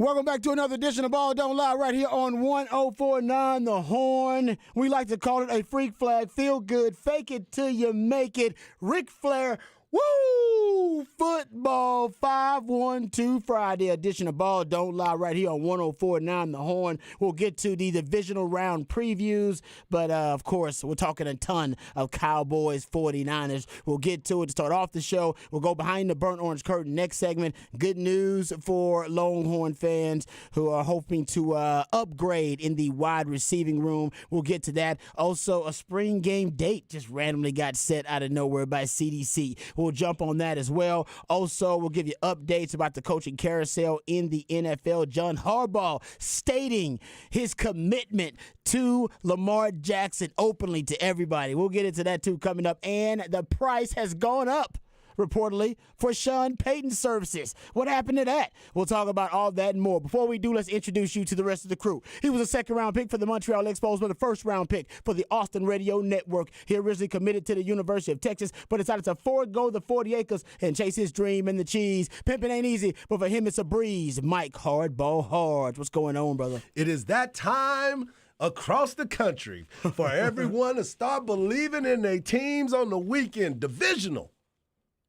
Welcome back to another edition of Ball Don't Lie right here on 1049 The Horn. We like to call it a freak flag, feel good, fake it till you make it. Ric Flair, woo! Football 512 Friday edition of Ball Don't Lie right here on 1049 The Horn. We'll get to the divisional round previews, but of course, we're talking a ton of Cowboys 49ers. We'll get to it to start off the show. We'll go behind the burnt orange curtain next segment. Good news for Longhorn fans who are hoping to upgrade in the wide receiving room. We'll get to that. Also, a spring game date just randomly got set out of nowhere by CDC. We'll jump on that as well. Also, we'll give you updates about the coaching carousel in the NFL. John Harbaugh stating his commitment to Lamar Jackson openly to everybody. We'll get into that too coming up. And the price has gone up, reportedly, for Sean Payton's services. What happened to that? We'll talk about all that and more. Before we do, let's introduce you to the rest of the crew. He was a second-round pick for the Montreal Expos, but a first-round pick for the Austin Radio Network. He originally committed to the University of Texas, but decided to forego the 40 acres and chase his dream and the cheese. Pimping ain't easy, but for him, it's a breeze. Mike Hardball Hard. What's going on, brother? It is that time across the country for everyone to start believing in their teams on the weekend, divisional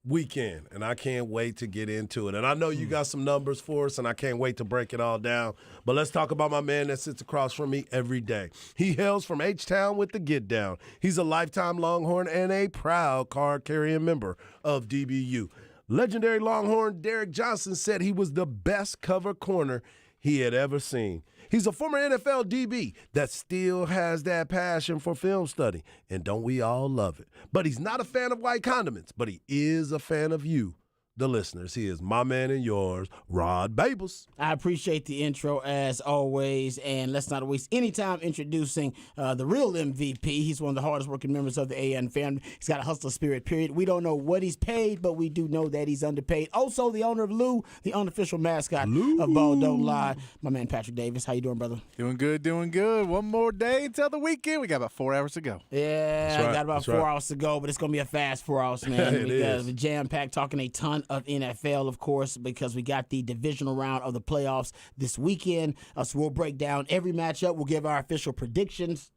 weekend, and I can't wait to get into it. And I know you got some numbers for us, and I can't wait to break it all down. But let's talk about my man that sits across from me every day. He hails from H-Town with the Get Down. He's a lifetime Longhorn and a proud card-carrying member of DBU. Legendary Longhorn Derek Johnson said he was the best cover corner he had ever seen. He's a former NFL DB that still has that passion for film study, and don't we all love it? But he's not a fan of white condiments, but he is a fan of you, the listeners. He is my man and yours, Rod Babels. I appreciate the intro as always, and let's not waste any time introducing the real MVP. He's one of the hardest working members of the AN family. He's got a hustler spirit, period. We don't know what he's paid, but we do know that he's underpaid. Also, the owner of Lou, the unofficial mascot of Ball Don't Lie, my man Patrick Davis. How you doing, brother? Doing good, doing good. One more day until the weekend. We got about 4 hours to go. Yeah, That's right. I got about 4 hours to go, but it's going to be a fast 4 hours, man. It because is. we're jam-packed, talking a ton of NFL, of course, because we got the divisional round of the playoffs this weekend. So we'll break down every matchup. We'll give our official predictions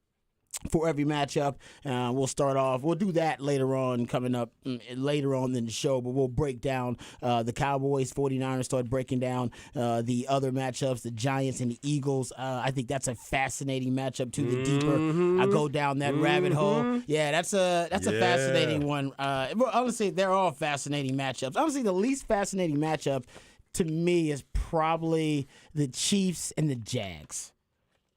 for every matchup. We'll start off. We'll do that later on, coming up later on in the show, but we'll break down the Cowboys, 49ers, start breaking down the other matchups, the Giants and the Eagles. I think that's a fascinating matchup, too. The deeper I go down that rabbit hole. Yeah, that's a fascinating one. Honestly, they're all fascinating matchups. Honestly, the least fascinating matchup to me is probably the Chiefs and the Jags.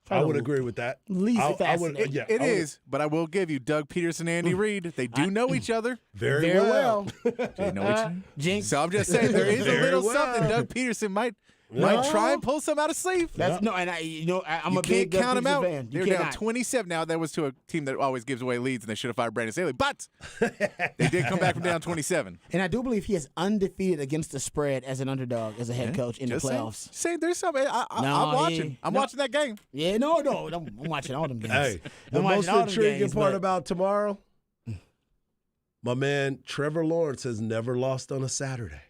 I would agree with that. Least fascinating. It is, but I will give you Doug Peterson and Andy Reid. They do know each other. Very well. They know each other. Jinx. So I'm just saying there is a Very little well. something Doug Peterson might try and pull some out of sleeve. That's no, and I'm You a big can't count Doug them out. Peterson fan. You They're down cannot. 27 now. That was to a team that always gives away leads, and they should have fired Brandon Staley. But they did come back from down 27. And I do believe he is undefeated against the spread as an underdog, as a head coach in the Just playoffs. Say there's something. I'm No, watching. I'm watching that game. Yeah, no, I'm watching all them games. Hey, the I'm most watching all them intriguing games, part but- about tomorrow, my man Trevor Lawrence has never lost on a Saturday.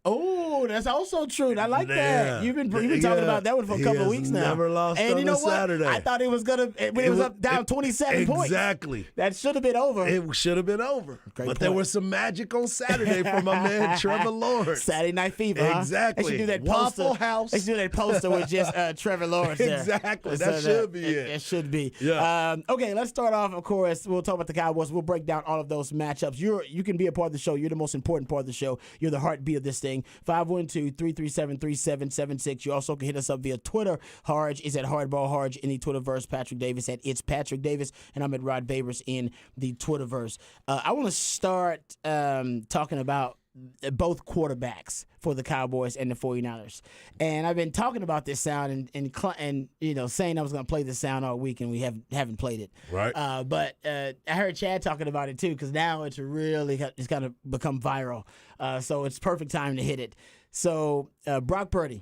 Oh, that's also true. I like Yeah. that. You've been talking about that one for a He couple of has weeks now. never lost and on you know a what? Saturday. I thought it was gonna when it was up down 27 points. Exactly. That should have been over. It should have been over. Great but there point. was some magic on Saturday for my man Trevor Lawrence. Saturday Night Fever, huh? Exactly. They should do that Waffle poster. House. They should do that poster with just Trevor Lawrence there. Exactly. That should be it. It should be. Yeah. Okay, let's start off, of course. We'll talk about the Cowboys. We'll break down all of those matchups. You can be a part of the show. You're the most important part of the show. You're the heartbeat of this thing. 512-337-3776. You also can hit us up via Twitter. Harge is at Hardball Harge in the Twitterverse. Patrick Davis at It's Patrick Davis. And I'm at Rod Babers in the Twitterverse. I want to start talking about both quarterbacks for the Cowboys and the 49ers. And I've been talking about this sound and saying I was going to play this sound all week, and we haven't played it. Right. But I heard Chad talking about it too, because now it's going to become viral. So it's perfect time to hit it. So Brock Purdy.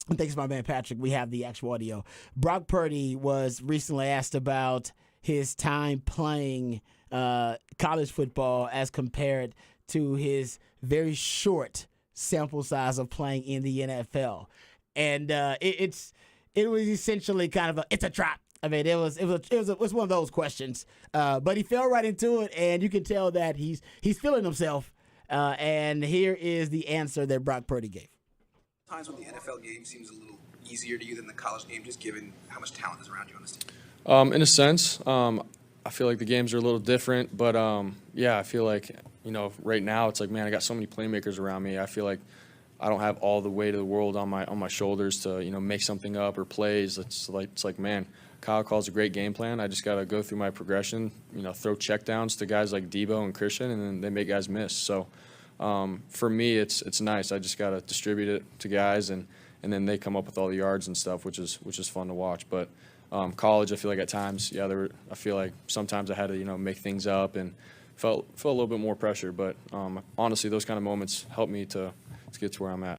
And thanks to my man Patrick, we have the actual audio. Brock Purdy was recently asked about his time playing college football as compared to his very short sample size of playing in the NFL. and it was essentially kind of it's a trap. I mean, it was one of those questions, but he fell right into it, and you can tell that he's feeling himself. And here is the answer that Brock Purdy gave. Times when the NFL game seems a little easier to you than the college game, just given how much talent is around you on this team? In a sense, I feel like the games are a little different, but yeah, I feel like, right now it's like, man, I got so many playmakers around me. I feel like I don't have all the weight of the world on my shoulders to, make something up or plays. It's like, man, Kyle calls a great game plan. I just got to go through my progression, throw checkdowns to guys like Debo and Christian, and then they make guys miss. So for me, it's nice. I just got to distribute it to guys, and then they come up with all the yards and stuff, which is fun to watch. But college, I feel like at times, I feel like sometimes I had to, make things up and felt a little bit more pressure. But honestly, those kind of moments helped me to get to where I'm at.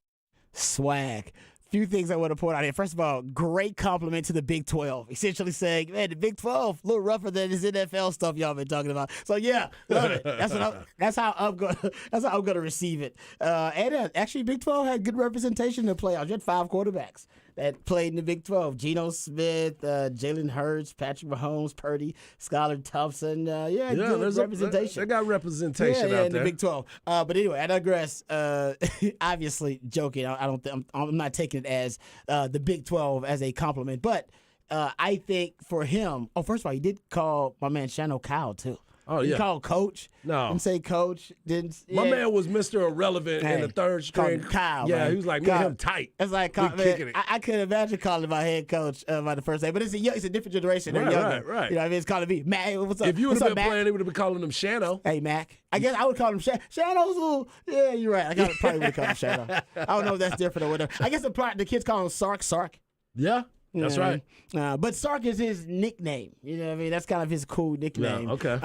Swag. Few things I want to point out here. First of all, great compliment to the Big 12. Essentially saying, man, the Big 12 a little rougher than this NFL stuff y'all been talking about. So yeah, love it. That's how I'm gonna receive it. And actually, Big 12 had good representation in the playoffs. You had 5 quarterbacks that played in the Big 12. Geno Smith, Jalen Hurts, Patrick Mahomes, Purdy, Skylar Thompson. Good representation. They got representation out in the Big 12. But anyway, I digress. Obviously, joking. I'm not taking it as the Big 12 as a compliment. But I think for him, first of all, he did call my man Shano Kyle, too. Oh, yeah. He called coach. No. Didn't say coach. My man was Mr. Irrelevant in the third string. Kyle, yeah, man. he was like, man, him tight. It's like, kicking it. I couldn't imagine calling my head coach by the first name, but it's a different generation. They're younger. Right. You know what I mean? It's calling me Mac. What's up? If you would have been Mac? playing, they would have been calling him Shano. Hey, Mac. I guess I would call him Shano's a little. Yeah, you're right. I probably would call him Shano. I don't know if that's different or whatever. I guess the kids call him Sark. Yeah. That's right. But Sark is his nickname. You know what I mean? That's kind of his cool nickname. Yeah, okay.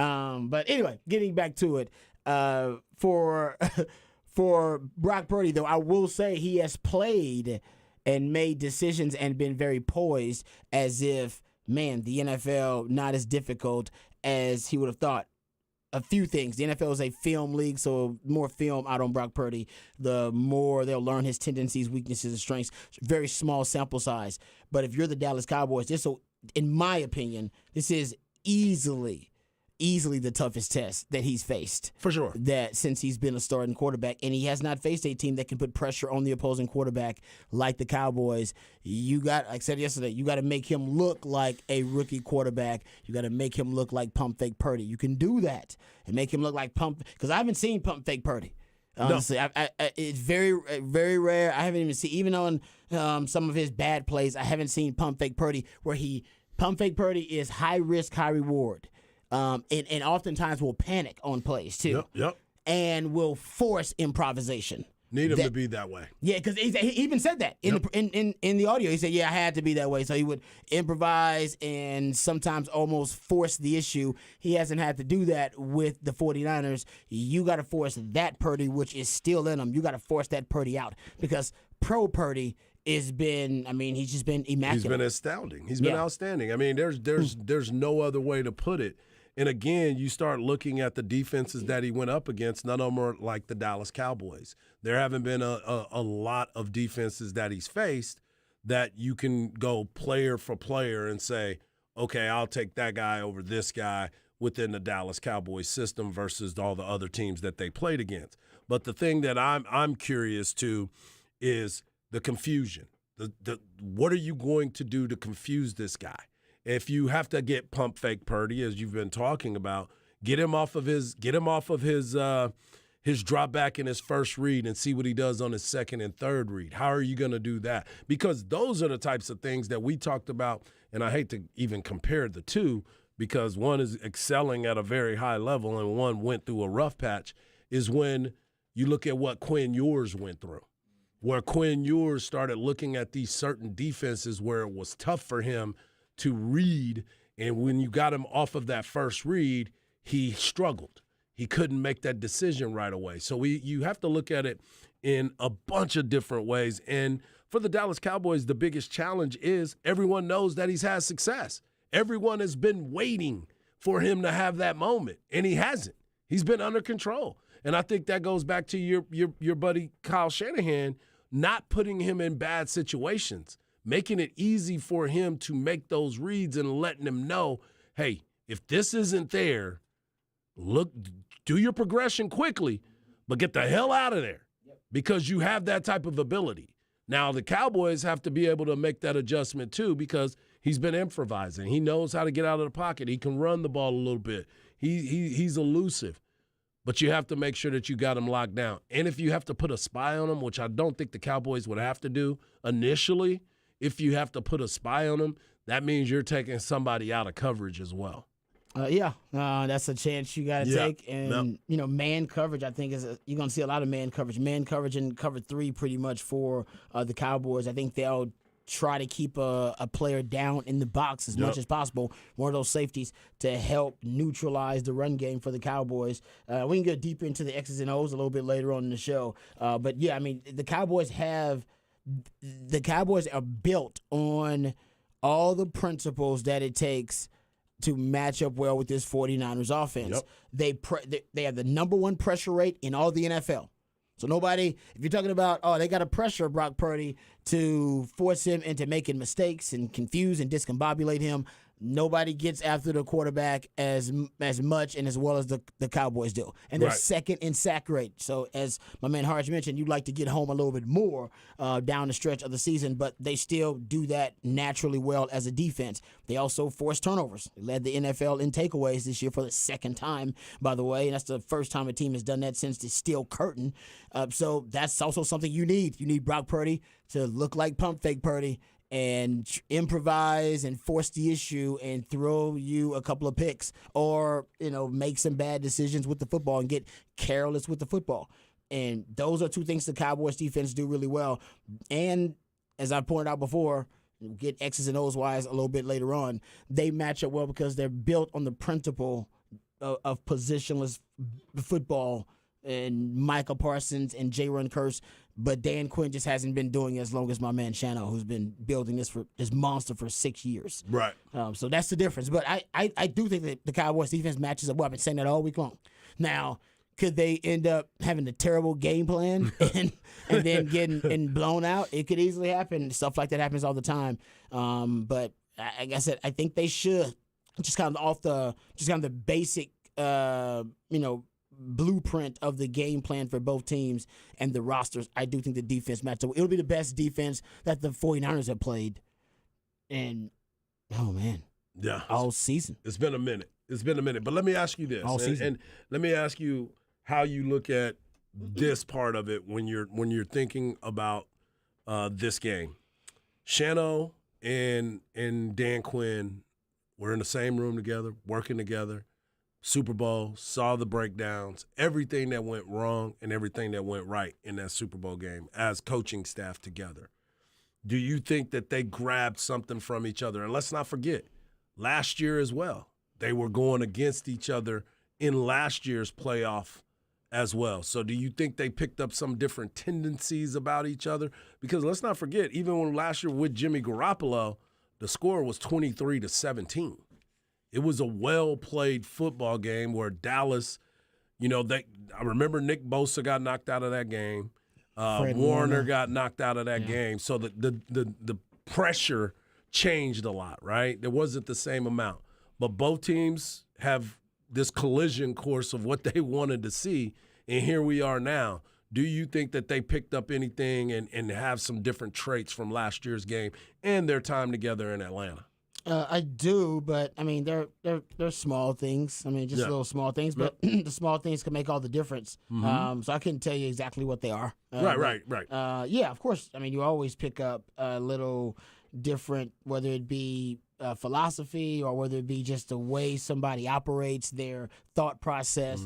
But anyway, getting back to it, for Brock Purdy, though, I will say he has played and made decisions and been very poised as if, man, the NFL not as difficult as he would have thought. A few things. The NFL is a film league, so more film out on Brock Purdy, the more they'll learn his tendencies, weaknesses, and strengths. Very small sample size. But if you're the Dallas Cowboys, in my opinion, this is easily the toughest test that he's faced. For sure. That since he's been a starting quarterback, and he has not faced a team that can put pressure on the opposing quarterback like the Cowboys. Like I said yesterday, you got to make him look like a rookie quarterback. You got to make him look like pump fake Purdy. You can do that and make him look like because I haven't seen pump fake Purdy. Honestly, no. It's very, very rare. I haven't even seen, even on some of his bad plays, I haven't seen pump fake Purdy where pump fake Purdy is high risk, high reward. And oftentimes will panic on plays too. Yep. And will force improvisation. Need him to be that way. Yeah, because he even said that in the audio. He said, "Yeah, I had to be that way." So he would improvise and sometimes almost force the issue. He hasn't had to do that with the 49ers. You got to force that Purdy, which is still in him. You got to force that Purdy out because pro Purdy he's just been immaculate. He's been astounding. He's been outstanding. I mean, there's no other way to put it. And again, you start looking at the defenses that he went up against. None of them are like the Dallas Cowboys. There haven't been a lot of defenses that he's faced that you can go player for player and say, okay, I'll take that guy over this guy within the Dallas Cowboys system versus all the other teams that they played against. But the thing that I'm curious to is the confusion. What are you going to do to confuse this guy? If you have to get pump fake Purdy, as you've been talking about, get him off of his drop back in his first read and see what he does on his second and third read. How are you going to do that? Because those are the types of things that we talked about, and I hate to even compare the two because one is excelling at a very high level and one went through a rough patch, is when you look at what Quinn Ewers went through, where Quinn Ewers started looking at these certain defenses where it was tough for him to read, and when you got him off of that first read, he struggled. He couldn't make that decision right away. So you have to look at it in a bunch of different ways. And for the Dallas Cowboys, the biggest challenge is everyone knows that he's had success. Everyone has been waiting for him to have that moment, and he hasn't. He's been under control. And I think that goes back to your buddy Kyle Shanahan. not putting him in bad situations, making it easy for him to make those reads and letting him know, hey, if this isn't there, look, do your progression quickly, but get the hell out of there because you have that type of ability. Now, the Cowboys have to be able to make that adjustment too because he's been improvising. He knows how to get out of the pocket. He can run the ball a little bit. He's elusive. But you have to make sure that you got him locked down. And if you have to put a spy on him, which I don't think the Cowboys would have to do initially, if you have to put a spy on him, that means you're taking somebody out of coverage as well. That's a chance you got to take. And, man coverage, I think, you're going to see a lot of man coverage. Man coverage and cover 3 pretty much for the Cowboys. I think they'll try to keep a player down in the box as much as possible, one of those safeties to help neutralize the run game for the Cowboys. We can get deeper into the X's and O's a little bit later on in the show. But, yeah, I mean, the Cowboys are built on all the principles that it takes to match up well with this 49ers offense. Yep. They have the number 1 pressure rate in all the NFL. So nobody, if you're talking about, they got to pressure Brock Purdy to force him into making mistakes and confuse and discombobulate him, nobody gets after the quarterback as much and as well as the Cowboys do. And they're second in sack rate. So as my man Harge mentioned, you'd like to get home a little bit more down the stretch of the season, but they still do that naturally well as a defense. They also force turnovers. They led the NFL in takeaways this year for the second time, by the way, and that's the first time a team has done that since the Steel Curtain. So that's also something you need. You need Brock Purdy to look like pump fake Purdy and improvise and force the issue and throw you a couple of picks or, make some bad decisions with the football and get careless with the football. And those are 2 things the Cowboys defense do really well. And as I pointed out before, get X's and O's wise a little bit later on, they match up well because they're built on the principle of positionless football and Michael Parsons and J-Run Curse. But Dan Quinn just hasn't been doing it as long as my man Shano, who's been building this monster for 6 years. Right. So that's the difference. But I do think that the Cowboys defense matches up well. I've been saying that all week long. Now, could they end up having a terrible game plan and then getting blown out? It could easily happen. Stuff like that happens all the time. But like I said, I think they should just kind of the basic, blueprint of the game plan for both teams and the rosters. I do think the defense matches up. It'll be the best defense that the 49ers have played. And, all season. It's been a minute. But let me ask you this. And let me ask you how you look at this part of it when you're thinking about this game. Shano and Dan Quinn were in the same room together, working together. Super Bowl, saw the breakdowns, everything that went wrong and everything that went right in that Super Bowl game as coaching staff together. Do you think that they grabbed something from each other? And let's not forget, last year as well, they were going against each other in last year's playoff as well. So do you think they picked up some different tendencies about each other? Because let's not forget, even when last year with Jimmy Garoppolo, the score was 23-17. It was a well-played football game where Dallas, I remember Nick Bosa got knocked out of that game. Warner got knocked out of that game. So the pressure changed a lot, right? There wasn't the same amount. But both teams have this collision course of what they wanted to see, and here we are now. Do you think that they picked up anything and have some different traits from last year's game and their time together in Atlanta? I do, but I mean they're small things. I mean just little small things, but the small things can make all the difference. So I couldn't tell you exactly what they are. Right. Yeah, of course. I mean you always pick up a little different, whether it be philosophy or whether it be just the way somebody operates, their thought process.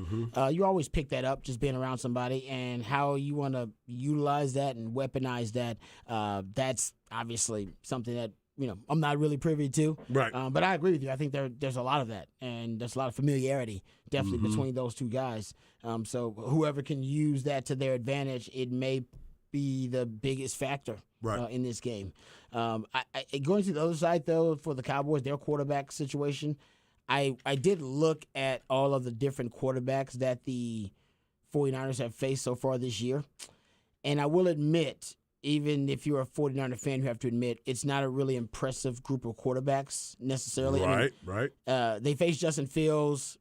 You always pick that up just being around somebody and how you want to utilize that and weaponize that. That's obviously something that I'm not really privy to. Right. But I agree with you. I think there's a lot of that, and there's a lot of familiarity definitely between those two guys. So whoever can use that to their advantage, it may be the biggest factor in this game. Going to the other side, though, for the Cowboys, their quarterback situation, I did look at all of the different quarterbacks that the 49ers have faced so far this year, and I will admit even if you're a 49er fan, you have to admit it's not a really impressive group of quarterbacks necessarily. Right. They faced Justin Fields.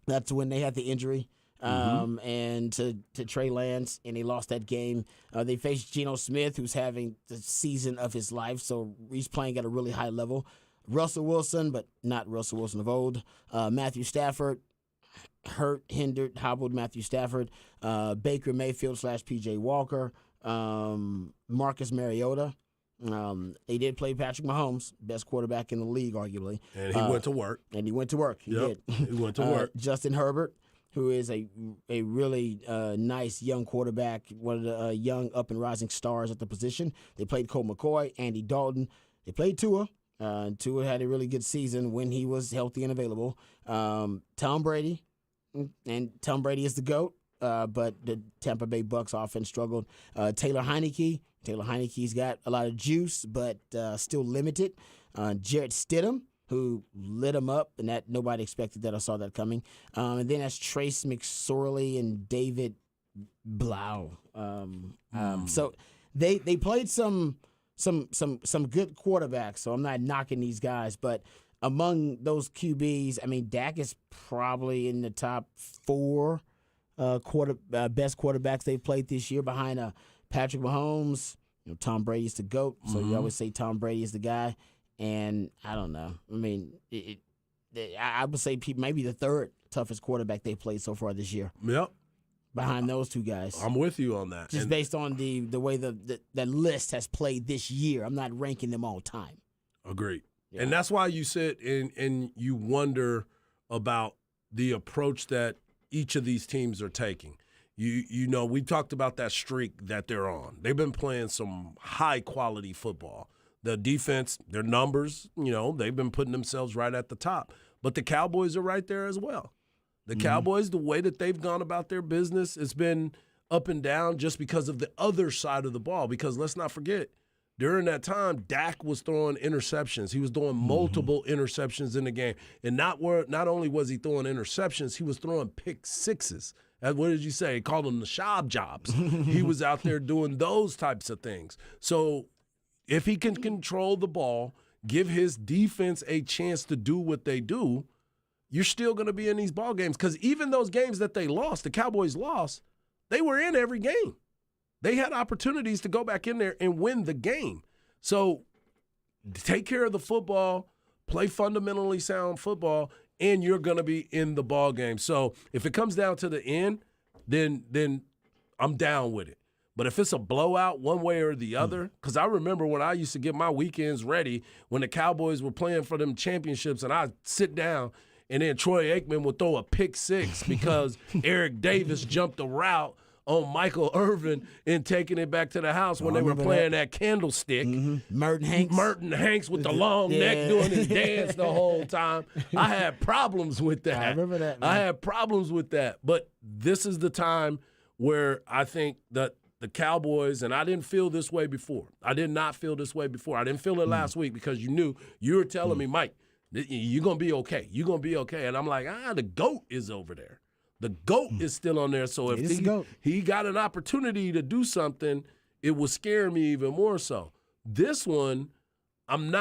That's when they had the injury. And to Trey Lance, and they lost that game. They faced Geno Smith, who's having the season of his life, so he's playing at a really high level. Russell Wilson, but not Russell Wilson of old. Matthew Stafford, hobbled Matthew Stafford. Baker Mayfield / P.J. Walker. Marcus Mariota. They did play Patrick Mahomes, best quarterback in the league, arguably. And he went to work. He did. He went to work. Justin Herbert, who is a really nice young quarterback, one of the young up and rising stars at the position. They played Colt McCoy, Andy Dalton. They played Tua. Tua had a really good season when he was healthy and available. Tom Brady, and Tom Brady is the GOAT, but the Tampa Bay Bucks offense struggled. Taylor Heineke's got a lot of juice, but still limited. Jarrett Stidham, who lit him up, and that nobody expected that or saw that coming. And then that's Trace McSorley and David Blau. So they played some good quarterbacks. So I'm not knocking these guys, but among those QBs, I mean, Dak is probably in the top 4 best quarterbacks they've played this year, behind Patrick Mahomes. Tom Brady's the GOAT, so you always say Tom Brady is the guy. And I don't know. I mean, I would say maybe the 3rd toughest quarterback they played so far this year. Yep. Behind those 2 guys. I'm with you on that. Just based on the way the list has played this year. I'm not ranking them all time. Agreed. Yeah. And that's why you sit and you wonder about the approach that each of these teams are taking. You know, we talked about that streak that they're on. They've been playing some high-quality football. The defense, their numbers, they've been putting themselves right at the top. But the Cowboys are right there as well. The Cowboys, the way that they've gone about their business, has been up and down just because of the other side of the ball. Because let's not forget, during that time, Dak was throwing interceptions. He was throwing multiple interceptions in the game. And not only was he throwing interceptions, he was throwing pick sixes. What did you say? He called them the Schaub jobs. He was out there doing those types of things. So if he can control the ball, give his defense a chance to do what they do, you're still going to be in these ball games. Because even those games that they lost, the Cowboys lost, they were in every game. They had opportunities to go back in there and win the game. So take care of the football, play fundamentally sound football, and you're going to be in the ball game. So if it comes down to the end, then I'm down with it. But if it's a blowout one way or the other, because I remember when I used to get my weekends ready when the Cowboys were playing for them championships, and I'd sit down and then Troy Aikman would throw a pick six because Eric Davis jumped a route on Michael Irvin and taking it back to the house when they were playing that candlestick. Merton Hanks with the long neck doing his dance the whole time. I had problems with that. I remember that, man. I had problems with that. But this is the time where I think that the Cowboys, and I didn't feel this way before. I did not feel this way before. I didn't feel it last week because you were telling me, Mike, you're going to be okay. You're going to be okay. And I'm like, the GOAT is over there. The GOAT is still on there. So if he got an opportunity to do something, it would scare me even more so. This one, I'm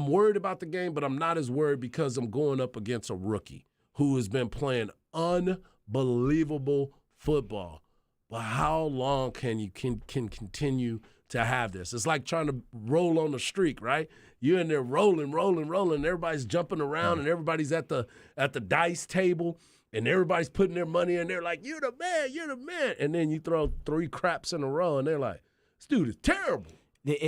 worried about the game, but I'm not as worried because I'm going up against a rookie who has been playing unbelievable football. But how long can you can continue to have this? It's like trying to roll on the streak, right? You're in there rolling. Everybody's jumping around, and everybody's at the dice table, and everybody's putting their money in there like, you're the man. And then you throw 3 craps in a row, and they're like, this dude is terrible.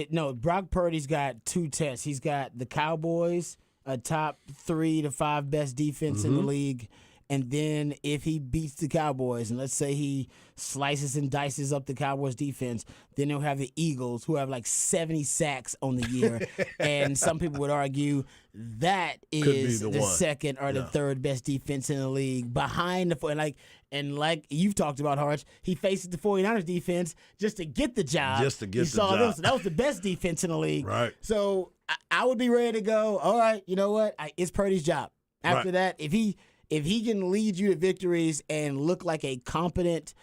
No, Brock Purdy's got 2 tests. He's got the Cowboys, a top 3 to 5 best defense in the league. And then if he beats the Cowboys, and let's say he slices and dices up the Cowboys defense, then they'll have the Eagles, who have like 70 sacks on the year. And some people would argue that is the second or the third best defense in the league behind the and like you've talked about, Harch, he faces the 49ers defense just to get the job. Them, so that was the best defense in the league. Right. So I would be ready to go, all right, you know what? It's Purdy's job. After that, if he can lead you to victories and look like a competent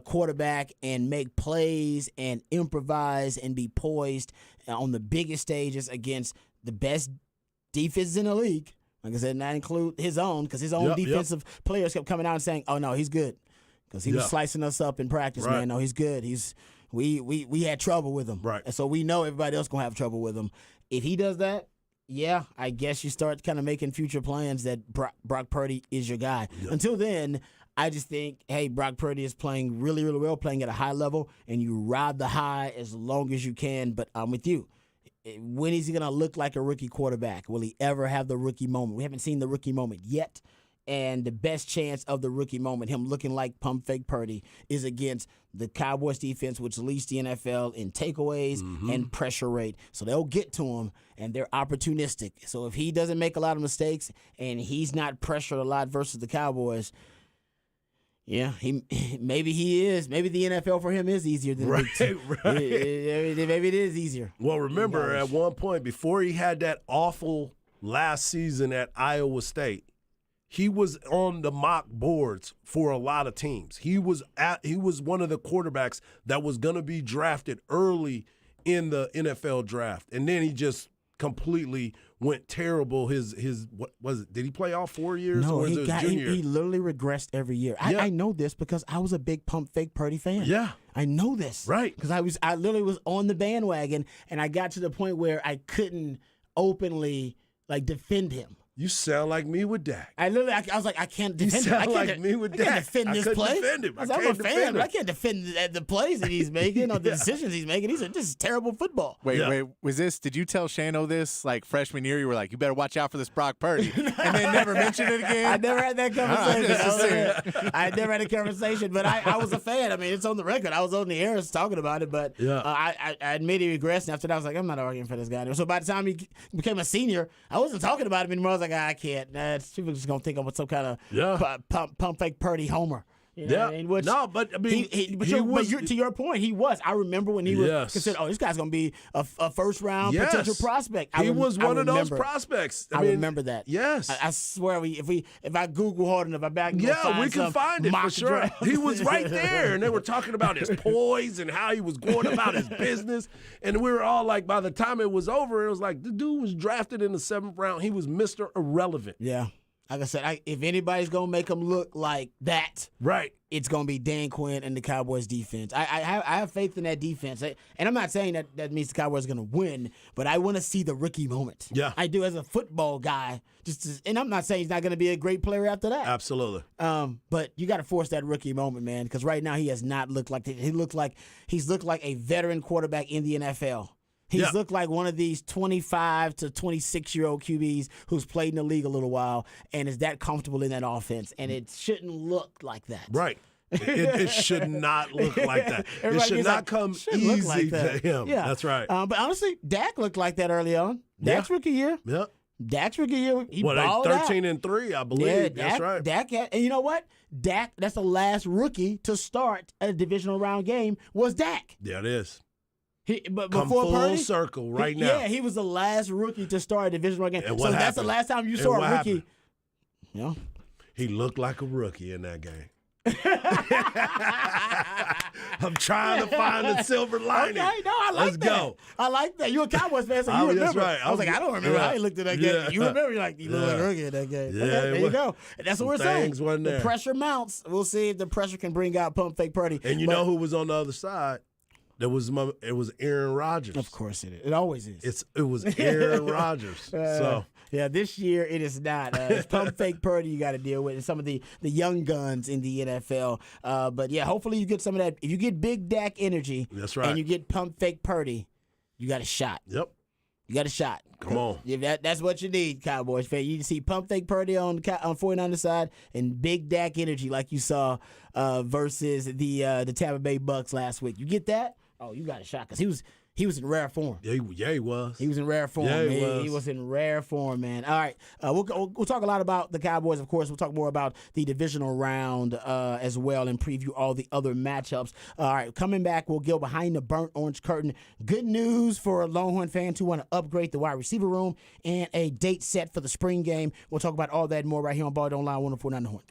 quarterback and make plays and improvise and be poised on the biggest stages against the best defenses in the league. Like I said, not include his own, because his own defensive players kept coming out and saying, "Oh no, he's good," because he was slicing us up in practice. Right. Man, no, he's good. We had trouble with him, Right? And so we know everybody else gonna have trouble with him. If he does that, yeah, I guess you start kind of making future plans that Brock Purdy is your guy. Yep. Until then, I just think, hey, Brock Purdy is playing really, really well, playing at a high level, and you ride the high as long as you can. But I'm with you. When is he going to look like a rookie quarterback? Will he ever have the rookie moment? We haven't seen the rookie moment yet. And the best chance of the rookie moment, him looking like pump fake Purdy, is against the Cowboys defense, which leads the NFL in takeaways and pressure rate. So they'll get to him, and they're opportunistic. So if he doesn't make a lot of mistakes and he's not pressured a lot versus the Cowboys, yeah, maybe he is. Maybe the NFL for him is easier than Right, the Big Ten. right. Maybe it is easier. Well, remember at one point before he had that awful last season at Iowa State, he was on the mock boards for a lot of teams. He was one of the quarterbacks that was going to be drafted early in the NFL draft, and then he just completely went terrible. His what was it? Did he play all 4 years? No, or was he it his junior year? he literally regressed every year. Yeah. I know this because I was a big pump fake Purdy fan. Yeah. I know this. Right. Because I literally was on the bandwagon, and I got to the point where I couldn't openly defend him. You sound like me with Dak. I was like, I can't defend him. sound I can't like me with I can't Dak. defend I this couldn't play. defend him. I I'm can't a fan, defend but I him. can't defend the plays that he's making or the decisions he's making. This is terrible football. Wait, did you tell Shano this freshman year? You were like, you better watch out for this Brock Purdy, and then never mention it again? I never had that conversation. I never had a conversation, but I was a fan. I mean, it's on the record. I was on the air talking about it, but I admitted regressed. And after that, I was like, I'm not arguing for this guy. So by the time he became a senior, I wasn't talking about him anymore. I was like, I can't. People just gonna think I'm some kind of pump fake Purdy homer. You know what I mean? Which, no, but I mean, to your point, he was. I remember when he was considered. Oh, this guy's gonna be a first round potential prospect. He was one of those prospects. I remember that. Yes, I swear. If I Google hard enough, we can find it for sure. draft. He was right there, and they were talking about his poise and how he was going about his business. And we were all like, by the time it was over, it was like the dude was drafted in the 7th round. He was Mr. Irrelevant. Yeah. Like I said, if anybody's going to make him look like that, right, it's going to be Dan Quinn and the Cowboys defense. I have faith in that defense. And I'm not saying that means the Cowboys are going to win, but I want to see the rookie moment. Yeah. I do as a football guy. And I'm not saying he's not going to be a great player after that. Absolutely. But you got to force that rookie moment, man, because right now he has not looked like he's looked like a veteran quarterback in the NFL. He's looked like one of these 25 to 26-year-old QBs who's played in the league a little while and is that comfortable in that offense. And it shouldn't look like that. Right. It should not look like that. It should not come easy to him. Yeah. That's right. But honestly, Dak looked like that early on. Dak's rookie year. Yeah. Dak's rookie year. He balled 13-3, I believe. Yeah, that's right. Dak and you know what? Dak, that's the last rookie to start a divisional round game was Dak. Yeah, it is. But Come before full Purdy, circle right now. Yeah, he was the last rookie to start a divisional game. And So what that's the happened? last time you And saw what a rookie. happened? You know? He looked like a rookie in that game. I'm trying to find the silver lining. Okay, no, I like Let's that. go. I like that. You're a Cowboys fan, so you Oh, remember. that's right. I was like, I don't remember how he looked at that game. Yeah. You remember? You're like, you look like a rookie in that game. Yeah, Okay, there you well, go. And that's what we're some saying. things wasn't The there. pressure mounts. We'll see if the pressure can bring out pump fake Purdy. And you know who was on the other side? It was Aaron Rodgers. Of course it is. It always is. It was Aaron Rodgers. So yeah, this year it is not. It's pump fake Purdy you got to deal with, and some of the young guns in the NFL. But yeah, hopefully you get some of that. If you get big Dak energy, That's right. and you get pump fake Purdy, you got a shot. Yep. You got a shot. Come on. Yeah, that's what you need, Cowboys fan. You see pump fake Purdy on 49ers side and big Dak energy like you saw versus the Tampa Bay Bucks last week. You get that? Oh, you got a shot because he was in rare form. Yeah, he was. He was in rare form, Yeah, he man. was. He was in rare form, man. All right, we'll talk a lot about the Cowboys, of course. We'll talk more about the divisional round as well and preview all the other matchups. All right, coming back, we'll go behind the burnt orange curtain. Good news for Longhorn fans who want to upgrade the wide receiver room and a date set for the spring game. We'll talk about all that and more right here on Ball Don't Lie 104.9 The Horn.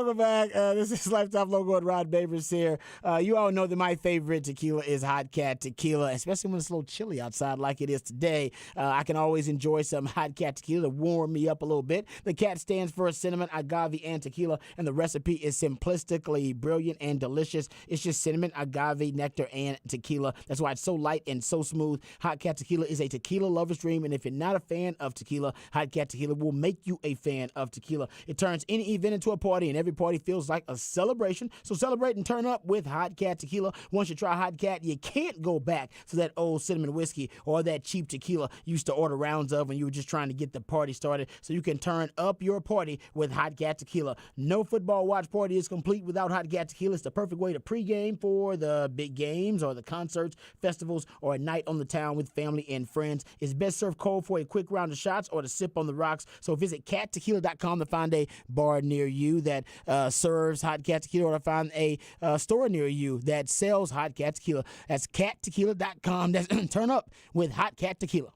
Welcome back. This is Lifetime Logo and Rod Babers here. You all know that my favorite tequila is Hot Cat Tequila, especially when it's a little chilly outside like it is today. I can always enjoy some Hot Cat Tequila to warm me up a little bit. The cat stands for cinnamon, agave, and tequila, and the recipe is simplistically brilliant and delicious. It's just cinnamon, agave, nectar, and tequila. That's why it's so light and so smooth. Hot Cat Tequila is a tequila lover's dream, and if you're not a fan of tequila, Hot Cat Tequila will make you a fan of tequila. It turns any event into a party, and every party feels like a celebration. So celebrate and turn up with Hot Cat Tequila. Once you try Hot Cat, you can't go back to that old cinnamon whiskey or that cheap tequila you used to order rounds of when you were just trying to get the party started. So you can turn up your party with Hot Cat Tequila. No football watch party is complete without Hot Cat Tequila. It's the perfect way to pregame for the big games or the concerts, festivals, or a night on the town with family and friends. It's best served cold for a quick round of shots or to sip on the rocks. So visit cattequila.com to find a bar near you that serves Hot Cat Tequila, or to find a store near you that sells Hot Cat Tequila. That's cattequila.com. That's turn up with Hot Cat Tequila.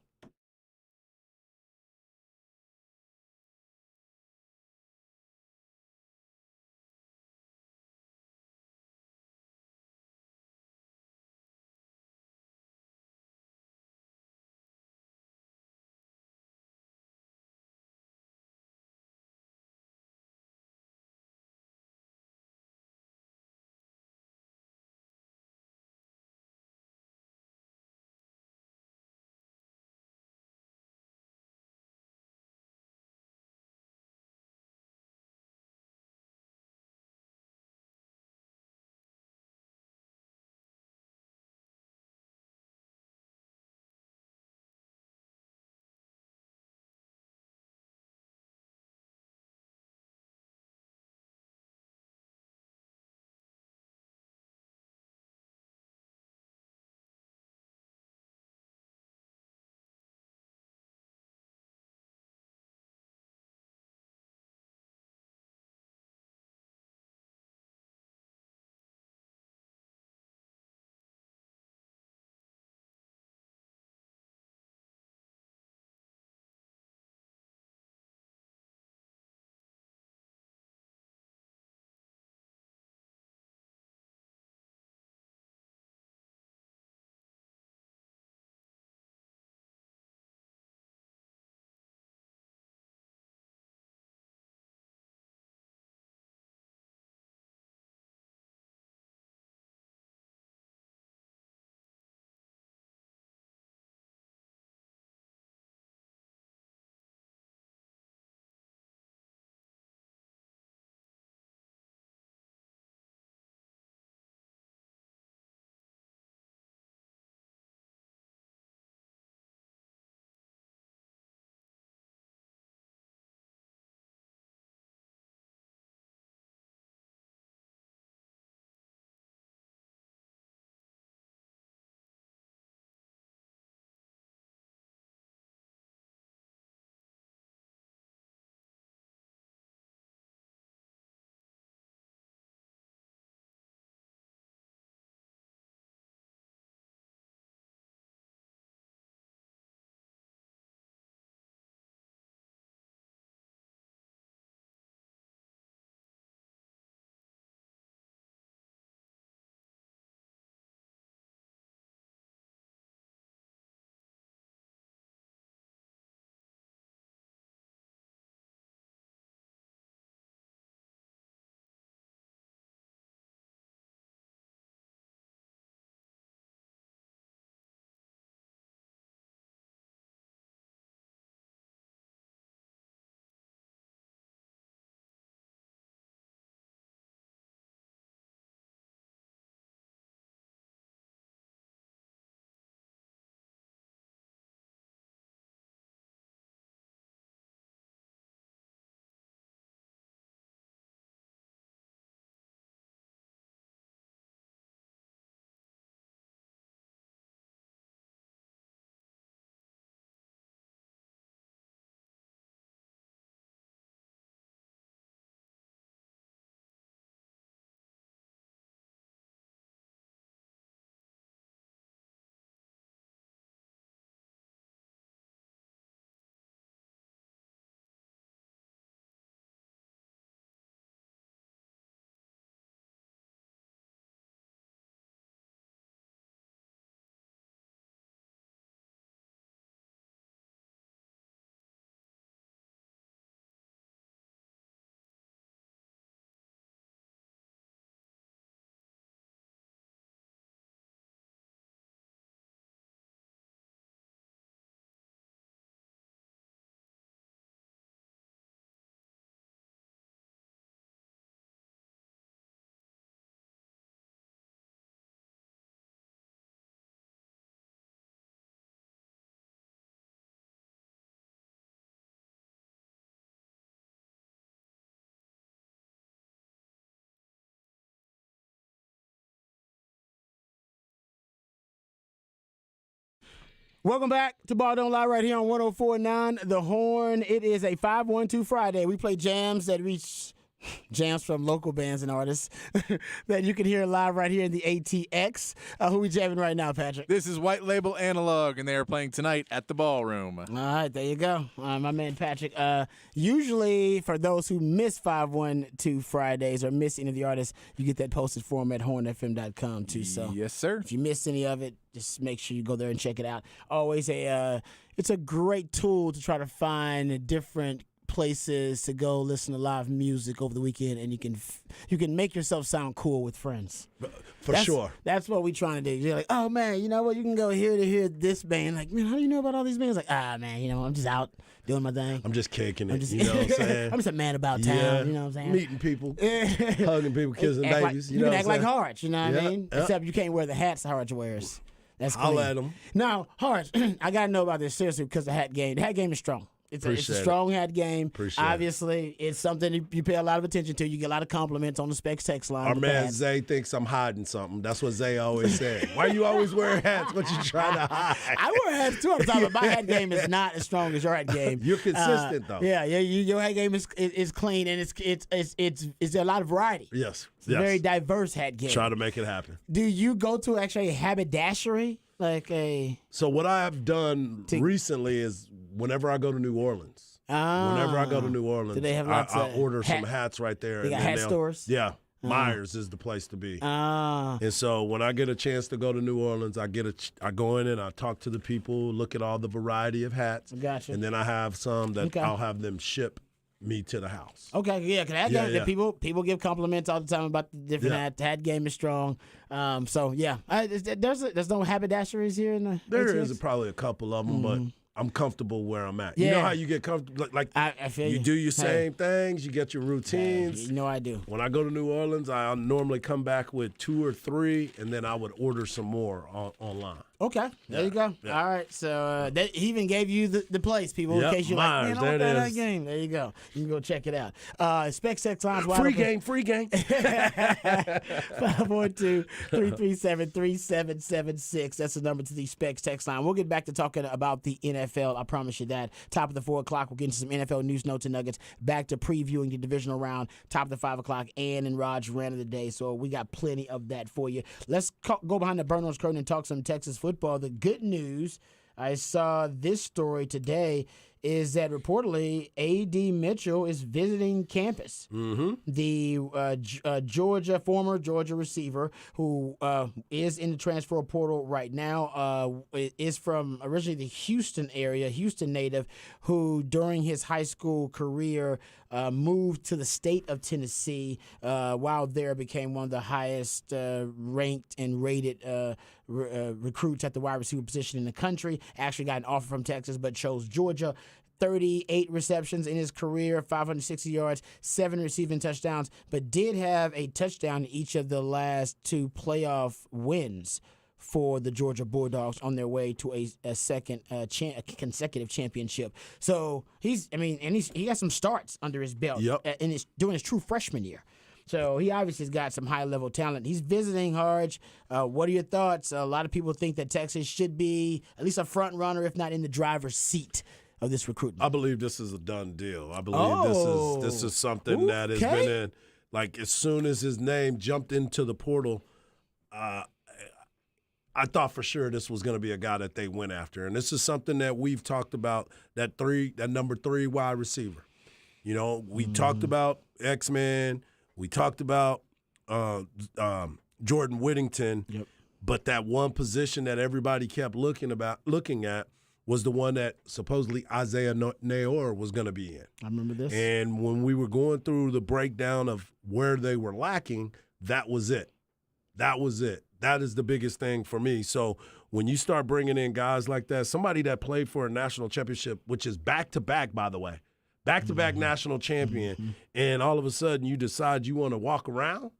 Welcome back to Ball Don't Lie right here on 104.9 The Horn. It is a 512 Friday. We play jams that reach jams from local bands and artists that you can hear live right here in the ATX. Who we jamming right now, Patrick? This is White Label Analog, and they are playing tonight at the Ballroom. All right, there you go. My man Patrick. Usually, for those who miss 512 Fridays or miss any of the artists, you get that posted for them at hornfm.com too. So Yes, sir. if you missed any of it, just make sure you go there and check it out. Always it's a great tool to try to find different places to go listen to live music over the weekend, and you can make yourself sound cool with friends. Sure. That's what we trying to do. You're like, oh man, you know what? You can go here to hear this band. Like, man, how do you know about all these bands? Like, man, you know, I'm just out doing my thing. I'm just kicking it. just, You know what I'm saying? I'm just a man about town. Yeah. You know what I'm saying? Meeting people, hugging people, kissing Act like- babies. you know can what act I'm like saying? Harge, you know what I Yeah, mean? yeah. Except you can't wear the hats Harge wears. That's clean. Holla at 'em. Now, Harge, I got to know about this seriously because the hat game. The hat game is strong. It's a Appreciate it. strong hat game. Appreciate it. Obviously, it's something you pay a lot of attention to. You get a lot of compliments on the Specs text line. Our with the man hats. Zay thinks I'm hiding something. That's what Zay always said. Why you always wearing hats? What you trying to hide? I wear hats too all the time, but my hat game is not as strong as your hat game. You're consistent, though. Yeah, your hat game is clean, and it's a lot of variety. Yes. It's a very diverse hat game. Try to make it happen. Do you go to actually a haberdashery? Like a So what I have done recently is whenever I go to New Orleans, whenever I go to New Orleans, do they have lots I of order some hat- hats right there. they got and then hat stores? Yeah. Myers is the place to be. Ah. And so when I get a chance to go to New Orleans, I go in and I talk to the people, look at all the variety of hats. Gotcha. And then I have some that Okay. I'll have them ship me to the house. Okay, yeah, because Yeah, yeah. people give compliments all the time about the different Yeah. hats. The hat game is strong. So yeah, there's no haberdasheries here in the. There ATX? is probably a couple of them, but I'm comfortable where I'm at. You Yeah. know how you get comfortable? Like I feel you you. do your Hey. same things, you get your routines. You know I do. When I go to New Orleans, I normally come back with 2 or 3, and then I would order some more online. Okay, there you go. Yeah. All right, so he even gave you the place, people, Yep, in case you're Myers, like, man, I want there it that is. game. There you go. You can go check it out. Specs Text Lines Free game. 512-337-3776. That's the number to the Specs Text Line. We'll get back to talking about the NFL. I promise you that. Top of the 4 o'clock, we'll get into some NFL news, notes, and nuggets. Back to previewing the divisional round. Top of the 5 o'clock, and Raj rant of the day. So we got plenty of that for you. Let's go behind the Burn-Ons curtain and talk some Texas football. The good news, I saw this story today, is that reportedly A.D. Mitchell is visiting campus. Mm-hmm. The former Georgia receiver who is in the transfer portal right now is from originally the Houston area, Houston native, who during his high school career moved to the state of Tennessee. While there, became one of the highest ranked and rated recruits at the wide receiver position in the country. Actually got an offer from Texas, but chose Georgia. 38 receptions in his career, 560 yards, 7 receiving touchdowns, but did have a touchdown in each of the last 2 playoff wins for the Georgia Bulldogs on their way to a second consecutive championship. So he got some starts under his belt during his true freshman year. So he obviously has got some high-level talent. He's visiting Harge. What are your thoughts? A lot of people think that Texas should be at least a front runner, if not in the driver's seat of this recruitment. I believe this is a done deal. I believe this is something that has been in. Like, as soon as his name jumped into the portal, I thought for sure this was going to be a guy that they went after. And this is something that we've talked about, that number 3 wide receiver. You know, we talked about X-Man. We talked about Jordan Whittington. Yep. But that one position that everybody kept looking at was the one that supposedly Isaiah Nayor was going to be in. I remember this. And when we were going through the breakdown of where they were lacking, that was it. That was it. That is the biggest thing for me. So when you start bringing in guys like that, somebody that played for a national championship, which is back-to-back, by the way, back-to-back national champion, and all of a sudden you decide you want to walk around,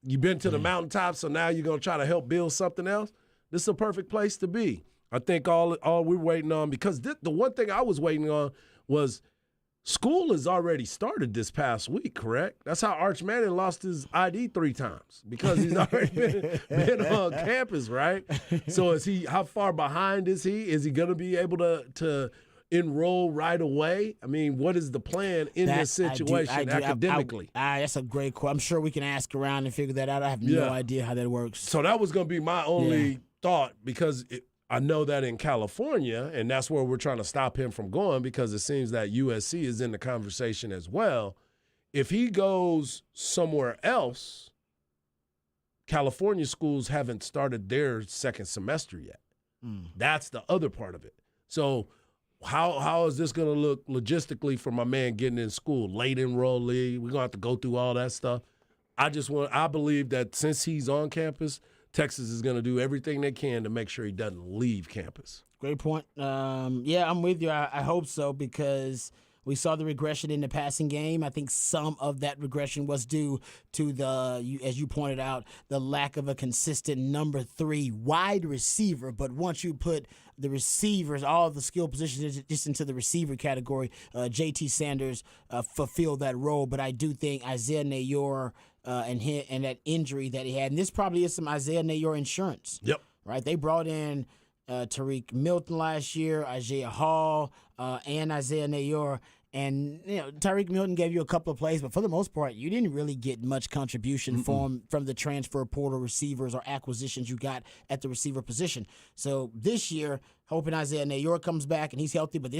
you've been to the mountaintop, so now you're going to try to help build something else. This is a perfect place to be. I think all we're waiting on, because the one thing I was waiting on was school has already started this past week, correct? That's how Arch Manning lost his ID 3 times, because he's already been on campus, right? So how far behind is he? Is he going to be able to enroll right away? I mean, what is the plan in this situation academically? That's a great question. I'm sure we can ask around and figure that out. I have no idea how that works. So that was going to be my only thought, because I know that in California, and that's where we're trying to stop him from going, because it seems that USC is in the conversation as well. If he goes somewhere else, California schools haven't started their second semester yet. That's the other part of it. So how is this going to look logistically for my man getting in school? Late enrollee, we're going to have to go through all that stuff. I believe that since he's on campus, Texas is going to do everything they can to make sure he doesn't leave campus. Great point. Yeah, I'm with you. I hope so, because we saw the regression in the passing game. I think some of that regression was due to as you pointed out, the lack of a consistent number 3 wide receiver. But once you put the receivers, all of the skill positions just into the receiver category, JT Sanders fulfilled that role. But I do think Isaiah Nayor and that injury that he had, and this probably is some Isaiah Nayor insurance. Yep. Right? They brought in Tariq Milton last year, Isaiah Hall, and Isaiah Nayor. And, Tyreek Milton gave you a couple of plays, but for the most part, you didn't really get much contribution from the transfer portal receivers or acquisitions you got at the receiver position. So this year, hoping Isaiah Nayor comes back and he's healthy, but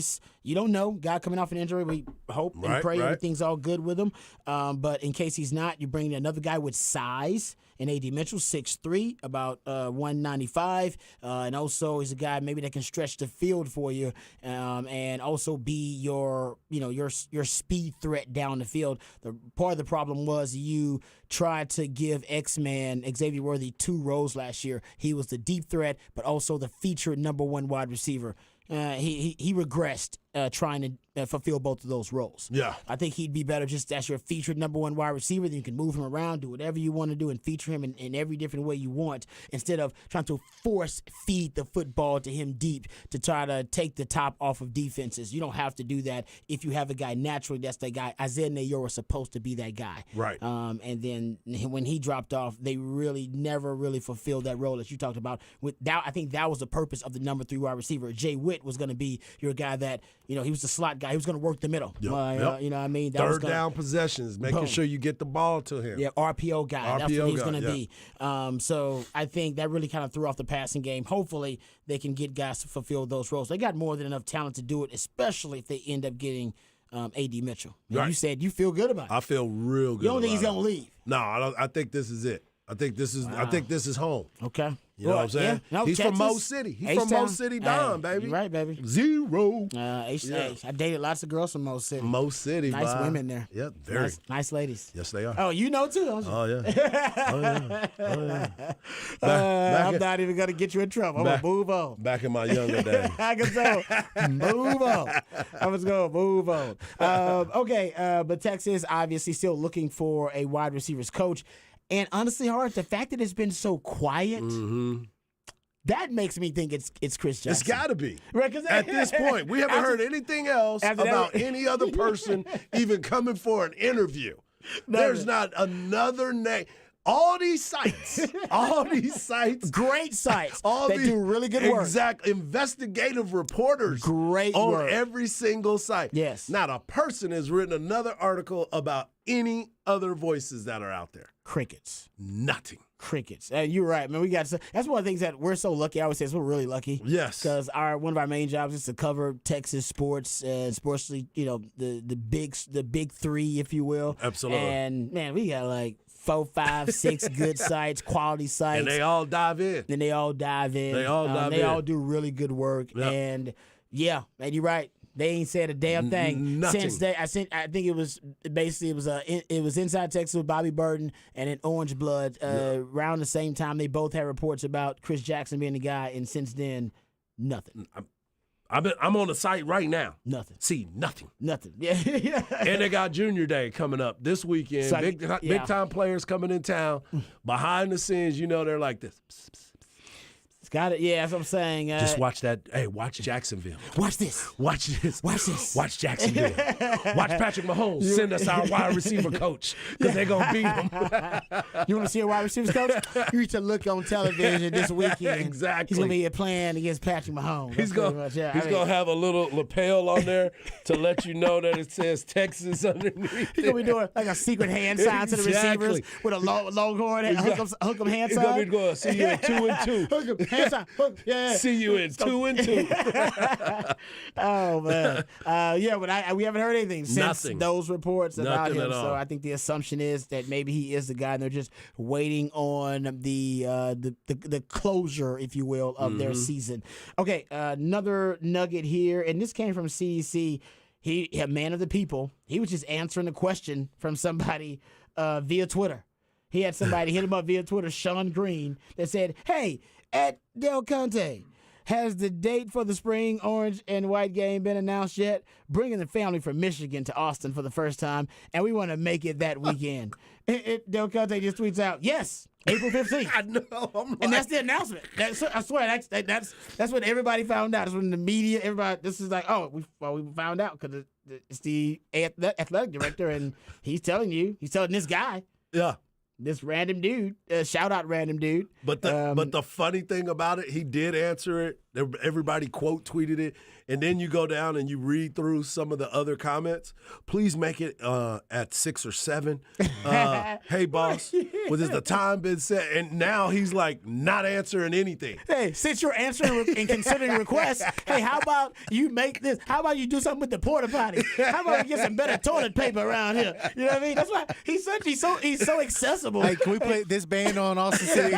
you don't know. Guy coming off an injury, we hope and pray everything's all good with him. But in case he's not, you bring in another guy with size. And A.D. Mitchell, 6'3", about 195, and also he's a guy maybe that can stretch the field for you, and also be your speed threat down the field. The part of the problem was you tried to give X-Man Xavier Worthy 2 roles last year. He was the deep threat, but also the featured number 1 wide receiver. He regressed trying to fulfill both of those roles. Yeah. I think he'd be better just as your featured number 1 wide receiver. Then you can move him around, do whatever you want to do, and feature him in every different way you want, instead of trying to force feed the football to him deep to try to take the top off of defenses. You don't have to do that if you have a guy naturally that's that guy. Isaiah Nayor was supposed to be that guy. Right. And then when he dropped off, they really never really fulfilled that role that you talked about. I think that was the purpose of the number 3 wide receiver. Jay Witt was going to be your guy that, he was the slot guy. He was going to work the middle. Yep. You know what I mean? That Third down possessions, making sure you get the ball to him. Yeah, RPO guy. That's what he's going to be. So I think that really kind of threw off the passing game. Hopefully they can get guys to fulfill those roles. They got more than enough talent to do it, especially if they end up getting A.D. Mitchell. Right. You said you feel good about it. I feel real good. You don't think he's going to leave? No, I think this is it. I think this is home. Okay. You know what I'm saying? Yeah. No, he's Texas, from Mo City. He's H-Town. from Mo City Don, baby. You're right, baby. 0. I dated lots of girls from Mo City. Mo City, Nice vibe. women there. Yep, very. Nice ladies. Yes, they are. Oh, you know too, don't you? Oh, yeah. I'm not even going to get you in trouble. I'm going to move on. Back in my younger days. I can tell. Move on. I'm just going to move on. But Texas obviously still looking for a wide receivers coach. And honestly, Hart, the fact that it's been so quiet, that makes me think it's Chris Jackson. It's got to be. Right, at this point, we haven't heard anything else about any other person even coming for an interview. There's not another name. All these sites, great sites that do really good work. Exactly. Investigative reporters. Great on work. every single site. Yes. Not a person has written another article about any other voices that are out there. Crickets. Nothing. Crickets. You're right, man. That's one of the things that we're so lucky. I always say we're really lucky. Yes. Because one of our main jobs is to cover Texas sports, especially the big 3, if you will. Absolutely. And man, we got like 4, 5, 6 good sites, quality sites. And they all dive in. They all do really good work. Yep. And man, you're right. They ain't said a damn thing Nothing. since I think it was Inside Texas with Bobby Burton and in Orange Blood around the same time. They both had reports about Chris Jackson being the guy, and since then, nothing. I'm on the site right now. Nothing. See nothing. Nothing. Yeah. And they got Junior Day coming up this weekend. So, big time players coming in town. Behind the scenes, they're like this. Got it. Yeah, that's what I'm saying. Just watch that. Hey, watch Jacksonville. Watch this. Watch this. Watch this. Watch Jacksonville. Watch Patrick Mahomes send us our wide receiver coach because they're going to beat him. You want to see a wide receivers coach? You need to look on television this weekend. Exactly. He's going to be playing against Patrick Mahomes. He's going to have a little lapel on there to let you know that it says Texas underneath. He's going to be doing like a secret hand sign to the receivers with a longhorn and hook 'em hand He's sign. going to be going, see you in 2 and 2. Hook 'em, hand sign. Hook, yeah. See you in 2 and 2. Oh man, yeah, but we haven't heard anything since Nothing. those reports about Nothing him. at all. So I think the assumption is that maybe he is the guy, and they're just waiting on the closure, if you will, of their season. Okay, another nugget here, and this came from CDC. He, a man of the people, he was just answering a question from somebody via Twitter. He had somebody hit him up via Twitter, Sean Green, that said, "Hey, at Del Conte, has the date for the spring orange and white game been announced yet? Bringing the family from Michigan to Austin for the first time, and we want to make it that weekend." Del Conte just tweets out, "Yes, April 15th." I know. I'm like, And that's the announcement. I swear, that's what everybody found out. It's when the media, everybody, this is like, oh, we found out because it's the athletic director, and he's telling this guy, yeah. this random dude, shout out random dude. But the funny thing about it, he did answer it. Everybody quote tweeted it, and then you go down and you read through some of the other comments. Please make it at 6 or 7. Hey boss, what is the time been set? And now he's like not answering anything. Hey, since you're answering and considering requests, hey, how about you make this? How about you do something with the porta potty? How about we get some better toilet paper around here? You know what I mean? That's why he's so accessible. Hey, can we play this band on Austin City,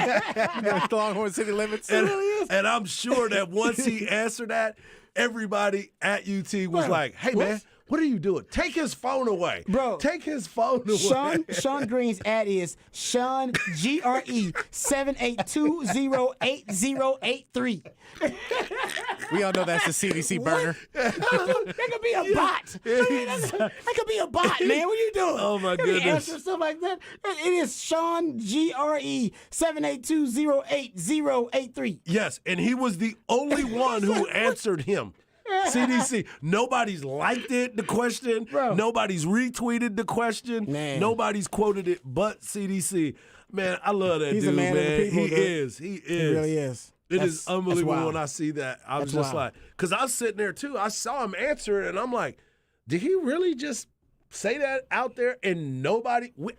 Longhorn City Limits? And I'm sure that once he answered that, everybody at UT was like, "Hey man, what are you doing? Take his phone away, Bro, Take his phone away." Sean Green's ad is Sean GRE 782080883. We all know that's the CDC burner. That could be a bot. That could be a bot, man. What are you doing? Oh, my You goodness. answer stuff like that. It is Sean GRE 782080883. Yes, and he was the only one who answered him. CDC. Nobody's liked it, the question. Bro. Nobody's retweeted the question. Man. Nobody's quoted it but CDC. Man, I love that He's a dude, man of the people, He dude. is. He It really is. It That's- is unbelievable that's wild. when I see that. I'm That's just wild. like, because I was sitting there too. I saw him answer it, and I'm like, did he really just say that out there? And nobody, we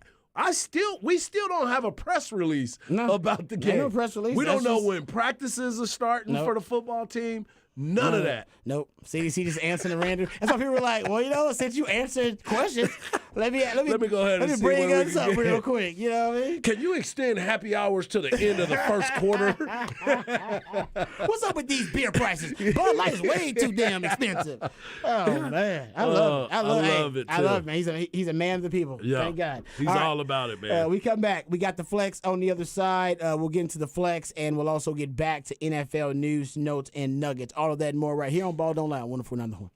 still don't have a press release No. about the Ain't game. no press release. We don't That's know just- when practices are starting Nope. for the football team. None of that. Nope. CDC just answering random. That's why people were like, well, since you answered questions, let me go ahead and see bring where we us can up get. real quick. You know what I mean? Can you extend happy hours to the end of the first quarter? What's up with these beer prices? Bud Light is way too damn expensive. Oh man, I love it. I love it, I too. love it, man. He's a man of the people. Yeah. Thank God. He's right. all about it, man. We come back. We got the flex on the other side. We'll get into the flex, and we'll also get back to NFL news, notes, and nuggets. All of that and more right here on Ball Don't Lie. Wonderful, another one.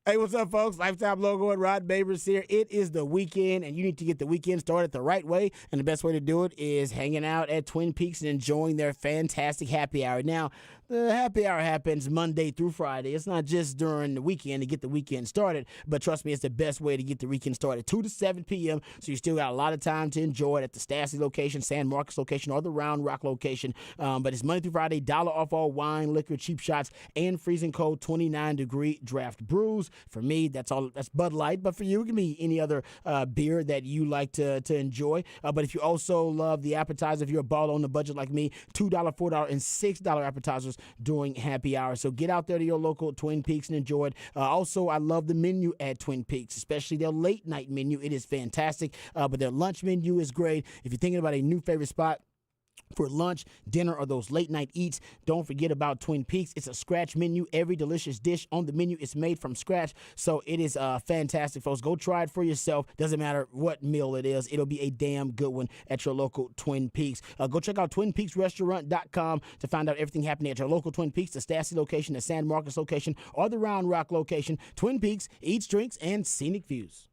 Hey, what's up, folks? Lifetime Logo and Rod Babers here. It is the weekend, and you need to get the weekend started the right way. And the best way to do it is hanging out at Twin Peaks and enjoying their fantastic happy hour. Now, the happy hour happens Monday through Friday. It's not just during the weekend to get the weekend started, but trust me, it's the best way to get the weekend started. 2 to 7 p.m., so you still got a lot of time to enjoy it at the Stassi location, San Marcos location, or the Round Rock location. But it's Monday through Friday, $1 off all wine, liquor, cheap shots, and freezing cold 29-degree draft brews. For me, that's Bud Light, but for you, it can be any other beer that you like to enjoy. But if you also love the appetizer, if you're a ball on the budget like me, $2, $4, and $6 appetizers during happy hour. So get out there to your local Twin Peaks and enjoy it. Also, I love the menu at Twin Peaks, especially their late night menu. It is fantastic, but their lunch menu is great. If you're thinking about a new favorite spot, For lunch, dinner, or those late-night eats, don't forget about Twin Peaks. It's a scratch menu. Every delicious dish on the menu is made from scratch, so it is fantastic, folks. Go try it for yourself. Doesn't matter what meal it is. It'll be a damn good one at your local Twin Peaks. Go check out TwinPeaksRestaurant.com to find out everything happening at your local Twin Peaks, the Stassi location, the San Marcos location, or the Round Rock location. Twin Peaks, eats, drinks, and scenic views.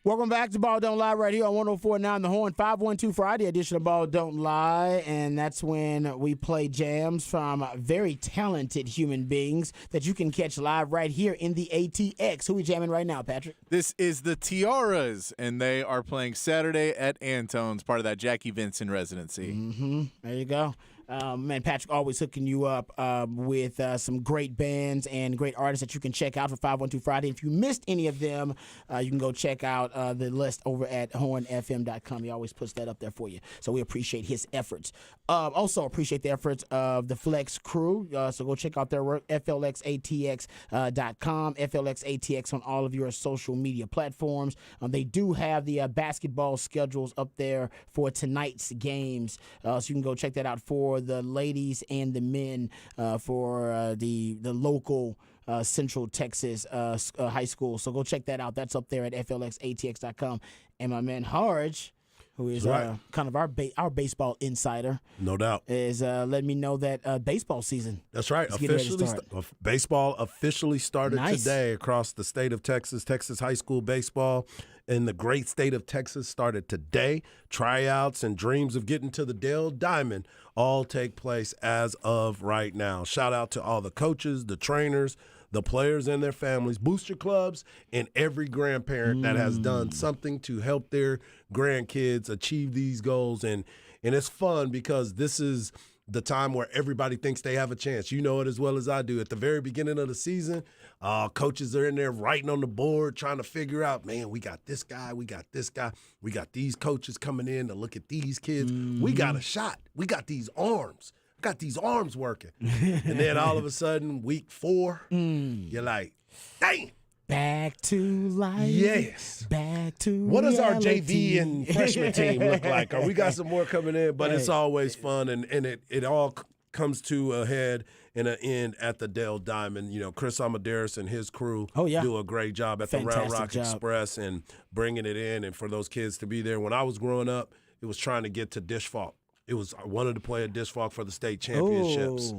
Welcome back to Ball Don't Lie right here on 104.9 The Horn, 512 Friday edition of Ball Don't Lie, and that's when we play jams from very talented human beings that you can catch live right here in the ATX. Who we jamming right now, Patrick? This is the Tiaras, and they are playing Saturday at Antone's, part of that Jackie Vinson residency. There you go. Man, Patrick always hooking you up with some great bands and great artists that you can check out for 512 Friday. If you missed any of them, you can go check out the list over at hornfm.com. He always puts that up there for you. So we appreciate his efforts. Also appreciate the efforts of the Flex crew. So go check out their work, flxatx.com, flxatx on all of your social media platforms. They do have the basketball schedules up there for tonight's games. So you can go check that out for the ladies and the men for the local Central Texas high school. So go check that out. That's up there at flxatx.com. And my man Harge, who is kind of our baseball insider, no doubt, is letting me know that baseball season. That's right. Baseball officially started today across the state of Texas. Texas high school baseball in the great state of Texas started today. Tryouts and dreams of getting to the Dale Diamond all take place as of right now. Shout out to all the coaches, the trainers, the players and their families, booster clubs, and every grandparent that has done something to help their grandkids achieve these goals. And it's fun because this is the time where everybody thinks they have a chance. You know it as well as I do. At the very beginning of the season, coaches are in there writing on the board, trying to figure out, man, we got this guy, we got this guy, we got these coaches coming in to look at these kids. We got a shot. We got these arms. Got these arms working. And then all of a sudden, week 4, you're like, dang. Back to life. Yes. Back to what does our reality. JV and freshman team look like? We got some more coming in, but it's always fun, and it all comes to a head and an end at the Dale Diamond. You know, Chris Amadeus and his crew do a great job at the Round Rock Express and bringing it in, and for those kids to be there. When I was growing up, it was trying to get to Dish Falk. I wanted to play at Dish Falk for the state championships.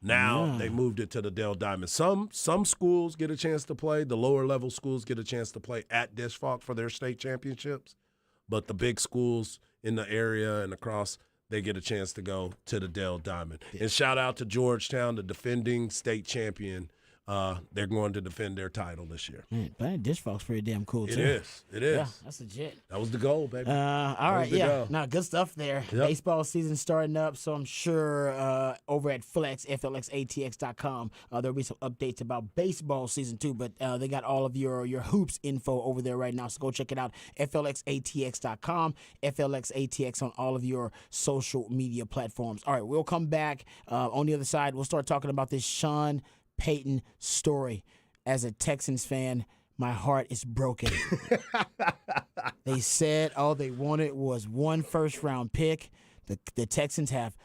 Now they moved it to the Dale Diamond. Some schools get a chance to play. The lower level schools get a chance to play at Dish Falk for their state championships. But the big schools in the area and across, they get a chance to go to the Dale Diamond. Yeah. And shout out to Georgetown, the defending state champion. They're going to defend their title this year. Man, playing Dish Falk's pretty damn cool, too. It is. Yeah, that's legit. That was the goal, baby. All right, yeah. Now, good stuff there. Yep. Baseball season starting up, so I'm sure over at flxatx.com, there'll be some updates about baseball season, too, but they got all of your hoops info over there right now, so go check it out, flxatx.com, flxatx on all of your social media platforms. All right, we'll come back. On the other side, we'll start talking about this Sean Payton story. As a Texans fan, my heart is broken. They said all they wanted was 1 first-round pick. The Texans have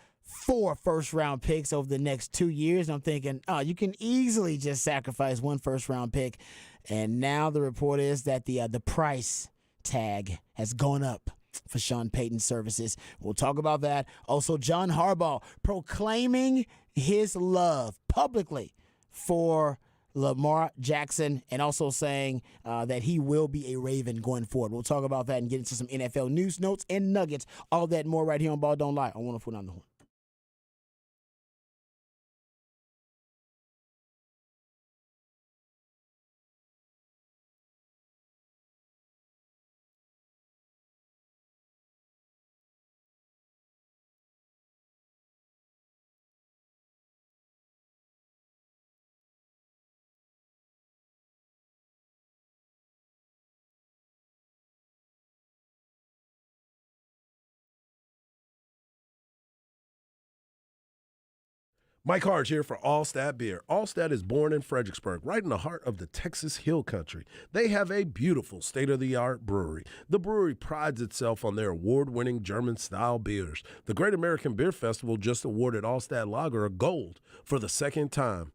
4 first-round picks over the next 2 years. I'm thinking, you can easily just sacrifice 1 first-round pick. And now the report is that the price tag has gone up for Sean Payton's services. We'll talk about that. Also, John Harbaugh proclaiming his love publicly for Lamar Jackson, and also saying that he will be a Raven going forward. We'll talk about that and get into some NFL news, notes, and nuggets. All that and more right here on Ball Don't Lie on 104.9 The Horn. Mike Harge here for Allstat Beer. Allstat is born in Fredericksburg, right in the heart of the Texas Hill Country. They have a beautiful state-of-the-art brewery. The brewery prides itself on their award-winning German-style beers. The Great American Beer Festival just awarded Allstat Lager a gold for the 2nd time.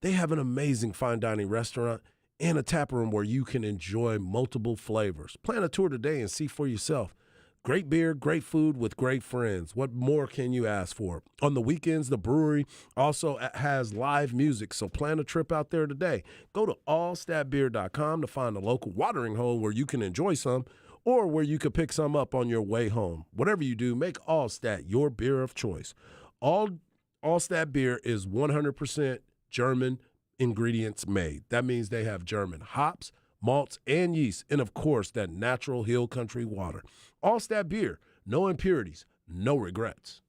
They have an amazing fine dining restaurant and a tap room where you can enjoy multiple flavors. Plan a tour today and see for yourself. Great beer, great food with great friends. What more can you ask for? On the weekends, the brewery also has live music, so plan a trip out there today. Go to allstatbeer.com to find a local watering hole where you can enjoy some or where you could pick some up on your way home. Whatever you do, make Allstat your beer of choice. Allstat beer is 100% German ingredients made. That means they have German hops, malts, and yeast, and of course, that natural hill country water. Allstat beer, no impurities, no regrets.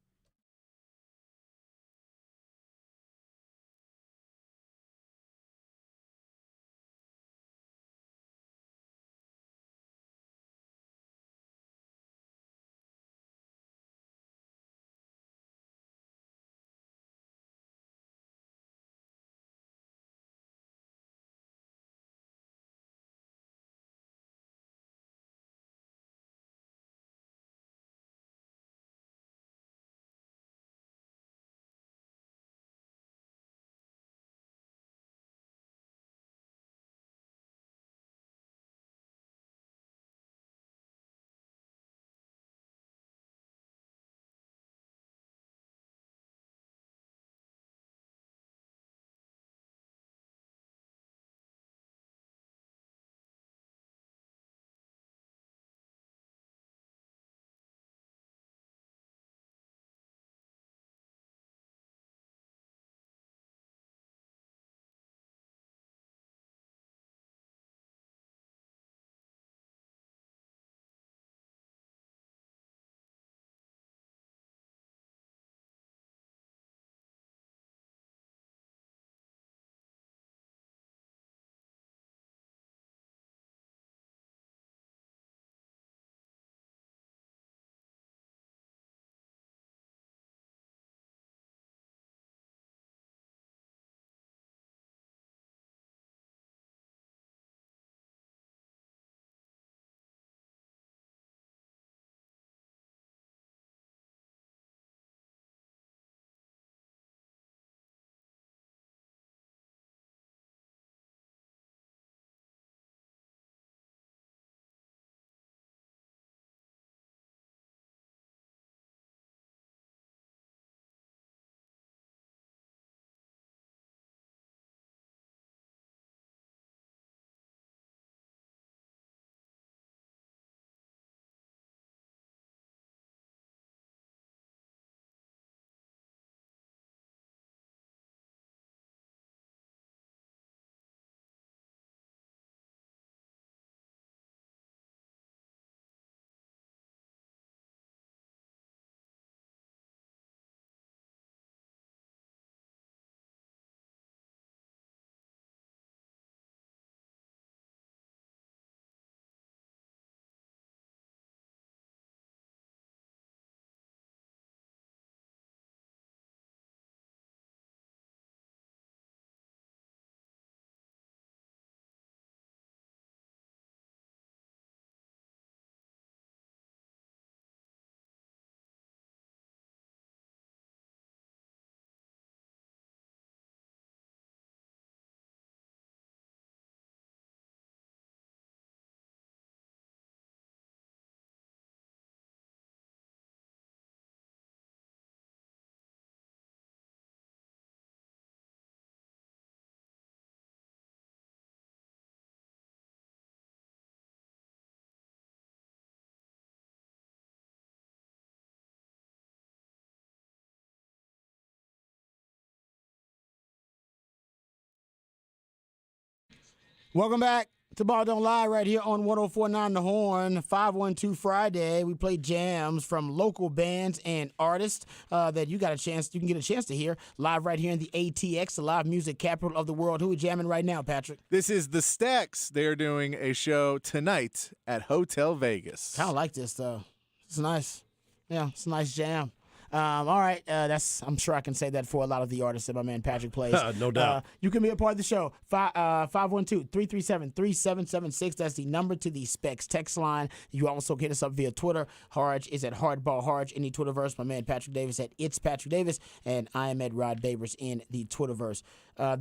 Welcome back to Ball Don't Lie right here on 104.9 The Horn. 512 Friday. We play jams from local bands and artists that you can get a chance to hear live right here in the ATX, the live music capital of the world. Who are we jamming right now, Patrick? This is the Stacks. They're doing a show tonight at Hotel Vegas. Kind of like this though. It's nice. Yeah, it's a nice jam. All right, I'm sure I can say that for a lot of the artists that my man Patrick plays. No doubt. You can be a part of the show. 512-337-3776. That's the number to the Specs text line. You also hit us up via Twitter. Harge is at Hardball Harge in the Twitterverse. My man Patrick Davis at It's Patrick Davis. And I am at Rod Babers in the Twitterverse.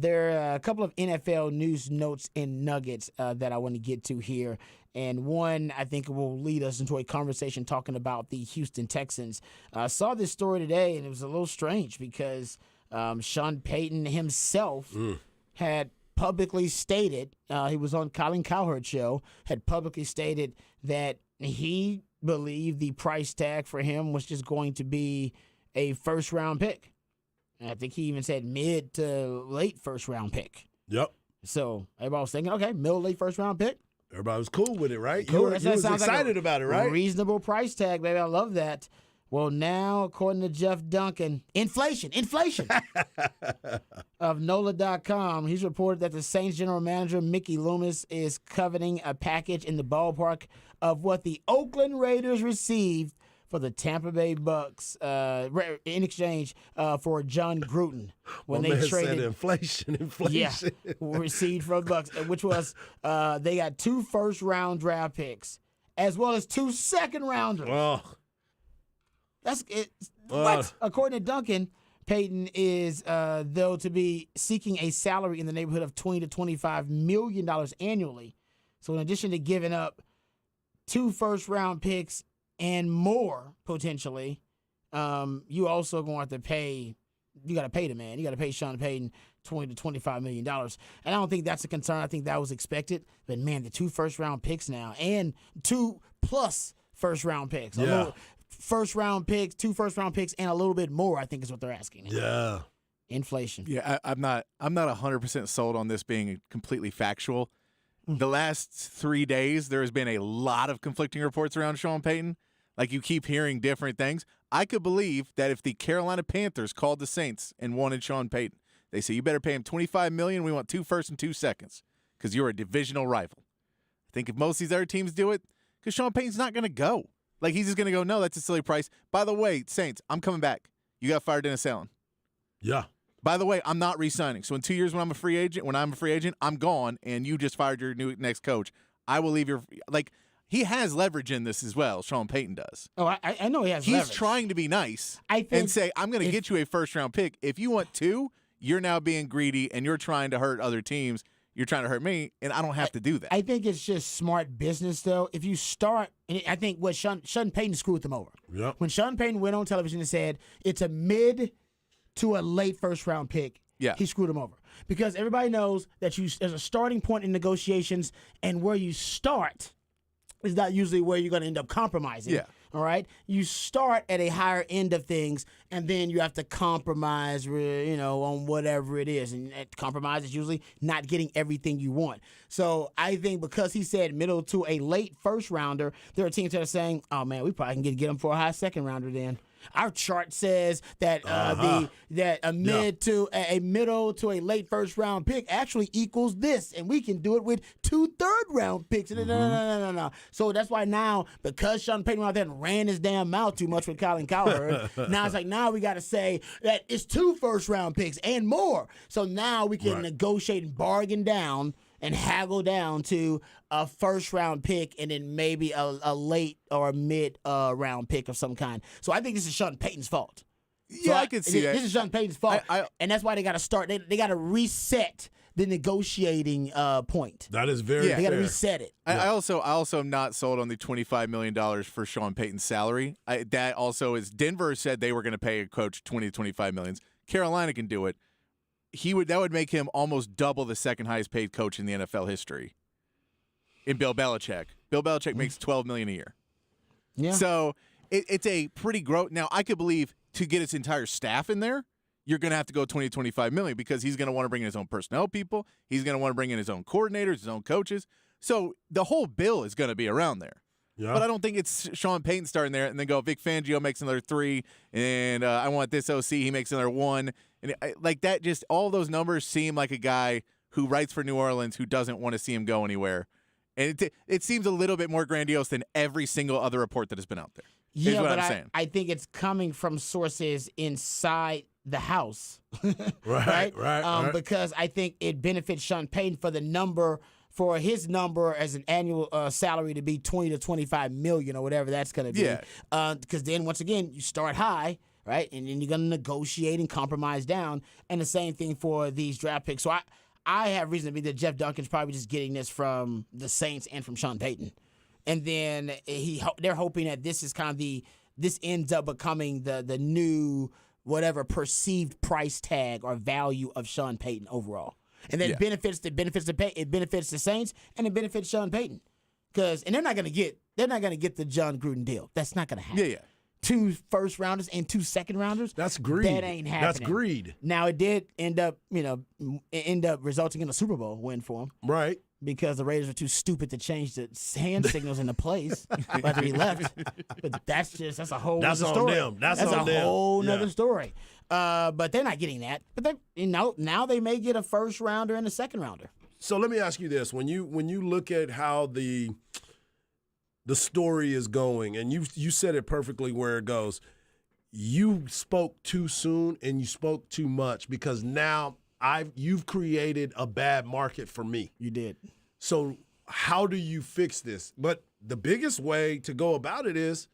There are a couple of NFL news notes and nuggets that I want to get to here. And one, I think, will lead us into a conversation talking about the Houston Texans. I saw this story today, and it was a little strange because Sean Payton himself had publicly stated, he was on Colin Cowherd's show, had publicly stated that he believed the price tag for him was just going to be a first-round pick. And I think he even said mid to late first-round pick. Yep. So everybody was thinking, okay, middle, late first-round pick. Everybody was cool with it, right? Cool. You was excited about it, right? Reasonable price tag, baby. I love that. Well, now, according to Jeff Duncan, inflation of NOLA.com, he's reported that the Saints general manager, Mickey Loomis, is coveting a package in the ballpark of what the Oakland Raiders received for the Tampa Bay Bucks in exchange for John Gruden when they traded inflation. Yeah, received from the Bucks, which was they got 2 first-round draft picks as well as 2 second-rounders. Oh, That's it. What? According to Duncan, Payton is though to be seeking a salary in the neighborhood of $20 to $25 million annually. So in addition to giving up 2 first-round picks and more potentially, you also going to have to pay. You got to pay the man. You got to pay Sean Payton $20 to $25 million. And I don't think that's a concern. I think that was expected. But man, the 2 first-round picks now and 2 plus first-round picks. Yeah. First-round picks, 2 first-round picks, and a little bit more, I think is what they're asking. yeah. Inflation. Yeah, I'm not 100% sold on this being completely factual. The last 3 days, there has been a lot of conflicting reports around Sean Payton. Like, you keep hearing different things. I could believe that if the Carolina Panthers called the Saints and wanted Sean Payton, they say, you better pay him $25 million. We want 2 firsts and 2 seconds because you're a divisional rival. I think if most of these other teams do it, because Sean Payton's not going to go. Like, he's just going to go, no, that's a silly price. By the way, Saints, I'm coming back. You got fired Dennis Allen. Yeah. By the way, I'm not re-signing. So in 2 years when I'm a free agent, I'm gone, and you just fired your next coach. I will leave your – like, he has leverage in this as well, Sean Payton does. Oh, I know he has He's leverage. trying to be nice I think and say, I'm going to get you a first-round pick. If you want 2, you're now being greedy, and you're trying to hurt other teams. You're trying to hurt me, and I don't have to do that. I think it's just smart business, though. If you start, and I think what Sean Payton screwed them over. Yep. When Sean Payton went on television and said it's a mid to a late first-round pick, Yeah. he screwed them over. Because everybody knows that there's a starting point in negotiations, and where you start is not usually where you're going to end up compromising. Yeah. All right? You start at a higher end of things, and then you have to compromise, on whatever it is. And that compromise is usually not getting everything you want. So I think because he said middle to a late first rounder, there are teams that are saying, oh, man, we probably can get him for a high second rounder then. Our chart says that a middle to a late first round pick actually equals this, and we can do it with 2 third-round picks. No. So that's why now, because Sean Payton went out there and ran his damn mouth too much with Colin Cowherd, now it's like now we got to say that it's 2 first-round picks and more. So now we can negotiate and bargain down and haggle down to a first-round pick and then maybe a late or a mid-round pick of some kind. So I think this is Sean Payton's fault. Yeah, I can see that. This is Sean Payton's fault, and that's why they got to start. They got to reset the negotiating point. That is very They got to fair. reset it. I also am not sold on the $25 million for Sean Payton's salary. That also is Denver said they were going to pay a coach $20 to $25 million. Carolina can do it. That would make him almost double the second highest paid coach in the NFL history. In Bill Belichick. Bill Belichick makes $12 million a year. Yeah. So it's a pretty gross. Now I could believe to get its entire staff in there, you're going to have to go 20 to 25 million because he's going to want to bring in his own personnel people. He's going to want to bring in his own coordinators, his own coaches. So the whole bill is going to be around there. Yeah. But I don't think it's Sean Payton starting there and then go, Vic Fangio makes another 3, and I want this OC, he makes another 1. And like that, just all those numbers seem like a guy who writes for New Orleans who doesn't want to see him go anywhere. And it seems a little bit more grandiose than every single other report that has been out there. Yeah, what but I'm saying. I think it's coming from sources inside the house. Right. Because I think it benefits Sean Payton for his number as an annual salary to be 20 to 25 million or whatever that's going to be. Yeah. Because then once again, you start high, right? And then you're going to negotiate and compromise down. And the same thing for these draft picks. So I have reason to be that Jeff Duncan's probably just getting this from the Saints and from Sean Payton. And then they're hoping that this is kind of this ends up becoming the new whatever perceived price tag or value of Sean Payton overall. And then it benefits the Saints and it benefits Sean Payton. And they're not gonna get the John Gruden deal. That's not gonna happen. Yeah. 2 first rounders and 2 second rounders. That's greed. That ain't happening. That's greed. Now it did end up resulting in a Super Bowl win for him. Right. Because the Raiders were too stupid to change the hand signals into place after he left. But that's a whole That's other on story. them. That's on a them. whole Yeah. nother story. But they're not getting that. But now they may get a first rounder and a second rounder. So let me ask you this: when you look at how the story is going, and you said it perfectly where it goes, you spoke too soon and you spoke too much because now you've created a bad market for me. You did. So how do you fix this? But the biggest way to go about it is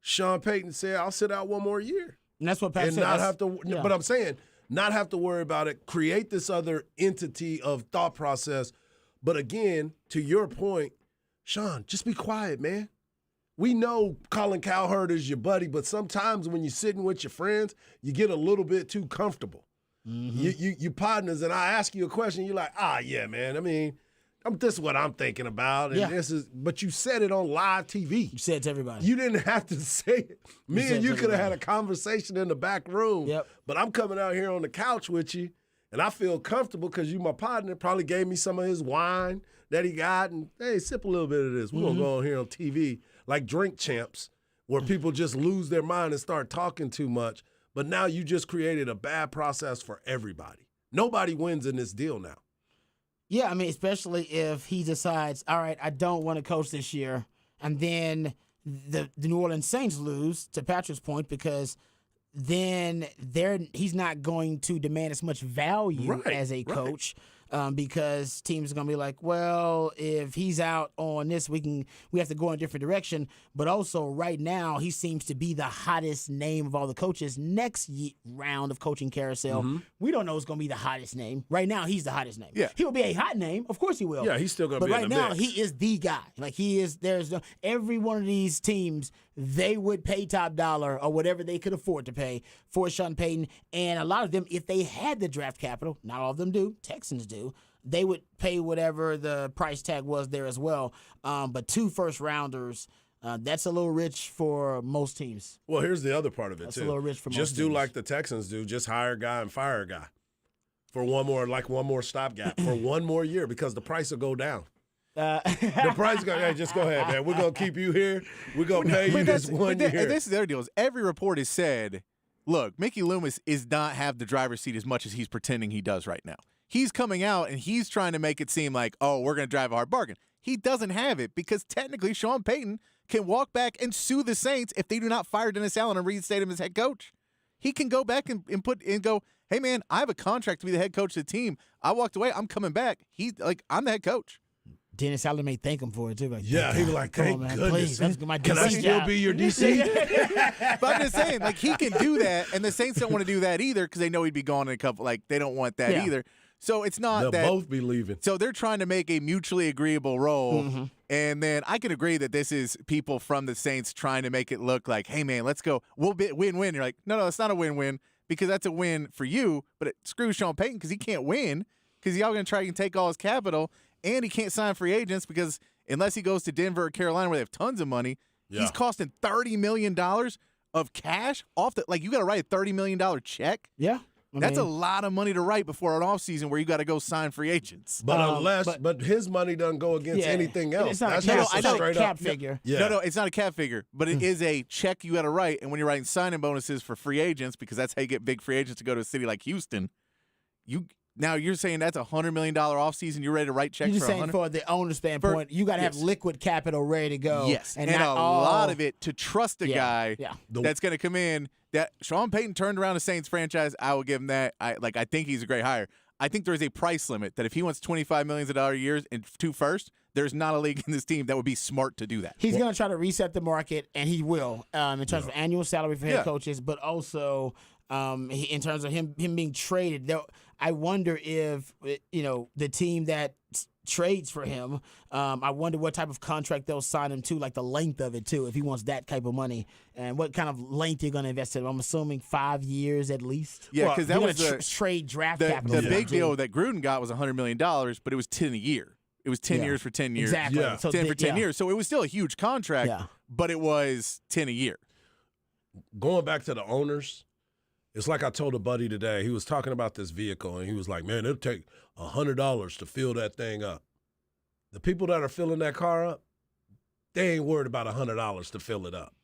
Sean Payton said, "I'll sit out one more year." And that's what Pat And said. not have to, yeah. but I'm saying not have to worry about it. Create this other entity of thought process. But again, to your point, Sean, just be quiet, man. We know Colin Cowherd is your buddy, but sometimes when you're sitting with your friends, you get a little bit too comfortable. Mm-hmm. You partners, and I ask you a question, you're like, yeah, man. I mean, this is what I'm thinking about, and this is. But you said it on live TV. You said it to everybody. You didn't have to say it. Me and you could have had a everybody. conversation in the back room. Yep. But I'm coming out here on the couch with you, and I feel comfortable because you my partner. Probably gave me some of his wine that he got, and hey, sip a little bit of this. We're gonna go on here on TV like Drink Champs, where people just lose their mind and start talking too much. But now you just created a bad process for everybody. Nobody wins in this deal now. Yeah, I mean, especially if he decides, all right, I don't want to coach this year, and then the New Orleans Saints lose, to Patrick's point, because then he's not going to demand as much value as a coach. Because teams are going to be like, well, if he's out on this, we have to go in a different direction. But also right now, he seems to be the hottest name of all the coaches. Next round of coaching carousel, we don't know who's going to be the hottest name. Right now, he's the hottest name. Yeah. He will be a hot name. Of course he will. Yeah, he's still going to be But in the right now, mix. he is the guy. Like he is, every one of these teams, they would pay top dollar or whatever they could afford to pay for Sean Payton. And a lot of them, if they had the draft capital, not all of them do, Texans do, they would pay whatever the price tag was there as well. But 2 first rounders, that's a little rich for most teams. Well, here's the other part of it, That's too. a little rich for most Just do teams. like the Texans do. Just hire a guy and fire a guy for one more stopgap for one more year because the price will go down. The price go. Hey, just go ahead, man. We're gonna keep you here. We're gonna pay you this 1 year. This is the other deal. Is every report has said, look, Mickey Loomis is not have the driver's seat as much as he's pretending he does right now. He's coming out and he's trying to make it seem like, oh, we're going to drive a hard bargain. He doesn't have it because technically Sean Payton can walk back and sue the Saints if they do not fire Dennis Allen and reinstate him as head coach. He can go back and go, hey, man, I have a contract to be the head coach of the team. I walked away. I'm coming back. I'm the head coach. Dennis Allen may thank him for it, too. Like, Yeah, he was like, come thank on, man, goodness. please, that's my Can I DC still job. be your DC? But I'm just saying, like, he can do that, and the Saints don't want to do that either because they know he'd be gone in a couple. Like, they don't want that Yeah. either. So it's not They'll that. both be leaving. So they're trying to make a mutually agreeable role. And then I can agree that this is people from the Saints trying to make it look like, hey, man, let's go. We'll be win-win. You're like, no, it's not a win-win because that's a win for you, but it screws Sean Payton because he can't win because y'all going to try and take all his capital, and he can't sign free agents because unless he goes to Denver or Carolina where they have tons of money, he's costing $30 million of cash off the – like you got to write a $30 million check. Yeah. That's a lot of money to write before an offseason where you got to go sign free agents. But but his money doesn't go against anything else. It's not That's a cap, just it's not a straight cap up figure. Yeah. No, it's not a cap figure, but it is a check you got to write. And when you're writing signing bonuses for free agents, because that's how you get big free agents to go to a city like Houston, you're saying that's $100 million offseason. You're ready to write checks You're just for saying 100? for the owner standpoint, you got to have yes. liquid capital ready to go. Yes, and not a all, lot of it to trust a Yeah, guy yeah. that's going to come in. That Sean Payton turned around the Saints franchise. I will give him that. I think he's a great hire. I think there's a price limit that if he wants $25 million a year and 2 firsts, there's not a league in this team that would be smart to do that. He's going to try to reset the market, and he will in terms of annual salary for head coaches, but also in terms of him being traded. I wonder if the team that trades for him, I wonder what type of contract they'll sign him to, like the length of it too, if he wants that type of money, and what kind of length you're going to invest in. I'm assuming 5 years at least. Yeah, because that was trade draft the capital. big deal that Gruden got was $100 million, but it was 10 a year. It was 10 years for 10 years. Exactly. Yeah. So 10 for 10 years. So it was still a huge contract, but it was 10 a year. Going back to the owners, it's like I told a buddy today. He was talking about this vehicle, and he was like, man, it'll take $100 to fill that thing up. The people that are filling that car up, they ain't worried about $100 to fill it up.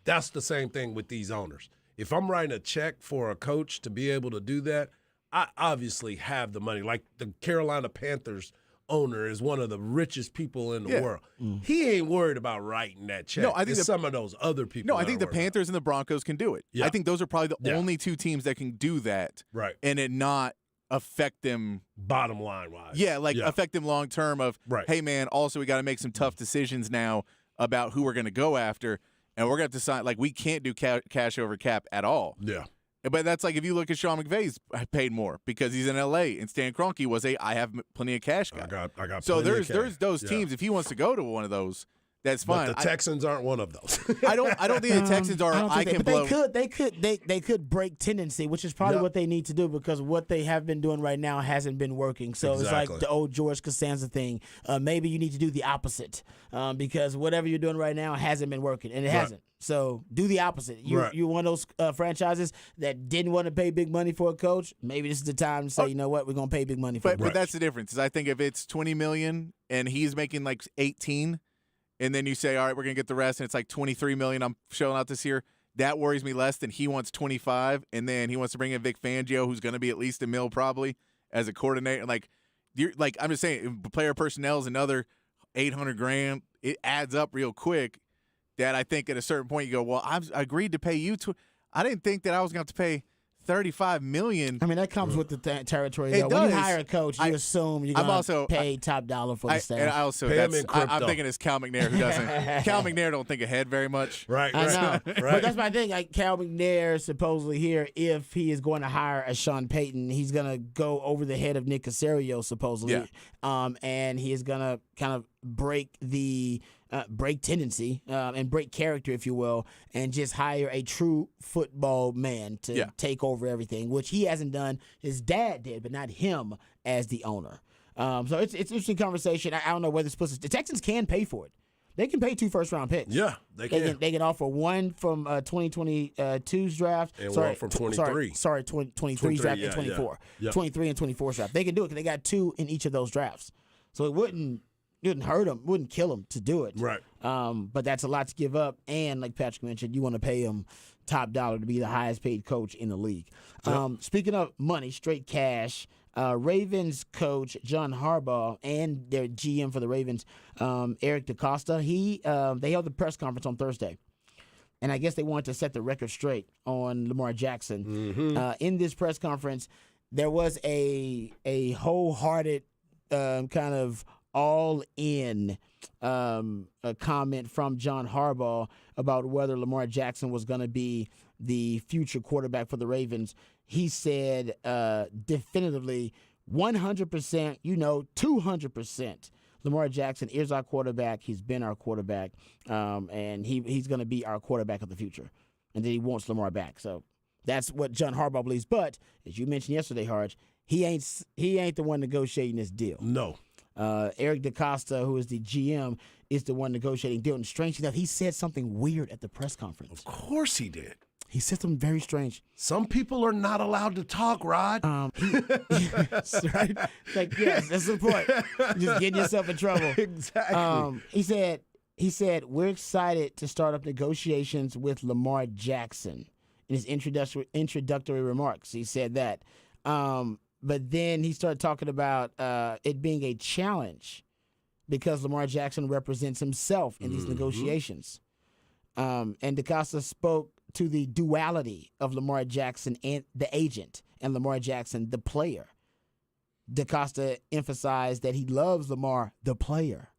That's the same thing with these owners. If I'm writing a check for a coach to be able to do that, I obviously have the money. Like the Carolina Panthers owner is one of the richest people in the world. He ain't worried about writing that check. No, I think some of those other people. No, I think the Panthers and the Broncos can do it. Yeah. I think those are probably the only 2 teams that can do that. Right. And it not affect them. Bottom line wise. Yeah, affect them long term of, Right. hey, man, also we got to make some tough decisions now about who we're going to go after. And we're going to have to sign, we can't do cash over cap at all. Yeah. But that's like if you look at Sean McVay's paid more because he's in L.A. and Stan Kroenke was I have plenty of cash guy. I got so plenty of there's cash. those teams. If he wants to go to one of those, that's fine. But the Texans aren't one of those. I don't think the Texans are. I can but blow. they could break tendency, which is probably what they need to do because what they have been doing right now hasn't been working. So It's like the old George Costanza thing. Maybe you need to do the opposite because whatever you're doing right now hasn't been working, and it hasn't. So do the opposite. You're one of those franchises that didn't want to pay big money for a coach. Maybe this is the time to say, you know what, we're going to pay big money for. But that's the difference. Is I think if it's $20 million and he's making like 18, and then you say, all right, we're going to get the rest, and it's like $23 million I'm showing out this year. That worries me less than he wants 25, and then he wants to bring in Vic Fangio, who's going to be at least $1 million probably as a coordinator. I'm just saying, player personnel is another $800,000. It adds up real quick. That I think at a certain point you go, well, I agreed to pay you. I didn't think that I was going to have to pay $35 million. I mean, that comes with the territory. It Though. does. When you hire a coach, you assume you're going to pay top dollar for the staff. And I also, Pay him in crypto. I'm thinking it's Cal McNair who doesn't. Cal McNair don't think ahead very much. Right. I know. Right. But that's my thing. Like Cal McNair supposedly here, if he is going to hire a Sean Payton, he's going to go over the head of Nick Caserio supposedly. Yeah. And he is going to kind of break tendency and break character, if you will, and just hire a true football man to take over everything, which he hasn't done. His dad did, but not him as the owner. So it's an interesting conversation. I don't know whether the Texans can pay for it. They can pay 2 first-round picks. Yeah, they can. They can offer one from 2022's draft. And one from 23. 23's draft and 24. Yeah. 23 and 24's draft. They can do it because they got 2 in each of those drafts. So it wouldn't hurt them, wouldn't kill them to do it. Right. But that's a lot to give up. And like Patrick mentioned, you want to pay him top dollar to be the highest paid coach in the league. Speaking of money, straight cash, Ravens coach John Harbaugh and their GM for the Ravens, Eric DeCosta, they held the press conference on Thursday. And I guess they wanted to set the record straight on Lamar Jackson. Mm-hmm. In this press conference, there was a wholehearted kind of all-in a comment from John Harbaugh about whether Lamar Jackson was going to be the future quarterback for the Ravens. He said definitively 100%, 200%. Lamar Jackson is our quarterback. He's been our quarterback, and he's going to be our quarterback of the future. And then he wants Lamar back. So that's what John Harbaugh believes. But as you mentioned yesterday, Harge, he ain't the one negotiating this deal. No. Eric DeCosta, who is the GM, is the one negotiating deal. And strangely enough, he said something weird at the press conference. Of course he did. He said something very strange. Some people are not allowed to talk, Rod. Yes, right? Like, yes, that's the point. Just getting yourself in trouble. Exactly. He said, we're excited to start up negotiations with Lamar Jackson. In his introductory remarks, he said that. But then he started talking about it being a challenge because Lamar Jackson represents himself in these negotiations. And DeCosta spoke to the duality of Lamar Jackson and the agent and Lamar Jackson, the player. DeCosta emphasized that he loves Lamar, the player.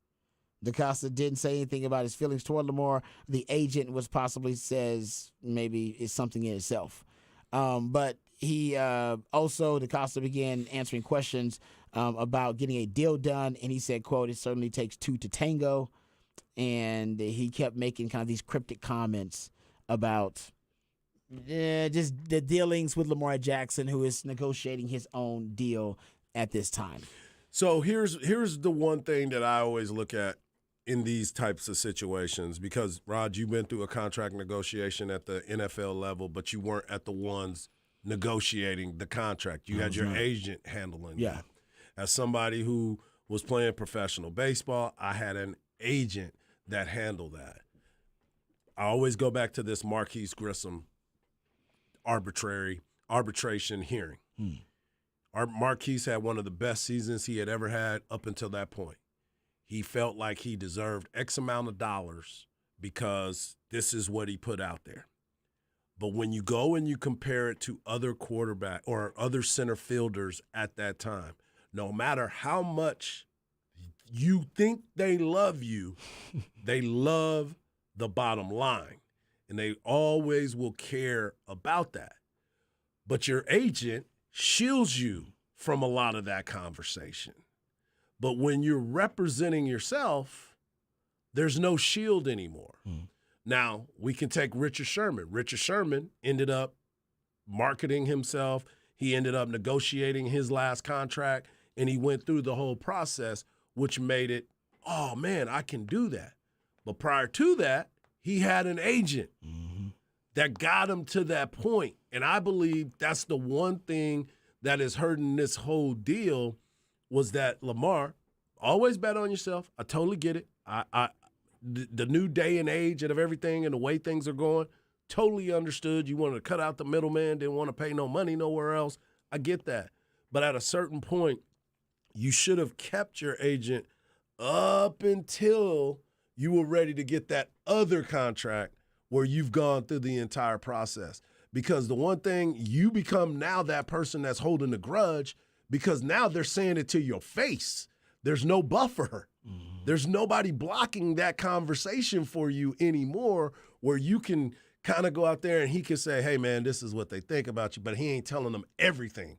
DeCosta didn't say anything about his feelings toward Lamar. The agent was possibly says maybe it's something in itself. But he also, DeCosta began answering questions about getting a deal done. And he said, quote, it certainly takes two to tango. And he kept making kind of these cryptic comments about just the dealings with Lamar Jackson, who is negotiating his own deal at this time. So here's the one thing that I always look at in these types of situations, because, Rod, you've been through a contract negotiation at the NFL level, but you weren't at the ones negotiating the contract. You had your agent handling that. As somebody who was playing professional baseball, I had an agent that handled that. I always go back to this Marquise Grissom arbitration hearing. Marquise had one of the best seasons he had ever had up until that point. He felt like he deserved X amount of dollars because this is what he put out there. But when you go and you compare it to other quarterback or other center fielders at that time, no matter how much you think they love you, they love the bottom line. And they always will care about that. But your agent shields you from a lot of that conversation. But when you're representing yourself, there's no shield anymore. Now, we can take Richard Sherman. Richard Sherman ended up marketing himself. He ended up negotiating his last contract, and he went through the whole process, which made it, oh, man, I can do that. But prior to that, he had an agent that got him to that point. And I believe that's the one thing that is hurting this whole deal was that Lamar, always bet on yourself. I totally get it. The new day and age of everything and the way things are going, totally understood. You wanted to cut out the middleman, didn't want to pay no money nowhere else. I get that. But at a certain point, you should have kept your agent up until you were ready to get that other contract where you've gone through the entire process. Because the one thing, you become now that person that's holding the grudge because now they're saying it to your face. There's no buffer. There's nobody blocking that conversation for you anymore where you can kind of go out there and he can say, hey, man, this is what they think about you, but he ain't telling them everything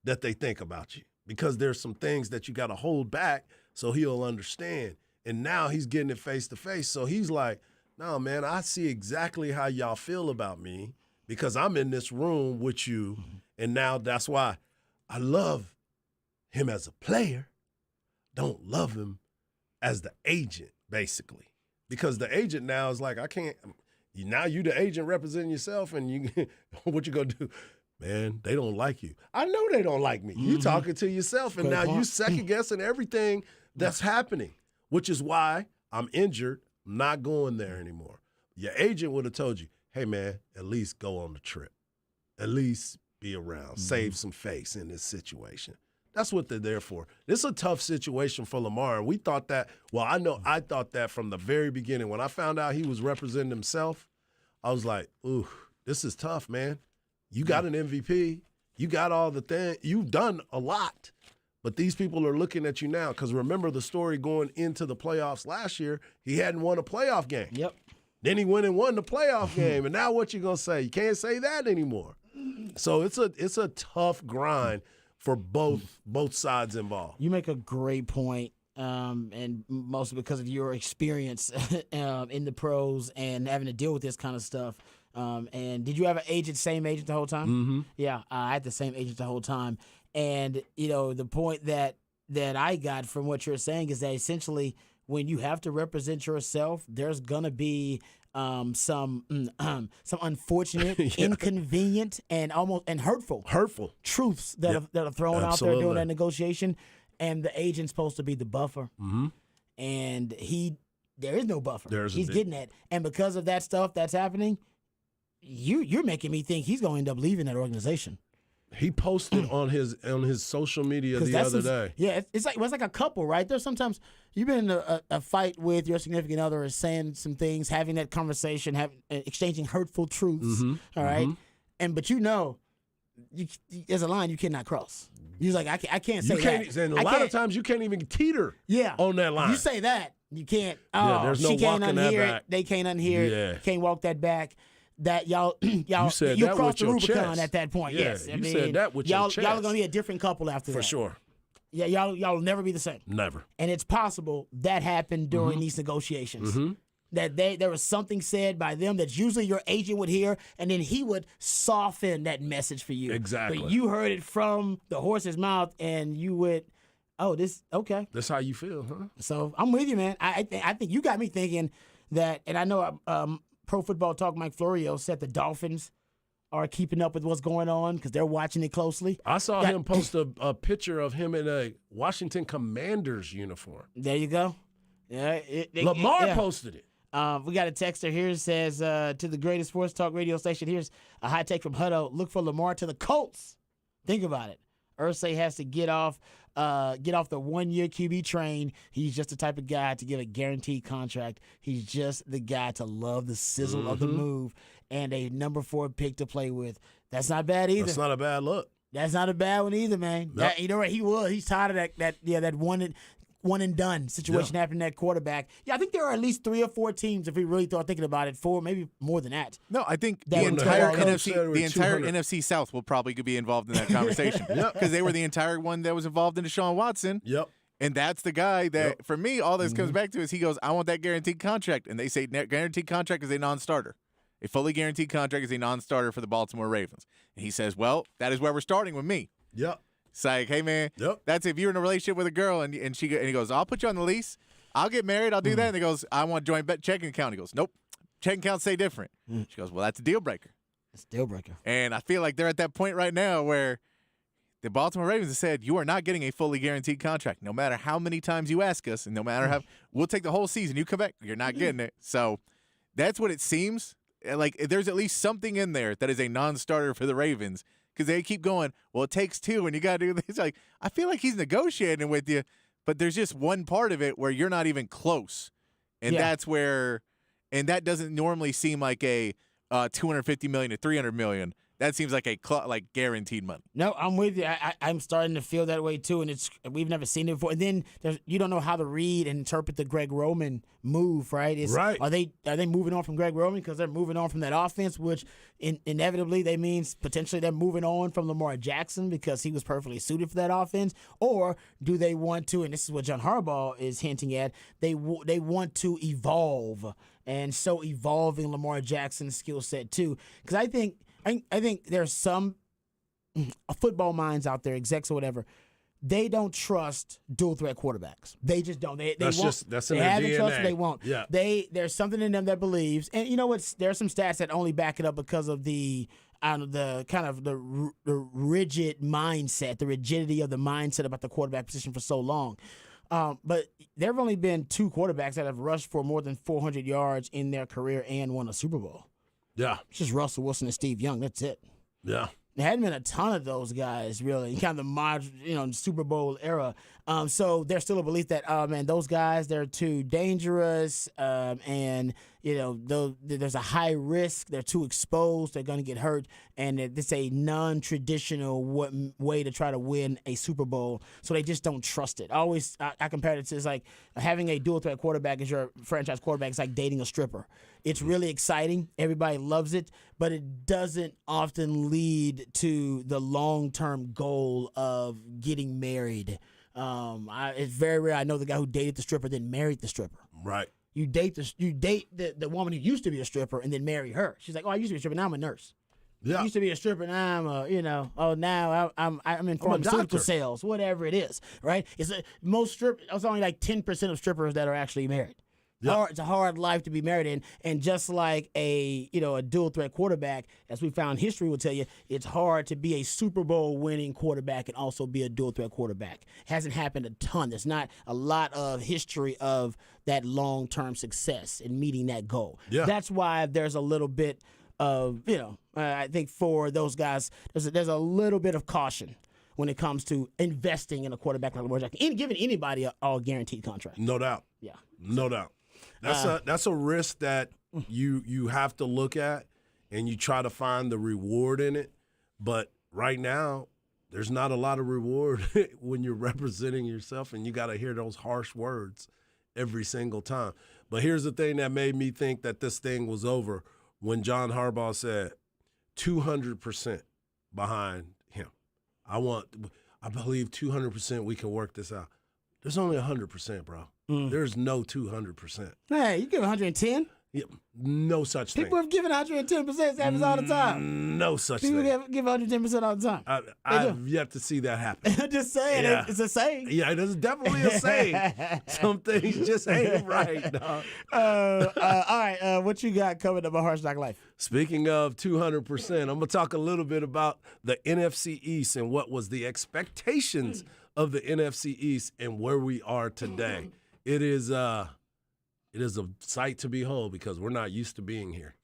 that they think about you because there's some things that you got to hold back so he'll understand. And now he's getting it face to face. So he's like, no, man, I see exactly how y'all feel about me because I'm in this room with you. And now that's why I love him as a player, don't love him as the agent, basically. Because the agent now is like, I can't, now you the agent representing yourself and you, what you gonna do? Man, they don't like you. I know they don't like me. You talking to yourself and now you second guessing everything that's happening, which is why I'm injured, I'm not going there anymore. Your agent would have told you, hey man, at least go on the trip. At least be around, save some face in this situation. That's what they're there for. This is a tough situation for Lamar. And we thought that, well, I thought that from the very beginning. When I found out he was representing himself, I was like, ooh, this is tough, man. You got an MVP. You got all the things. You've done a lot. But these people are looking at you now because remember the story going into the playoffs last year, he hadn't won a playoff game. Yep. Then he went and won the playoff game. And now what you going to say? You can't say that anymore. So it's a tough grind for both sides involved. You make a great point, and mostly because of your experience in the pros and having to deal with this kind of stuff. And did you have an agent, same agent the whole time? Mm-hmm. Yeah, I had the same agent the whole time. And, you know, the point that I got from what you're saying is that essentially when you have to represent yourself, there's going to be some unfortunate, inconvenient, and hurtful truths that are thrown out there during that negotiation, and the agent's supposed to be the buffer, and there is no buffer. He's getting that, and because of that stuff that's happening, you're making me think he's going to end up leaving that organization. He posted on his social media the other day. Yeah, it's like a couple, right? There's sometimes you've been in a fight with your significant other, or saying some things, having that conversation, exchanging hurtful truths. All right, but there's a line you cannot cross. You're like, I can't say that. And a lot of times you can't even teeter. On that line. You say that, you can't. Oh, there's no she can't walking that unhear back. it. They can't unhear it. Can't walk that back. That y'all you said you that crossed with the your Rubicon chest. at that point. Yeah, yes, you said that with your y'all chest. are gonna be a different couple after that. For sure. Yeah, y'all will never be the same. Never. And it's possible that happened during these negotiations. That there was something said by them that usually your agent would hear, and then he would soften that message for you. Exactly. But you heard it from the horse's mouth, and you would, okay. That's how you feel, huh? So I'm with you, man. I think you got me thinking that, and I know Pro Football Talk Mike Florio said the Dolphins are keeping up with what's going on because they're watching it closely. I saw him post a picture of him in a Washington Commanders uniform. There you go. Yeah, Lamar posted it. We got a texter here that says, to the greatest sports talk radio station, here's a high take from Hutto. Look for Lamar to the Colts. Think about it. Irsay has to get off the 1 year QB train. He's just the type of guy to get a guaranteed contract. He's just the guy to love the sizzle of the move and a number 4 pick to play with. That's not bad either. That's not a bad look. That's not a bad one either, man. Yep. You know what? He's tired of that one and done situation happening to that quarterback. Yeah, I think there are at least 3 or 4 teams, if we really start thinking about it, 4, maybe more than that. No, I think That the would entire go all NFC South will probably be involved in that conversation because they were the entire one that was involved in Deshaun Watson. Yep. And that's the guy that, for me, all this comes back to is he goes, I want that guaranteed contract. And they say guaranteed contract is a non-starter. A fully guaranteed contract is a non-starter for the Baltimore Ravens. And he says, well, that is where we're starting with me. Yep. It's like, hey, man, that's if you're in a relationship with a girl and he goes, I'll put you on the lease. I'll get married. I'll do that. And he goes, I want joint checking account. He goes, nope. Checking accounts say different. She goes, well, that's a deal breaker. It's a deal breaker. And I feel like they're at that point right now where the Baltimore Ravens have said, you are not getting a fully guaranteed contract. No matter how many times you ask us and no matter how – we'll take the whole season. You come back, you're not getting it. So that's what it seems. Like there's at least something in there that is a non-starter for the Ravens because they keep going, well, it takes 2 and you got to do this. Like I feel like he's negotiating with you, but there's just one part of it where you're not even close. And that's where – and that doesn't normally seem like a $250 million to $300 million. That seems like like guaranteed money. No, I'm with you. I'm starting to feel that way too, and we've never seen it before. And then you don't know how to read and interpret the Greg Roman move, right? Right. Are they moving on from Greg Roman because they're moving on from that offense, which inevitably they means potentially they're moving on from Lamar Jackson because he was perfectly suited for that offense, or do they want to? And this is what John Harbaugh is hinting at. They want to evolve, and so evolving Lamar Jackson's skill set too, because I think there's some football minds out there, execs or whatever, they don't trust dual threat quarterbacks. They just don't. That's in their DNA. Trust, they won't. Yeah. There's something in them that believes, and you know what? There's some stats that only back it up because of the rigid mindset, the rigidity of the mindset about the quarterback position for so long. But there have only been 2 quarterbacks that have rushed for more than 400 yards in their career and won a Super Bowl. Yeah. It's just Russell Wilson and Steve Young. That's it. Yeah. There hadn't been a ton of those guys, really, in kind of the Super Bowl era. So there's still a belief that, those guys, they're too dangerous, and, there's a high risk. They're too exposed. They're going to get hurt, and it's a non-traditional way to try to win a Super Bowl, so they just don't trust it. I compare it to, it's like having a dual-threat quarterback as your franchise quarterback. It's like dating a stripper. It's really exciting. Everybody loves it, but it doesn't often lead to the long-term goal of getting married. It's very rare. I know the guy who dated the stripper then married the stripper. Right. You date the woman who used to be a stripper and then marry her. She's like, oh, I used to be a stripper, now I'm a nurse. Yeah. I used to be a stripper, now now I'm in pharmaceutical sales, whatever it is, right? It's only like 10% of strippers that are actually married. Hard, it's a hard life to be married in. And just like a dual threat quarterback, as we found history will tell you, it's hard to be a Super Bowl winning quarterback and also be a dual threat quarterback. Hasn't happened a ton. There's not a lot of history of that long-term success in meeting that goal. Yeah. That's why there's a little bit of, I think for those guys, there's a little bit of caution when it comes to investing in a quarterback like Lamar Jackson, giving anybody an all-guaranteed contract. No doubt. Yeah. No doubt. That's a risk that you have to look at, and you try to find the reward in it. But right now, there's not a lot of reward when you're representing yourself, and you got to hear those harsh words every single time. But here's the thing that made me think that this thing was over when John Harbaugh said 200% behind him. I believe 200% we can work this out. There's only 100%, bro. There's no 200%. Hey, you give 110. Yeah, no such People thing. have given 110%. It happens all the time. No such People thing. give 110% all the time. I've yet to see that happen. I'm just saying, Yeah. it's a saying. Yeah, it is definitely a saying. Some things just ain't right, dog. All right, what you got coming up on Hard Knock Life? Speaking of 200%, I'm going to talk a little bit about the NFC East and what was the expectations of the NFC East and where we are today. It is a sight to behold because we're not used to being here.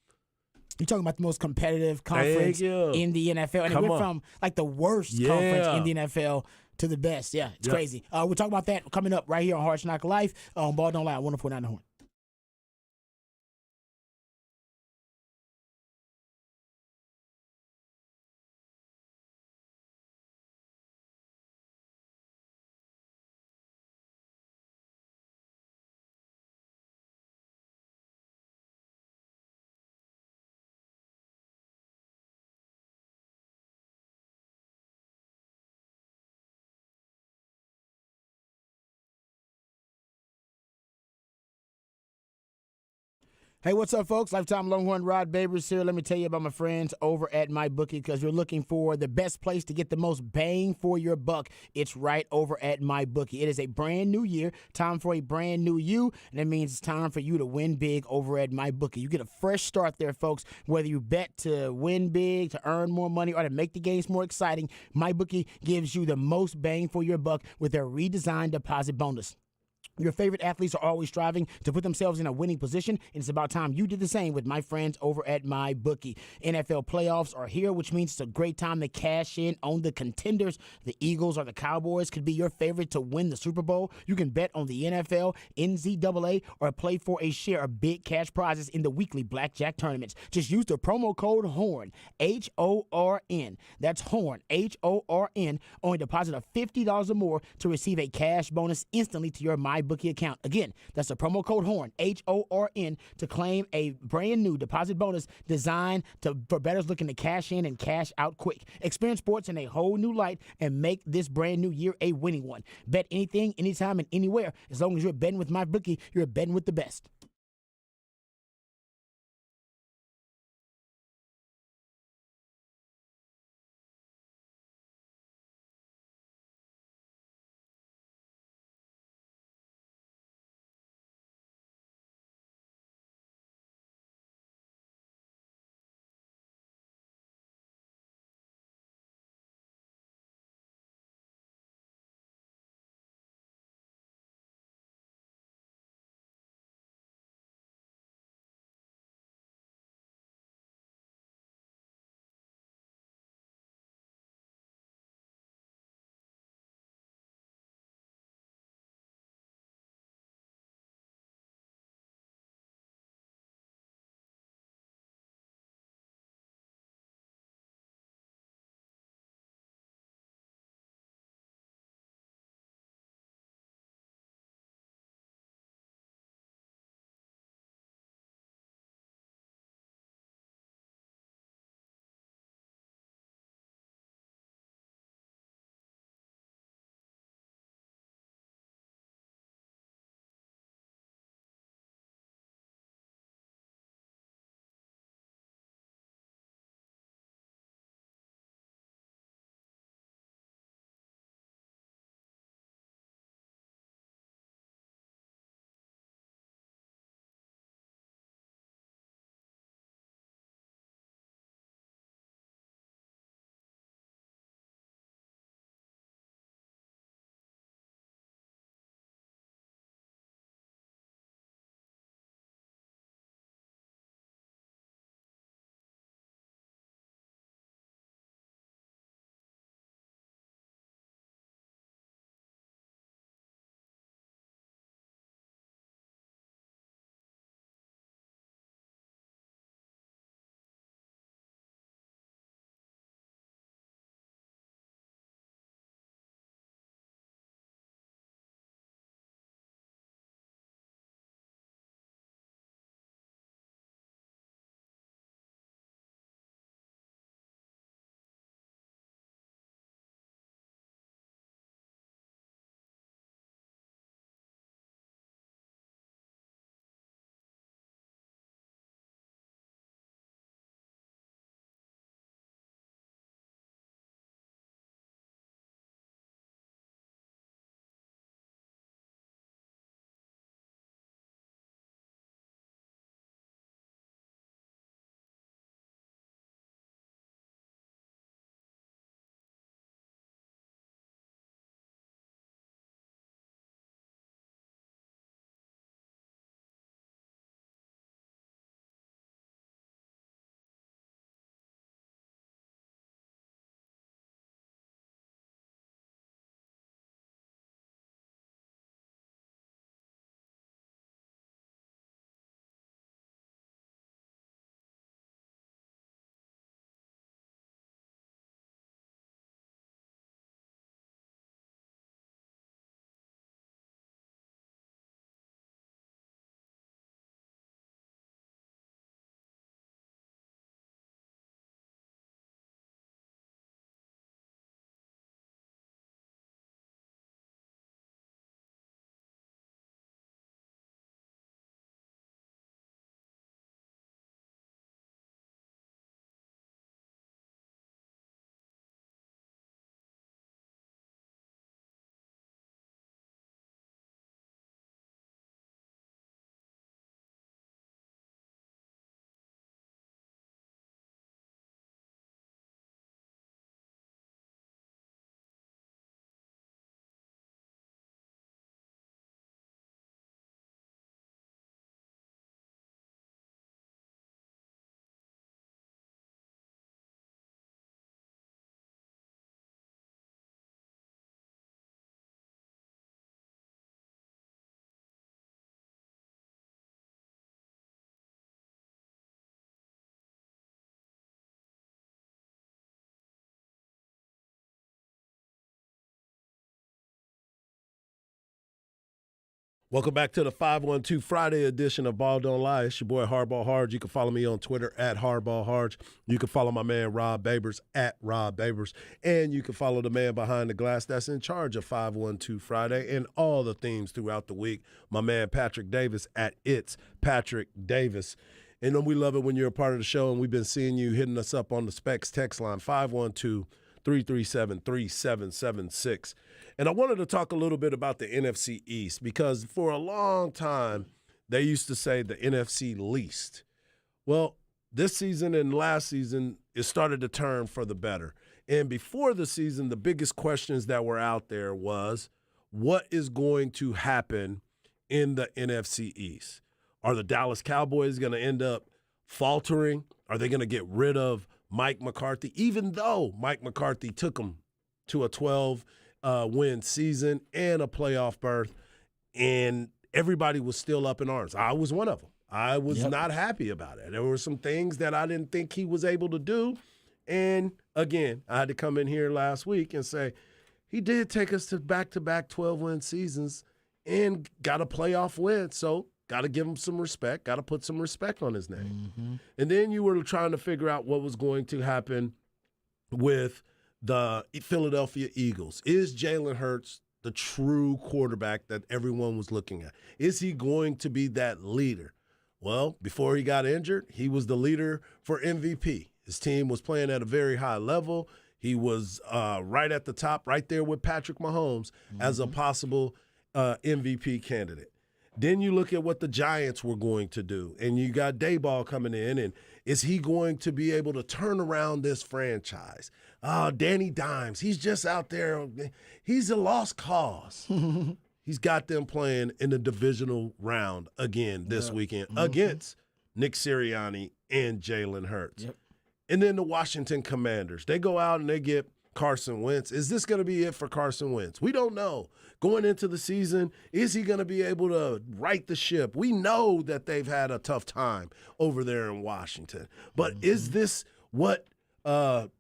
You're talking about the most competitive conference in the NFL. And it went from like the worst conference in the NFL to the best. Yeah, it's crazy. We'll talk about that coming up right here on Hard Knock Life on Ball Don't Lie, 104.9 The Horn. Hey, what's up, folks? Lifetime Longhorn Rod Babers here. Let me tell you about my friends over at MyBookie, because you're looking for the best place to get the most bang for your buck. It's right over at MyBookie. It is a brand new year, time for a brand new you, and that means it's time for you to win big over at MyBookie. You get a fresh start there, folks. Whether you bet to win big, to earn more money, or to make the games more exciting, MyBookie gives you the most bang for your buck with their redesigned deposit bonus. Your favorite athletes are always striving to put themselves in a winning position, and it's about time you did the same with my friends over at MyBookie. NFL playoffs are here, which means it's a great time to cash in on the contenders. The Eagles or the Cowboys could be your favorite to win the Super Bowl. You can bet on the NFL, NCAA, or play for a share of big cash prizes in the weekly blackjack tournaments. Just use the promo code HORN, HORN. That's HORN, HORN, on a deposit of $50 or more to receive a cash bonus instantly to your MyBookie account. Again, that's the promo code HORN, HORN, to claim a brand new deposit bonus designed for bettors looking to cash in and cash out quick. Experience sports in a whole new light and make this brand new year a winning one. Bet anything, anytime, and anywhere. As long as you're betting with MyBookie, you're betting with the best. Welcome back to the 512 Friday edition of Ball Don't Lie. It's your boy Hardball Harge. You can follow me on Twitter at Hardball Harge. You can follow my man Rob Babers at Rob Babers. And you can follow the man behind the glass that's in charge of 512 Friday and all the themes throughout the week, my man Patrick Davis at It's Patrick Davis. And we love it when you're a part of the show, and we've been seeing you hitting us up on the Specs text line, 512-337-3776. And I wanted to talk a little bit about the NFC East because for a long time, they used to say the NFC least. Well, this season and last season, it started to turn for the better. And before the season, the biggest questions that were out there was, what is going to happen in the NFC East? Are the Dallas Cowboys going to end up faltering? Are they going to get rid of Mike McCarthy, even though Mike McCarthy took them to a 12-win season and a playoff berth, and everybody was still up in arms? I was one of them. I was not happy about it. There were some things that I didn't think he was able to do. And, again, I had to come in here last week and say, he did take us to back-to-back 12-win seasons and got a playoff win, so got to give him some respect, got to put some respect on his name. Mm-hmm. And then you were trying to figure out what was going to happen with the Philadelphia Eagles. Is Jalen Hurts the true quarterback that everyone was looking at? Is he going to be that leader? Well, before he got injured, he was the leader for MVP. His team was playing at a very high level. He was right at the top, right there with Patrick Mahomes as a possible MVP candidate. Then you look at what the Giants were going to do, and you got Daboll coming in, and is he going to be able to turn around this franchise? Danny Dimes, he's just out there. He's a lost cause. He's got them playing in the divisional round again this weekend against Nick Sirianni and Jalen Hurts. Yep. And then the Washington Commanders, they go out and they get Carson Wentz. Is this going to be it for Carson Wentz? We don't know. Going into the season, is he going to be able to right the ship? We know that they've had a tough time over there in Washington. But is this what Ron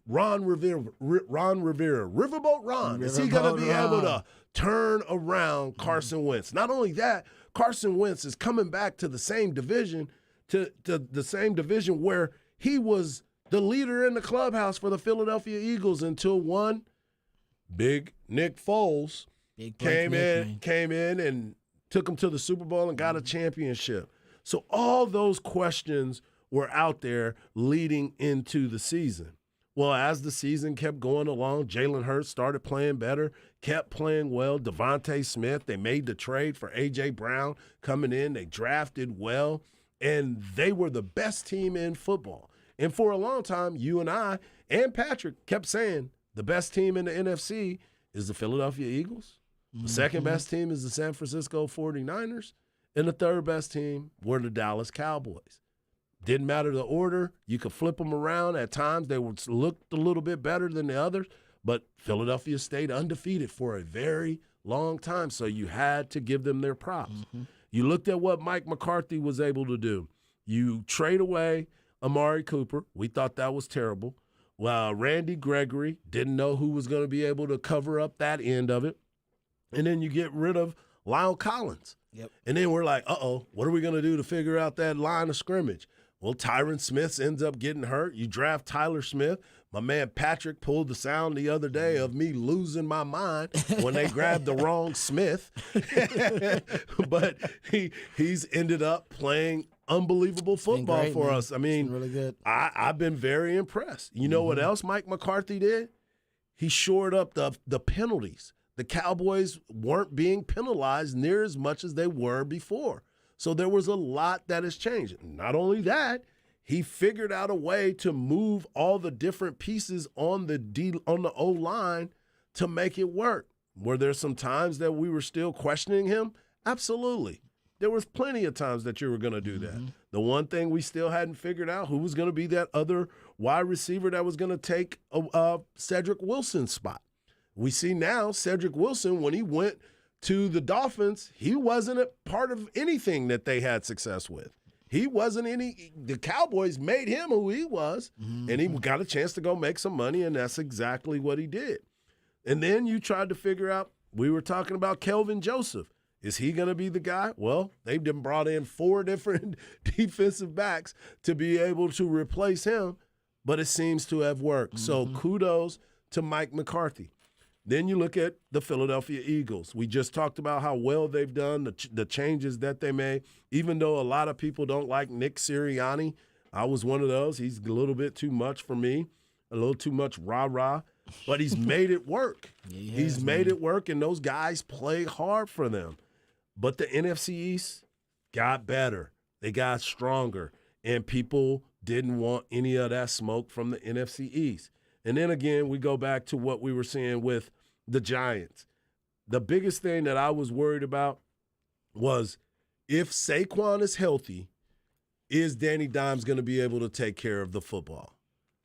Rivera, Riverboat Ron, is he going to be able to turn around Carson Wentz? Not only that, Carson Wentz is coming back to the same division, to the same division where he was the leader in the clubhouse for the Philadelphia Eagles until one big Nick Foles came in and took him to the Super Bowl and got a championship. So all those questions were out there leading into the season. Well, as the season kept going along, Jalen Hurts started playing better, kept playing well. Devontae Smith, they made the trade for A.J. Brown coming in. They drafted well, and they were the best team in football. And for a long time, you and I and Patrick kept saying the best team in the NFC is the Philadelphia Eagles. The second best team is the San Francisco 49ers. And the third best team were the Dallas Cowboys. Didn't matter the order. You could flip them around. At times, they would look a little bit better than the others. But Philadelphia stayed undefeated for a very long time. So you had to give them their props. Mm-hmm. You looked at what Mike McCarthy was able to do. You trade away Amari Cooper. We thought that was terrible. Well, Randy Gregory didn't know who was going to be able to cover up that end of it. And then you get rid of Lyle Collins. Yep. And then we're like, what are we going to do to figure out that line of scrimmage? Well, Tyron Smith ends up getting hurt. You draft Tyler Smith. My man Patrick pulled the sound the other day of me losing my mind when they grabbed the wrong Smith. But he's ended up playing unbelievable football for us. I mean, really good. I've been very impressed. You know what else Mike McCarthy did? He shored up the penalties. The Cowboys weren't being penalized near as much as they were before. So there was a lot that has changed. Not only that, he figured out a way to move all the different pieces on the O-line to make it work. Were there some times that we were still questioning him? Absolutely. There was plenty of times that you were going to do that. The one thing we still hadn't figured out, who was going to be that other wide receiver that was going to take Cedric Wilson's spot. We see now Cedric Wilson, when he went to the Dolphins, he wasn't a part of anything that they had success with. He wasn't the Cowboys made him who he was, and he got a chance to go make some money, and that's exactly what he did. And then you tried to figure out, we were talking about Kelvin Joseph. Is he going to be the guy? Well, they've been brought in 4 different defensive backs to be able to replace him, but it seems to have worked. So kudos to Mike McCarthy. Then you look at the Philadelphia Eagles. We just talked about how well they've done, the changes that they made. Even though a lot of people don't like Nick Sirianni, I was one of those. He's a little bit too much for me, a little too much rah-rah. But he's made it work. He's made it work, and those guys play hard for them. But the NFC East got better. They got stronger, and people didn't want any of that smoke from the NFC East. And then again, we go back to what we were saying with the Giants. The biggest thing that I was worried about was if Saquon is healthy, is Danny Dimes going to be able to take care of the football?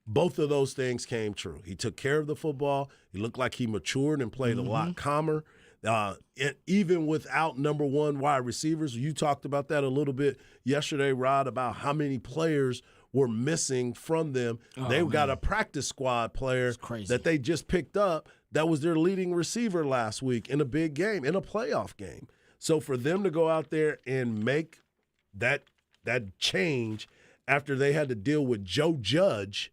Both of those things came true. He took care of the football. He looked like he matured and played a lot calmer. Even without number 1 wide receivers, you talked about that a little bit yesterday, Rod, about how many players were missing from them. They've got a practice squad player that they just picked up that was their leading receiver last week in a big game, in a playoff game. So for them to go out there and make that change after they had to deal with Joe Judge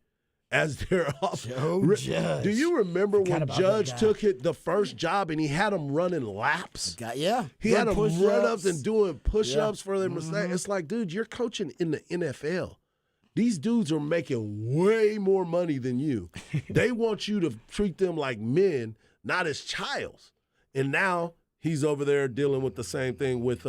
as their Judge. Do you remember when Judge took the first job and he had them running laps? He had them run ups and doing push-ups for their mistakes. It's like, dude, you're coaching in the NFL. These dudes are making way more money than you. They want you to treat them like men, not as childs. And now he's over there dealing with the same thing with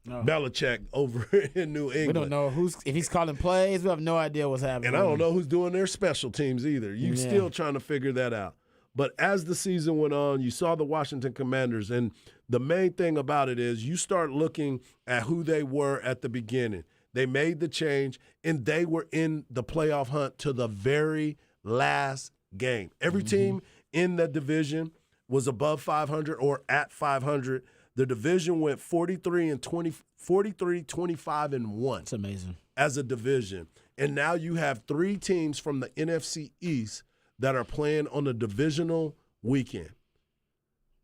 Belichick over in New England. We don't know if he's calling plays. We have no idea what's happening. And I don't know who's doing their special teams either. You still trying to figure that out. But as the season went on, you saw the Washington Commanders, and the main thing about it is you start looking at who they were at the beginning. They made the change, and they were in the playoff hunt to the very last game. Every team in the division was above 500 or at 500. The division went 43-25-1. That's amazing. As a division. And now you have 3 teams from the NFC East that are playing on a divisional weekend.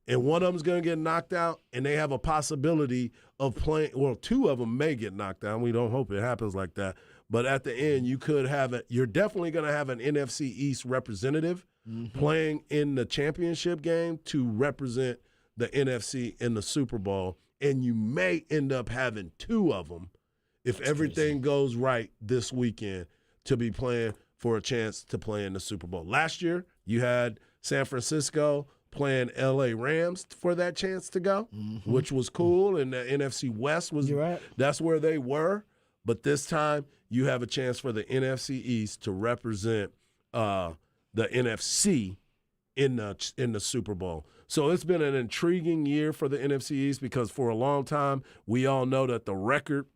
And one of them's going to get knocked out, and they have a possibility of playing. Well, 2 of them may get knocked out. We don't hope it happens like that. But at the end, you could have it. You're definitely going to have an NFC East representative playing in the championship game to represent the NFC in the Super Bowl. And you may end up having 2 of them if everything goes right this weekend to be playing for a chance to play in the Super Bowl. Last year, you had San Francisco playing L.A. Rams for that chance to go, which was cool. And the NFC West that's where they were. But this time, you have a chance for the NFC East to represent the NFC in the Super Bowl. So it's been an intriguing year for the NFC East because for a long time, we all know that the record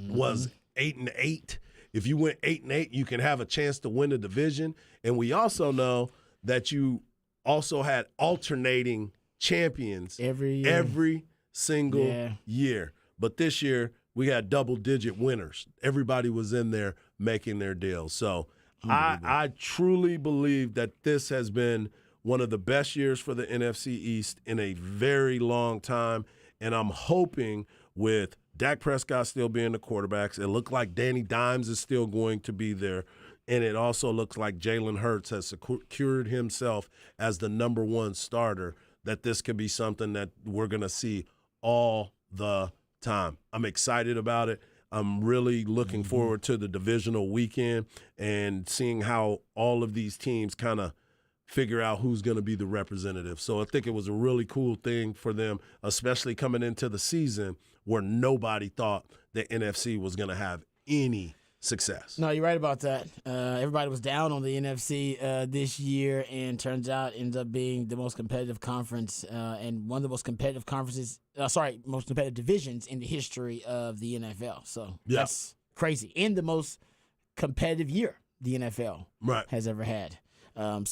was 8-8. If you went 8-8, you can have a chance to win the division. And we also know that you also had alternating champions every single year. But this year, we had double-digit winners. Everybody was in there making their deal. So I truly believe that this has been one of the best years for the NFC East in a very long time. And I'm hoping with Dak Prescott still being the quarterbacks, it looked like Danny Dimes is still going to be there. And it also looks like Jalen Hurts has secured himself as the number 1 starter, that this could be something that we're going to see all the time. I'm excited about it. I'm really looking forward to the divisional weekend and seeing how all of these teams kind of figure out who's going to be the representative. So I think it was a really cool thing for them, especially coming into the season where nobody thought the NFC was going to have any success. No, you're right about that. Everybody was down on the NFC this year, and turns out ends up being the most competitive conference and one of the most competitive most competitive divisions in the history of the NFL. So that's crazy. And the most competitive year the NFL has ever had. Man,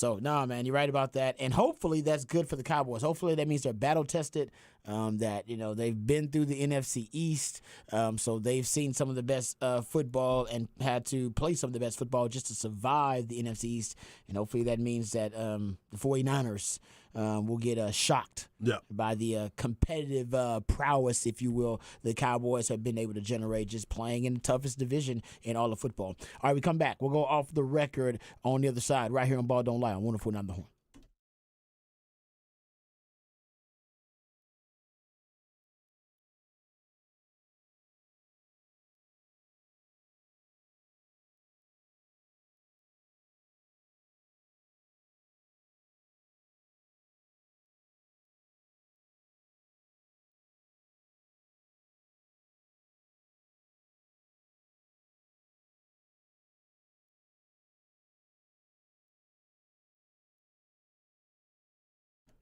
you're right about that. And hopefully that's good for the Cowboys. Hopefully that means they're battle-tested that they've been through the NFC East, so they've seen some of the best football and had to play some of the best football just to survive the NFC East. And hopefully that means that the 49ers will get shocked by the competitive prowess, if you will, the Cowboys have been able to generate just playing in the toughest division in all of football. All right, we come back. We'll go off the record on the other side right here on Ball Don't Lie on 104.9 The Horn.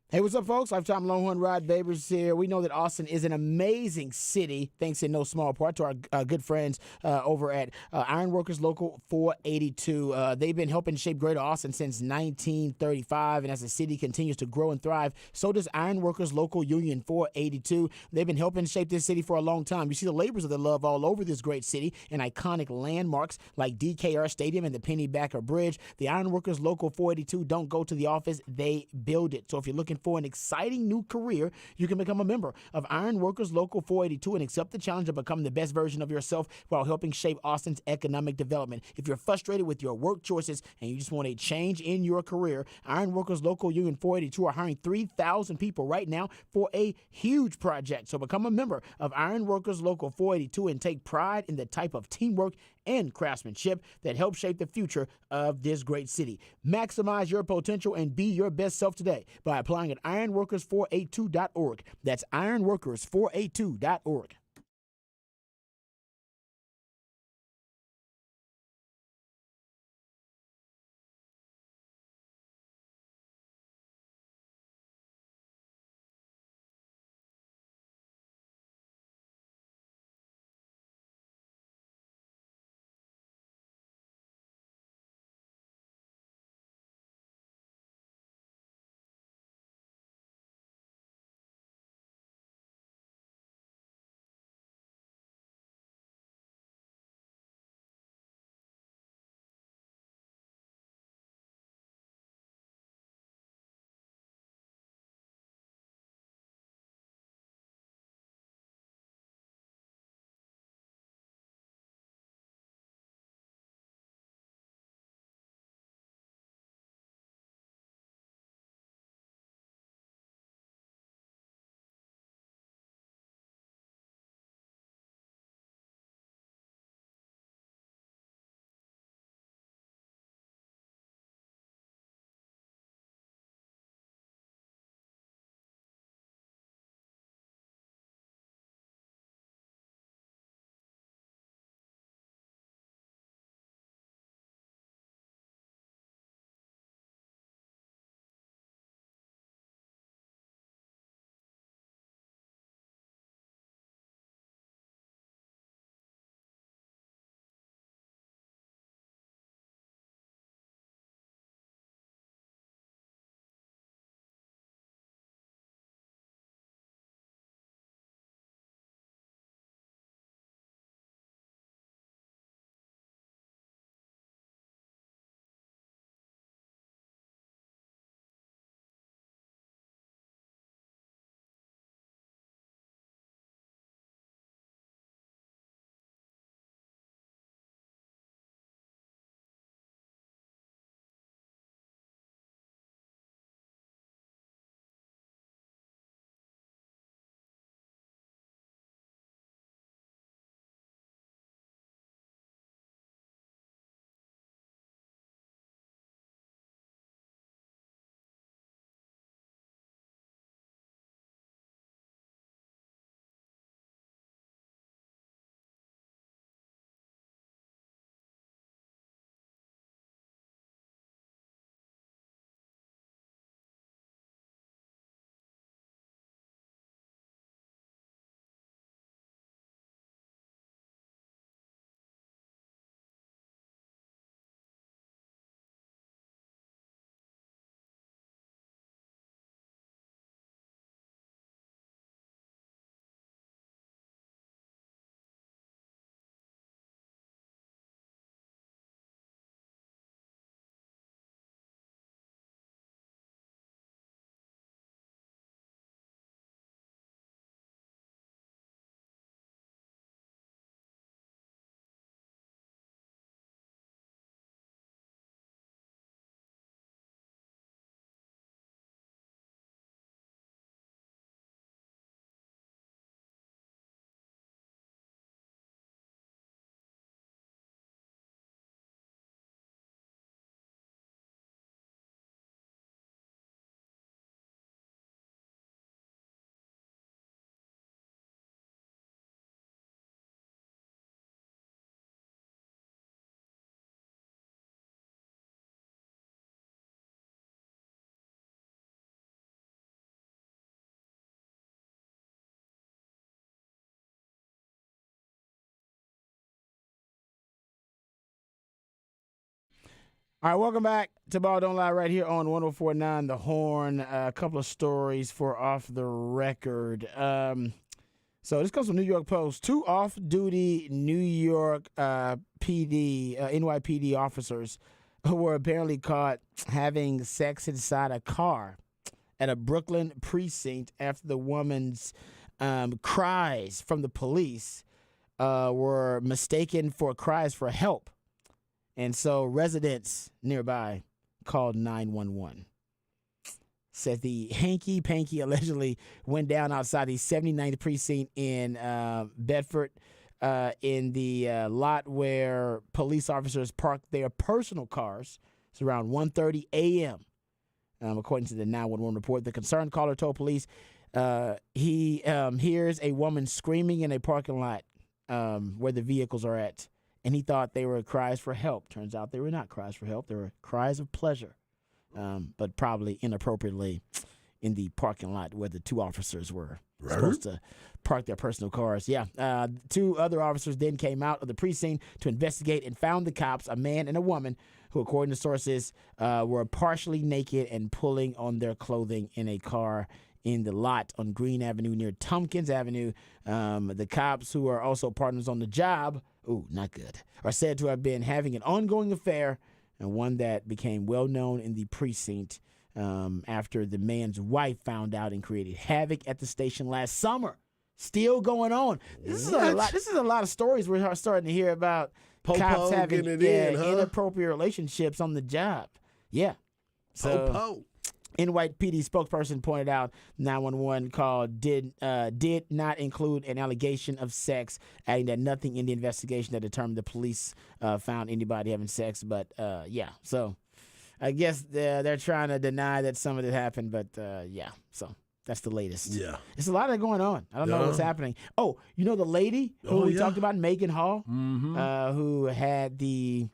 Hey, what's up, folks? Lifetime Longhorn Rod Babers here. We know that Austin is an amazing city, thanks in no small part to our good friends over at Ironworkers Local 482. They've been helping shape Greater Austin since 1935, and as the city continues to grow and thrive, so does Ironworkers Local Union 482. They've been helping shape this city for a long time. You see the labors of their love all over this great city and iconic landmarks like DKR Stadium and the Pennybacker Bridge. The Ironworkers Local 482 don't go to the office, they build it. So if you're looking for an exciting new career, you can become a member of Ironworkers Local 482 and accept the challenge of becoming the best version of yourself while helping shape Austin's economic development. If you're frustrated with your work choices and you just want a change in your career, Ironworkers Local Union 482 are hiring 3,000 people right now for a huge project. So become a member of Ironworkers Local 482 and take pride in the type of teamwork and craftsmanship that help shape the future of this great city. Maximize your potential and be your best self today by applying at ironworkers482.org. That's ironworkers482.org. All right, welcome back to Ball Don't Lie right here on 104.9 The Horn. A couple of stories for Off the Record. So this comes from New York Post. 2 off-duty New York NYPD officers who were apparently caught having sex inside a car at a Brooklyn precinct after the woman's cries from the police were mistaken for cries for help. And so residents nearby called 911. Said the hanky-panky allegedly went down outside the 79th precinct in Bedford in the lot where police officers parked their personal cars. It's around 1:30 a.m. According to the 911 report. The concerned caller told police he hears a woman screaming in a parking lot where the vehicles are at. And he thought they were cries for help. Turns out they were not cries for help. They were cries of pleasure, but probably inappropriately in the parking lot where the 2 officers were supposed to park their personal cars. Yeah. 2 other officers then came out of the precinct to investigate and found the cops, a man and a woman, who, according to sources, were partially naked and pulling on their clothing in a car in the lot on Green Avenue near Tompkins Avenue. The cops, who are also partners on the job, not good, are said to have been having an ongoing affair, and one that became well known in the precinct after the man's wife found out and created havoc at the station last summer. Still going on. This is a lot. This is a lot of stories we're starting to hear about cops having inappropriate relationships on the job. Yeah. So NYPD spokesperson pointed out 911 call did not include an allegation of sex, adding that nothing in the investigation that determined the police found anybody having sex. But, yeah, so I guess they're trying to deny that some of it happened. But, yeah, so that's the latest. Yeah. It's a lot of going on. I don't know what's happening. Oh, you know the lady who we talked about, Megan Hall, who had the...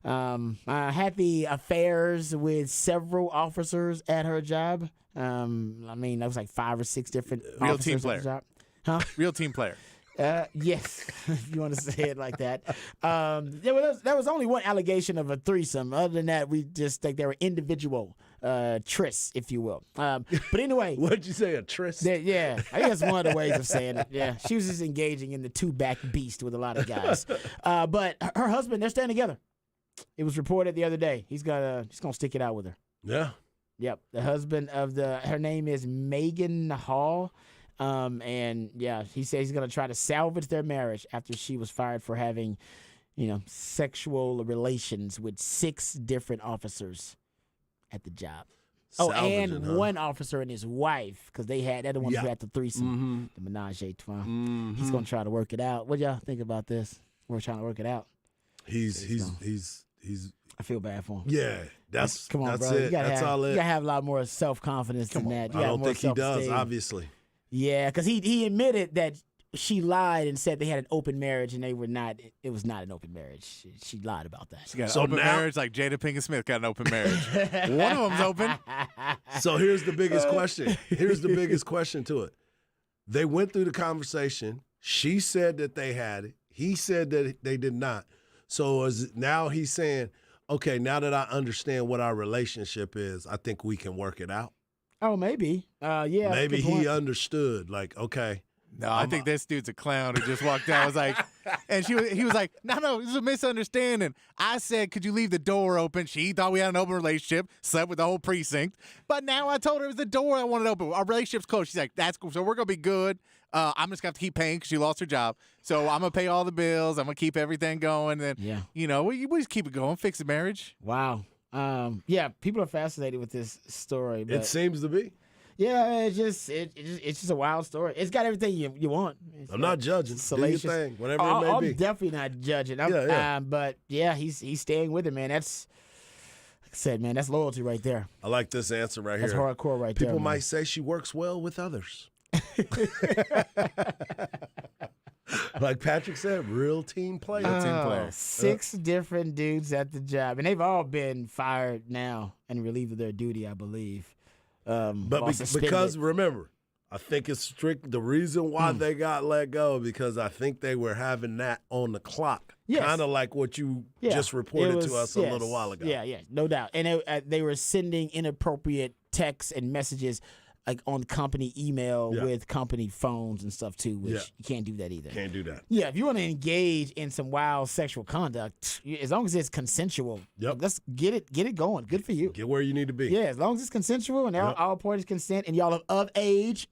had the affairs with several officers at her job. I mean, that was like 5 or 6 different Real officers team at player. the job. Huh? Real team player. Yes, if you want to say it like that. There was only one allegation of a threesome. Other than that, we just think they were individual trysts, if you will. But anyway. What'd you say, a tryst? Yeah, I guess one of the ways of saying it. Yeah, she was just engaging in the 2-back beast with a lot of guys. But her husband, they're staying together. It was reported the other day. He's gonna stick it out with her. Yeah. Yep. The husband of her name is Megan Hall. And yeah, he says he's gonna try to salvage their marriage after she was fired for having, sexual relations with 6 different officers at the job. One officer and his wife, because they're the ones who had the threesome, the menage a trois. He's gonna try to work it out. What y'all think about this? We're trying to work it out. He's I feel bad for him. Yeah, that's come on, that's bro. it. That's all it. You gotta have a lot more self-confidence than that. I don't think he does, obviously. Yeah, because he admitted that she lied and said they had an open marriage, and they were not. It was not an open marriage. She lied about that. She got an open marriage like Jada Pinkett Smith got an open marriage. One of them's open. So here's the biggest question. Here's the biggest question to it. They went through the conversation. She said that they had it. He said that they did not. So now he's saying, okay, now that I understand what our relationship is, I think we can work it out. Oh, maybe. Yeah. Maybe he understood, like, okay. No, I think this dude's a clown who just walked out. I was like, and he was like, no, this is a misunderstanding. I said, could you leave the door open? She thought we had an open relationship, slept with the whole precinct. But now I told her it was the door I wanted open. Our relationship's closed. She's like, that's cool. So we're going to be good. I'm just going to have to keep paying because she lost her job. So I'm going to pay all the bills. I'm going to keep everything going. And, we just keep it going, fix the marriage. Wow. Yeah, people are fascinated with this story. But it seems to be. Yeah, it's just a wild story. It's got everything you want. I'm not judging. Salacious. Do your thing, whatever it may be. I'm definitely not judging. But yeah, he's staying with it, man. That's, like I said, man, that's loyalty right there. I like this answer right here. That's hardcore right there. People might say she works well with others. Like Patrick said, real team player. Team player. 6 different dudes at the job, and they've all been fired now and relieved of their duty, I believe. But because remember, I think it's strict. The reason why they got let go because I think they were having that on the clock, Yes. kind of like what you Yeah, just reported it was- to us a little while ago. Yeah, no doubt. And they were sending inappropriate texts and messages like on company email Yeah. with company phones and stuff too, which Yeah. you can't do that either. Can't do that. Yeah, if you want to engage in some wild sexual conduct, as long as it's consensual, Yep. let's get it going. Good for you. Get where you need to be. Yeah, as long as it's consensual and Yep. all parties consent and y'all are of age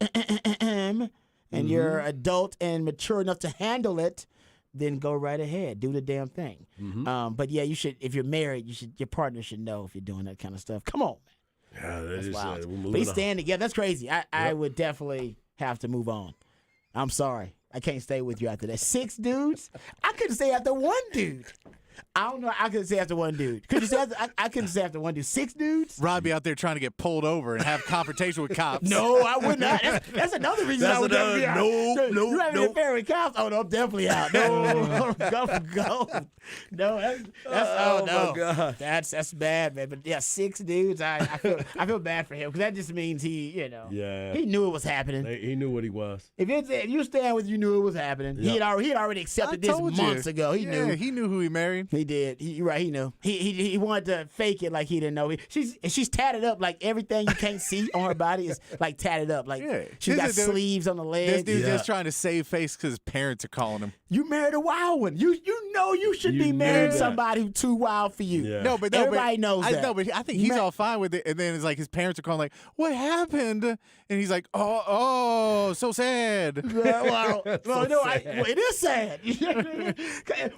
and you're adult and mature enough to handle it, then go right ahead. Do the damn thing. But yeah, you should. If you're married, your partner should know if you're doing that kind of stuff. Come on, man. Yeah, That's wild. we're But moving he's on. staying together. That's crazy. I would definitely have to move on. I'm sorry. I can't stay with you after that. 6 dudes? I couldn't stay after one dude. I don't know. I couldn't stay after one dude. Could you say after, I couldn't stay after one dude. 6 dudes? Robbie out there trying to get pulled over and have confrontation with cops. No, I would not. That's another reason That's I would never be out. another- You haven't been nope. fair with cops? Oh, no, I'm definitely out. No, go. No, that's Oh, my no. God. That's bad, man. But yeah, 6 dudes. I feel bad for him because that just means he Yeah. he knew it was happening. He knew what he was. If you stand with, you knew it was happening. Yeah. He had already I accepted this told you. months ago. He Yeah, knew. he knew who he married. He did. You're right. He knew. He wanted to fake it like he didn't know. She's tatted up like everything you can't see on her body is like tatted up. Like Yeah. she's This got is a dude- sleeves on the This legs. dude's Yeah. just trying to save face because his parents are calling him. You married a wild one. You know you should You be knew marrying that. somebody who's too wild for you. Yeah. No, but Everybody knows I, that. No, but I think he's all fine with it. And then it's like his parents are calling, like, "What happened?" And he's like, "Oh, so sad." Well, no, it is sad.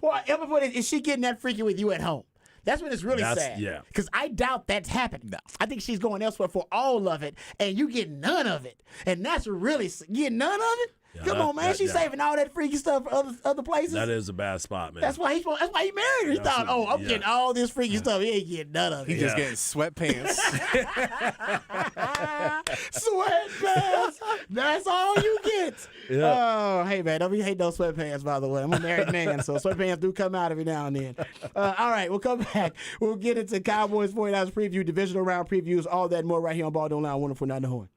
Well, everybody, is she getting that freaky with you at home? That's when it's really sad. Yeah. Because I doubt that's happened. I think she's going elsewhere for all of it, and you get none of it. And that's really, you get none of it? Yeah, Come on, man. She's saving all that freaky stuff for other places. That is a bad spot, man. That's why he married her. He thought, oh, I'm getting all this freaky stuff. He ain't getting none of it. He's just getting sweatpants. Sweatpants. That's all you get. Oh, hey, man. Don't be hating those sweatpants, by the way. I'm a married man, so sweatpants do come out every now and then. All right, we'll come back. We'll get into Cowboys 49ers preview, divisional round previews, all that and more right here on Ball Don't Lie, 104.9 The Horn.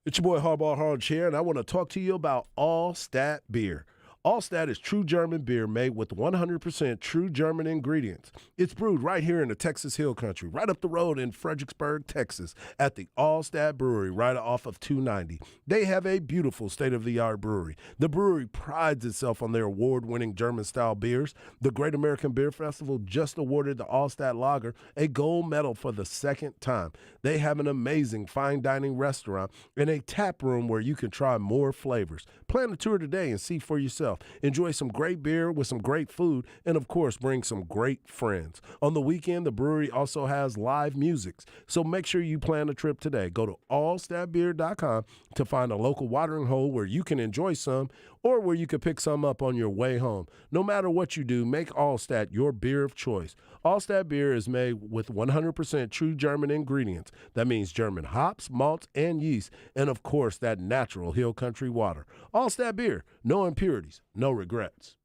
It's your boy Hardball Hard Chair, and I want to talk to you about Allstat beer. Allstat is true German beer made with 100% true German ingredients. It's brewed right here in the Texas Hill Country, right up the road in Fredericksburg, Texas, at the Allstat Brewery, right off of 290. They have a beautiful state-of-the-art brewery. The brewery prides itself on their award-winning German-style beers. The Great American Beer Festival just awarded the Allstat Lager a gold medal for the second time. They have an amazing fine dining restaurant and a tap room where you can try more flavors. Plan a tour today and see for yourself. Enjoy some great beer with some great food, and of course, bring some great friends. On the weekend, the brewery also has live music, so make sure you plan a trip today. Go to allstatbeer.com to find a local watering hole where you can enjoy some or where you can pick some up on your way home. No matter what you do, make Allstat your beer of choice. Allstat beer is made with 100% true German ingredients. That means German hops, malts, and yeast, and of course, that natural Hill Country water. Allstat beer, no impurities, no regrets.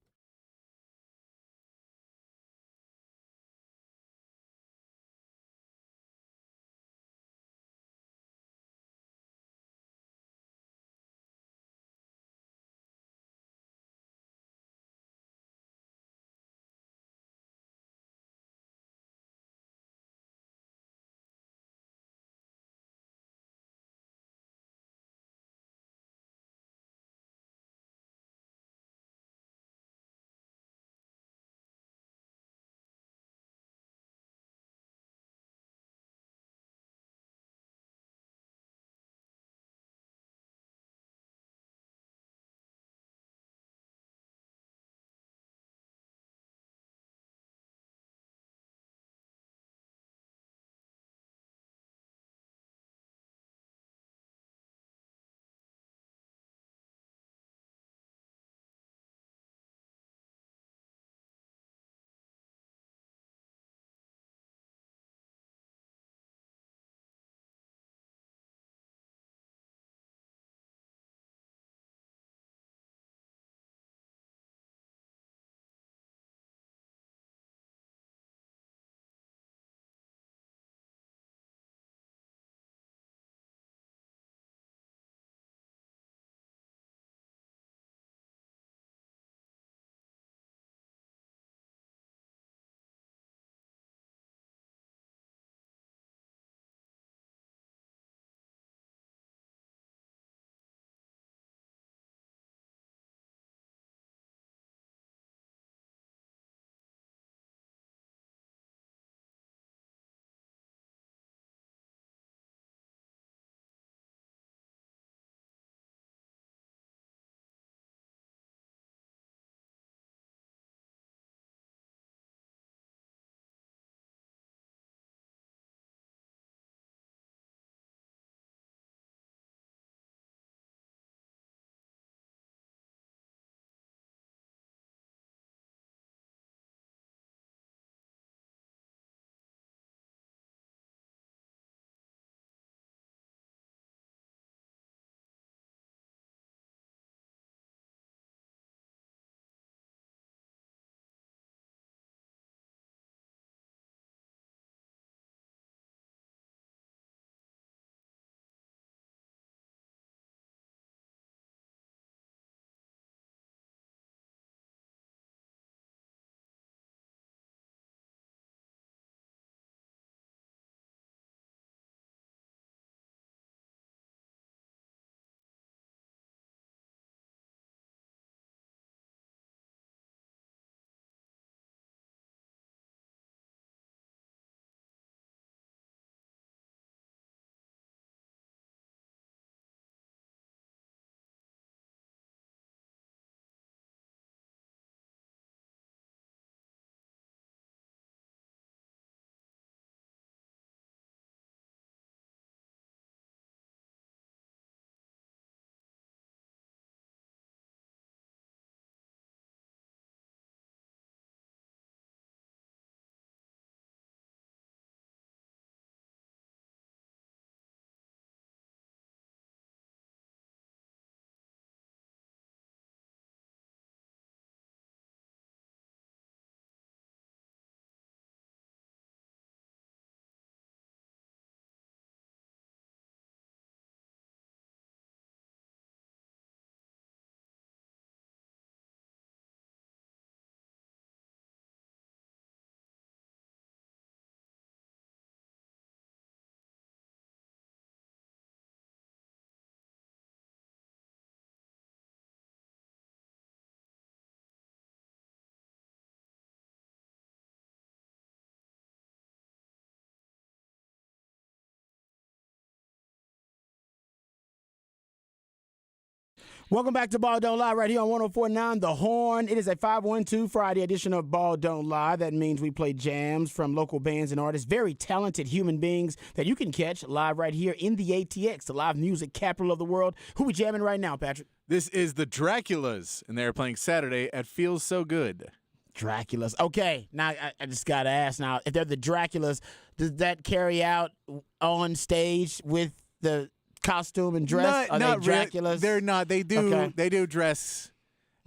Welcome back to Ball Don't Lie right here on 104.9 The Horn. It is a 512 Friday edition of Ball Don't Lie. That means we play jams from local bands and artists, very talented human beings that you can catch live right here in the ATX, the live music capital of the world. Who we jamming right now, Patrick? This is the Draculas, and they're playing Saturday at Feels So Good. Draculas. Okay, now I just got to ask now, if they're the Draculas, does that carry out on stage with the costume and dress? Are not they Draculas? really. They're not. They do. Okay. They do dress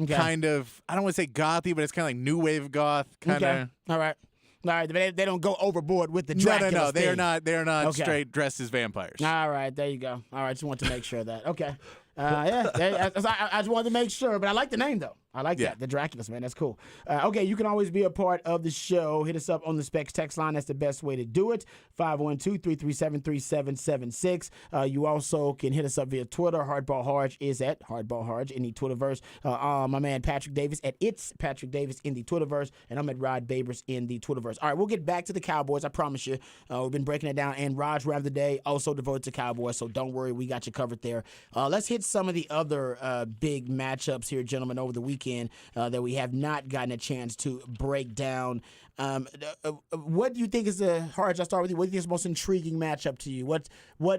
Okay. kind of. I don't want to say gothy, but it's kind of like new wave goth kind of. Okay. All right. But they don't go overboard with the Dracula. No. They are thing. not. They are not Okay. straight dressed as vampires. All right, there you go. All right, just want to make sure of that. Okay. I just wanted to make sure, but I like the name, though. I like that. The Draculas, man. That's cool. Okay, you can always be a part of the show. Hit us up on the Specs text line. That's the best way to do it. 512-337-3776. You also can hit us up via Twitter. Hardball Harge is at Hardball Harge in the Twitterverse. My man Patrick Davis at It's Patrick Davis in the Twitterverse. And I'm at Rod Babers in the Twitterverse. All right, we'll get back to the Cowboys. I promise you. We've been breaking it down. And Raj Ram today also devoted to Cowboys, so don't worry. We got you covered there. Let's hit some of the other big matchups here, gentlemen, over the weekend that we have not gotten a chance to break down. What do you think is Harge, I'll start with you. What do you think is the most intriguing matchup to you? What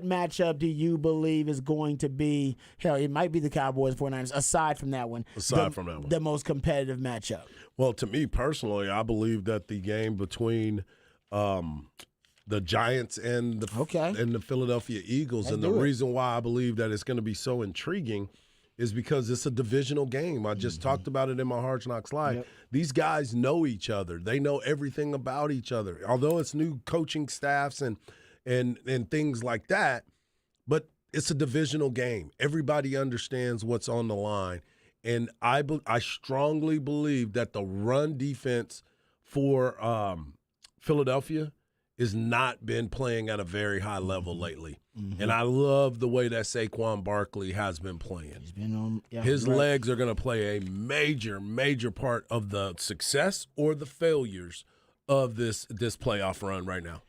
matchup do you believe is going to be, hell, it might be the Cowboys 49ers, aside from that one. The most competitive matchup. Well, to me personally, I believe that the game between the Giants and the Philadelphia Eagles, and the reason why I believe that it's going to be so intriguing is because it's a divisional game. I just talked about it in my Hard Knocks Live. Yep. These guys know each other. They know everything about each other. Although it's new coaching staffs and things like that, but it's a divisional game. Everybody understands what's on the line. And I strongly believe that the run defense for Philadelphia has not been playing at a very high level lately. Mm-hmm. And I love the way that Saquon Barkley has been playing. He's been on, His legs are going to play a major, major part of the success or the failures of this playoff run right now.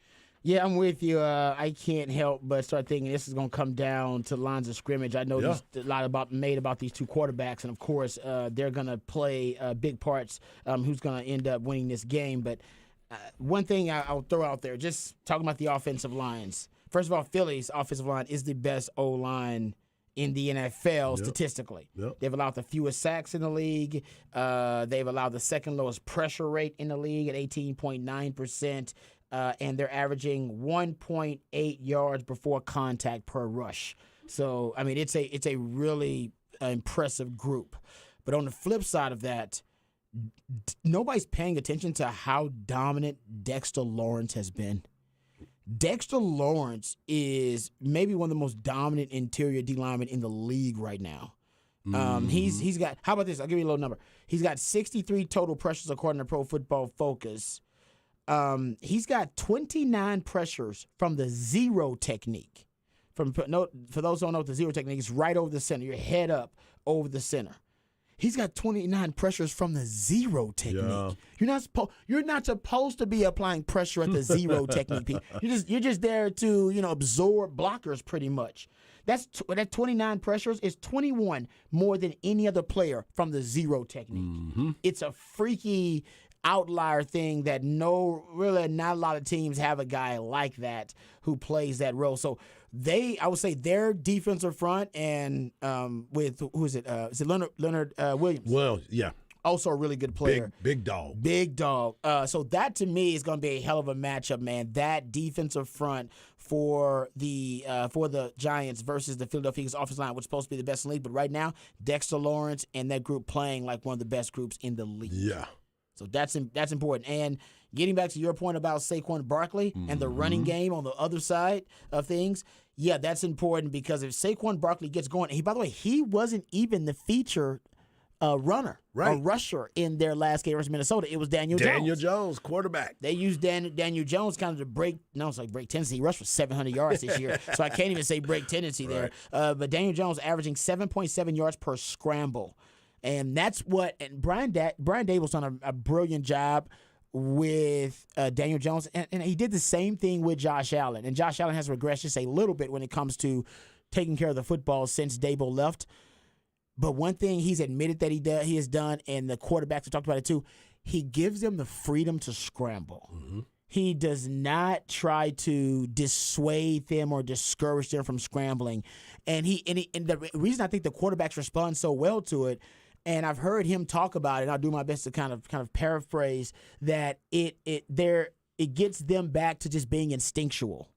Yeah, I'm with you. I can't help but start thinking this is going to come down to lines of scrimmage. I know there's a lot made about these two quarterbacks, and, of course, they're going to play big parts who's going to end up winning this game. But one thing I'll throw out there, just talking about the offensive lines. First of all, Philly's offensive line is the best O-line in the NFL statistically. Yep. They've allowed the fewest sacks in the league. They've allowed the second lowest pressure rate in the league at 18.9%. And they're averaging 1.8 yards before contact per rush. So, I mean, it's a really impressive group. But on the flip side of that, nobody's paying attention to how dominant Dexter Lawrence has been. Dexter Lawrence is maybe one of the most dominant interior D linemen in the league right now. He's got, how about this? I'll give you a little number. He's got 63 total pressures according to Pro Football Focus. He's got 29 pressures from the zero technique. For those who don't know what the zero technique is, right over the center, your head up over the center. He's got 29 pressures from the zero technique. Yeah. You're not supposed to be applying pressure at the zero technique. You're just there to absorb blockers pretty much. That 29 pressures is 21 more than any other player from the zero technique. Mm-hmm. It's a freaky outlier thing that not a lot of teams have a guy like that who plays that role. So I would say their defensive front and with who is it? Is it Leonard Williams? Well, yeah. Also a really good player. Big dog. Big dog. So that to me is going to be a hell of a matchup, man. That defensive front for the Giants versus the Philadelphia Eagles offensive line, which is supposed to be the best in the league. But right now, Dexter Lawrence and that group playing like one of the best groups in the league. Yeah. So that's important. And getting back to your point about Saquon Barkley and the running game on the other side of things, yeah, that's important because if Saquon Barkley gets going, by the way, he wasn't even the featured runner or rusher in their last game versus Minnesota. It was Daniel Jones. Daniel Jones, quarterback. They used Daniel Jones kind of to break tendency. He rushed for 700 yards this year, so I can't even say break tendency there. But Daniel Jones averaging 7.7 yards per scramble. And that's what – and Brian Daboll's done a brilliant job with Daniel Jones. And he did the same thing with Josh Allen. And Josh Allen has regressed just a little bit when it comes to taking care of the football since Daboll left. But one thing he's admitted that he has done, and the quarterbacks have talked about it too, he gives them the freedom to scramble. Mm-hmm. He does not try to dissuade them or discourage them from scrambling. And the reason I think the quarterbacks respond so well to it, and I've heard him talk about it, and I'll do my best to kind of paraphrase, that it gets them back to just being instinctual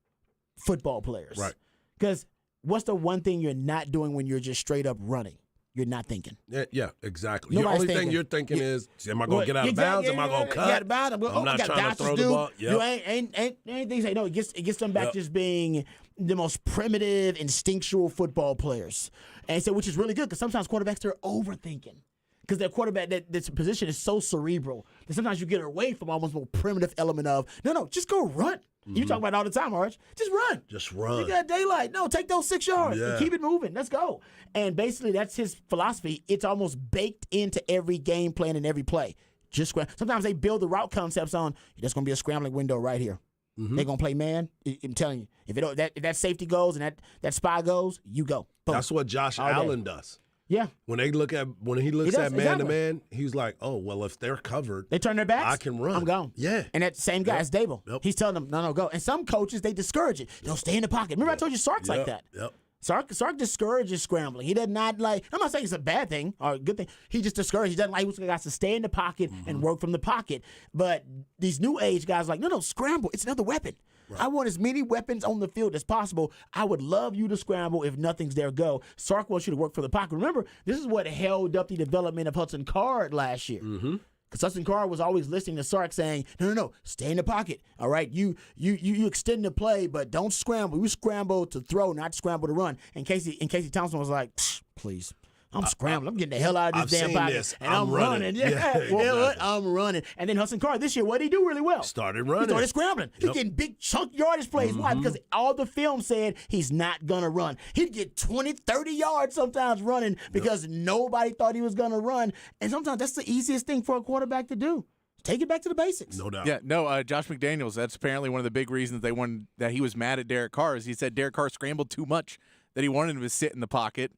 football players. Right. Because what's the one thing you're not doing when you're just straight up running? You're not thinking. Yeah, exactly. Nobody's the only thinking. thing you're thinking is, am I going to get out of bounds? Am I going to cut? Get out of bounds. I'm not trying to throw the ball. Yep. You ain't anything say no. It gets them back just being the most primitive, instinctual football players, and so which is really good because sometimes quarterbacks they're overthinking. Because their quarterback, this position is so cerebral that sometimes you get away from almost more primitive element of, no, just go run. You talk about it all the time, Arch. Just run. Just run. You got daylight. No, take those 6 yards. Yeah. And keep it moving. Let's go. And basically, that's his philosophy. It's almost baked into every game plan and every play. Just sometimes they build the route concepts on, there's going to be a scrambling window right here. They're going to play man. I'm telling you, if that safety goes and that spy goes, you go. Boom. That's what Josh Allen does. Yeah. When he looks at man to man, he's like, oh, well, if they're covered, they turn their backs. I can run. I'm gone. Yeah. And that same guy is Dable. Yep. He's telling them, no, go. And some coaches, they discourage it. They'll stay in the pocket. Remember I told you Sark's like that. Yep. Sark discourages scrambling. He does not like, I'm not saying it's a bad thing or a good thing. He just discourages. He doesn't like guys to stay in the pocket and work from the pocket. But these new age guys are like, no, scramble. It's another weapon. Right. I want as many weapons on the field as possible. I would love you to scramble. If nothing's there, go. Sark wants you to work for the pocket. Remember, this is what held up the development of Hudson Card last year. Because Hudson Card was always listening to Sark saying, no, stay in the pocket. All right, you extend the play, but don't scramble. You scramble to throw, not scramble to run. And Casey Thompson was like, please. I'm scrambling. I'm getting the hell out of this damn pocket. And I'm running. Yeah. You know what? I'm running. And then Hudson Card this year, what did he do really well? Started running. He started scrambling. He's getting big chunk yardage plays. Why? Because all the film said he's not going to run. He'd get 20, 30 yards sometimes running because nobody thought he was going to run. And sometimes that's the easiest thing for a quarterback to do. Take it back to the basics. No doubt. Yeah, no, Josh McDaniels, that's apparently one of the big reasons that he was mad at Derek Carr is he said Derek Carr scrambled too much, that he wanted him to sit in the pocket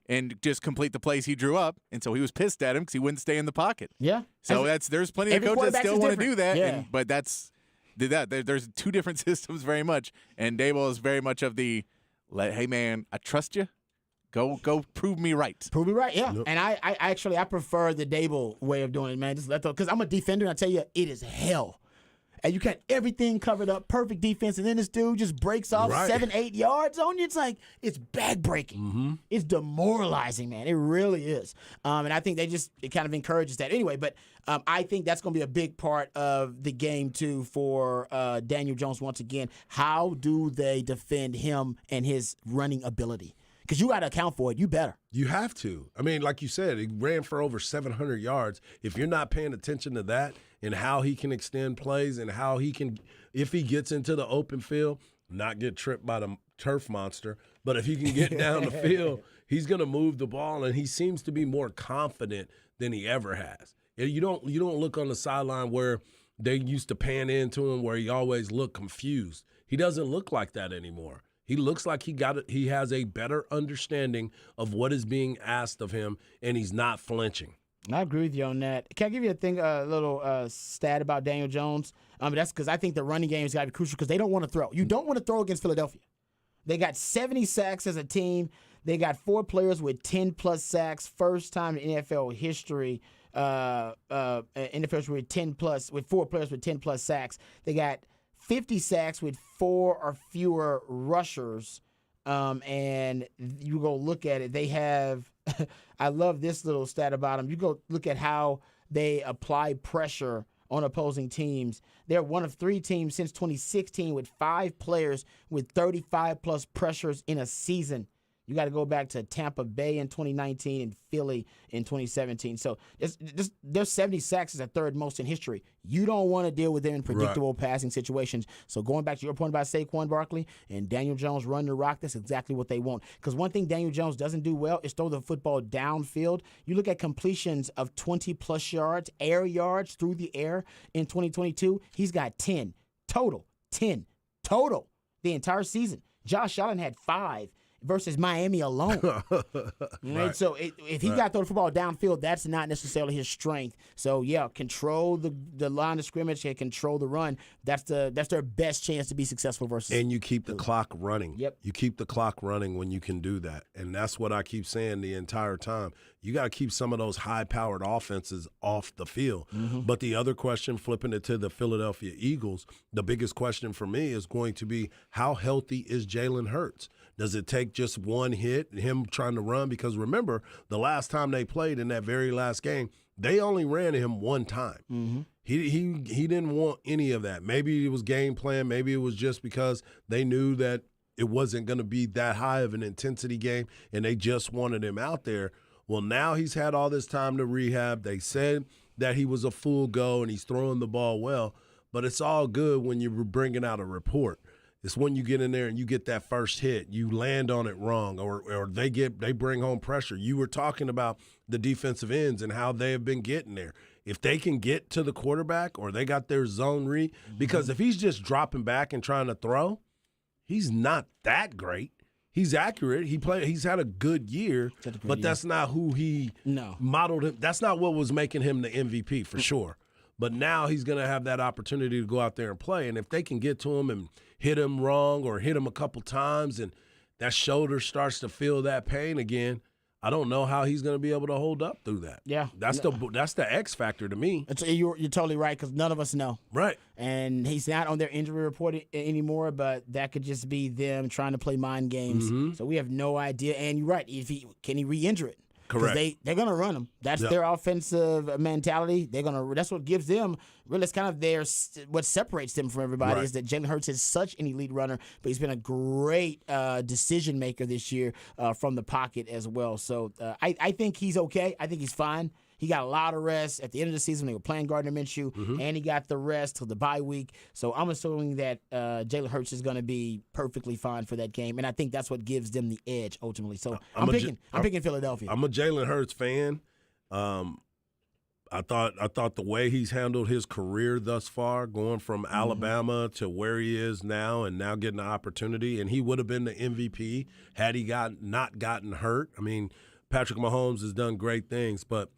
and just complete the plays he drew up, and so he was pissed at him because he wouldn't stay in the pocket. Yeah. So there's plenty of coaches that still want to do that, yeah. but there's two different systems very much, and Dable is very much of the, hey man, I trust you. Go prove me right. Prove me right, yeah. Yep. And I prefer the Dable way of doing it, man. Just because I'm a defender, and I tell you, it is hell. And you got everything covered up, perfect defense, and then this dude just breaks off 7-8 yards on you. It's like, it's backbreaking. It's demoralizing, man. It really is. And I think it kind of encourages that. Anyway, but I think that's going to be a big part of the game, too, for Daniel Jones once again. How do they defend him and his running ability? Because you got to account for it. You better. You have to. I mean, like you said, he ran for over 700 yards. If you're not paying attention to that and how he can extend plays and how he can, if he gets into the open field, not get tripped by the turf monster, but if he can get down the field, he's going to move the ball, and he seems to be more confident than he ever has. You don't look on the sideline where they used to pan into him where he always looked confused. He doesn't look like that anymore. He looks like he has a better understanding of what is being asked of him, and he's not flinching. I agree with you on that. Can I give you a little stat about Daniel Jones? That's because I think the running game has got to be crucial because they don't want to throw. You don't want to throw against Philadelphia. They got 70 sacks as a team. They got 4 players with 10-plus sacks. First time in NFL history, NFL history with 4 players with 10-plus sacks. They got 50 sacks with 4 or fewer rushers, and you go look at it. They have – I love this little stat about them. You go look at how they apply pressure on opposing teams. They're one of 3 teams since 2016 with 5 players with 35-plus pressures in a season. You got to go back to Tampa Bay in 2019 and Philly in 2017. So their 70 sacks is the 3rd most in history. You don't want to deal with them in predictable passing situations. So going back to your point about Saquon Barkley and Daniel Jones running the rock, that's exactly what they want. Because one thing Daniel Jones doesn't do well is throw the football downfield. You look at completions of 20-plus yards, air yards through the air in 2022. He's got 10 total the entire season. Josh Allen had 5. versus Miami alone. Right? So if he got to throw the football downfield, that's not necessarily his strength. So yeah, control the line of scrimmage and control the run. That's their best chance to be successful versus. And you keep the clock running. Yep. You keep the clock running when you can do that. And that's what I keep saying the entire time. You got to keep some of those high-powered offenses off the field. But the other question, flipping it to the Philadelphia Eagles, the biggest question for me is going to be, how healthy is Jalen Hurts? Does it take just one hit, him trying to run? Because remember, the last time they played in that very last game, they only ran him one time. He didn't want any of that. Maybe it was game plan. Maybe it was just because they knew that it wasn't going to be that high of an intensity game, and they just wanted him out there. Well, now he's had all this time to rehab. They said that he was a full go and he's throwing the ball well, but it's all good when you're bringing out a report. It's when you get in there and you get that first hit, you land on it wrong, or they bring home pressure. You were talking about the defensive ends and how they have been getting there. If they can get to the quarterback or they got their zone read, because if he's just dropping back and trying to throw, he's not that great. He's accurate. He's had a good year, but that's not who he modeled him. That's not what was making him the MVP for sure. But now he's going to have that opportunity to go out there and play. And if they can get to him and hit him wrong or hit him a couple times and that shoulder starts to feel that pain again, I don't know how he's going to be able to hold up through that. Yeah. That's the X factor to me. You're totally right, because none of us know. Right. And he's not on their injury report anymore, but that could just be them trying to play mind games. So we have no idea. And you're right. Can he re-injure it? Correct. They're going to run him. That's their offensive mentality. That's what gives them. Really, it's kind of what separates them from everybody is that Jalen Hurts is such an elite runner, but he's been a great decision maker this year from the pocket as well. So I think he's okay. I think he's fine. He got a lot of rest at the end of the season. They were playing Gardner Minshew, and he got the rest till the bye week. So I'm assuming that Jalen Hurts is going to be perfectly fine for that game, and I think that's what gives them the edge ultimately. So I'm picking Philadelphia. I'm a Jalen Hurts fan. I thought the way he's handled his career thus far, going from Alabama to where he is now, and now getting the opportunity, and he would have been the MVP had he not gotten hurt. I mean, Patrick Mahomes has done great things, but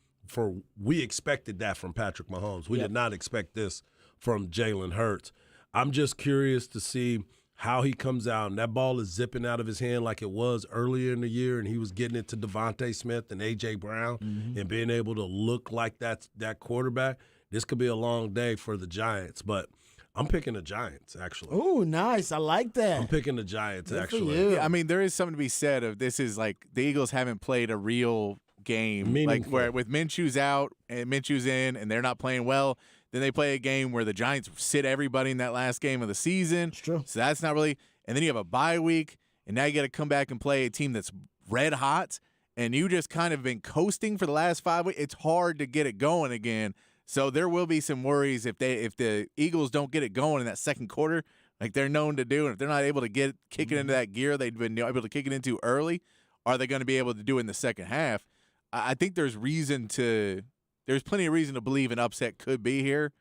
we expected that from Patrick Mahomes. We did not expect this from Jalen Hurts. I'm just curious to see how he comes out, and that ball is zipping out of his hand like it was earlier in the year, and he was getting it to Devontae Smith and A.J. Brown and being able to look like that quarterback. This could be a long day for the Giants, but I'm picking the Giants, actually. Ooh, nice. I like that. I'm picking the Giants, Good for actually. you. Yeah, I mean, there is something to be said of this is like the Eagles haven't played a real game, Meaningful. like where with Minshew's out and Minshew's in and they're not playing well. Then they play a game where the Giants sit everybody in that last game of the season. It's true. So that's not really – and then you have a bye week, and now you got to come back and play a team that's red hot, and you just kind of been coasting for the last 5 weeks. It's hard to get it going again. So there will be some worries if the Eagles don't get it going in that second quarter like they're known to do, and if they're not able to kick it into that gear they've been able to kick it into early, are they going to be able to do it in the second half? I think there's plenty of reason to believe an upset could be here,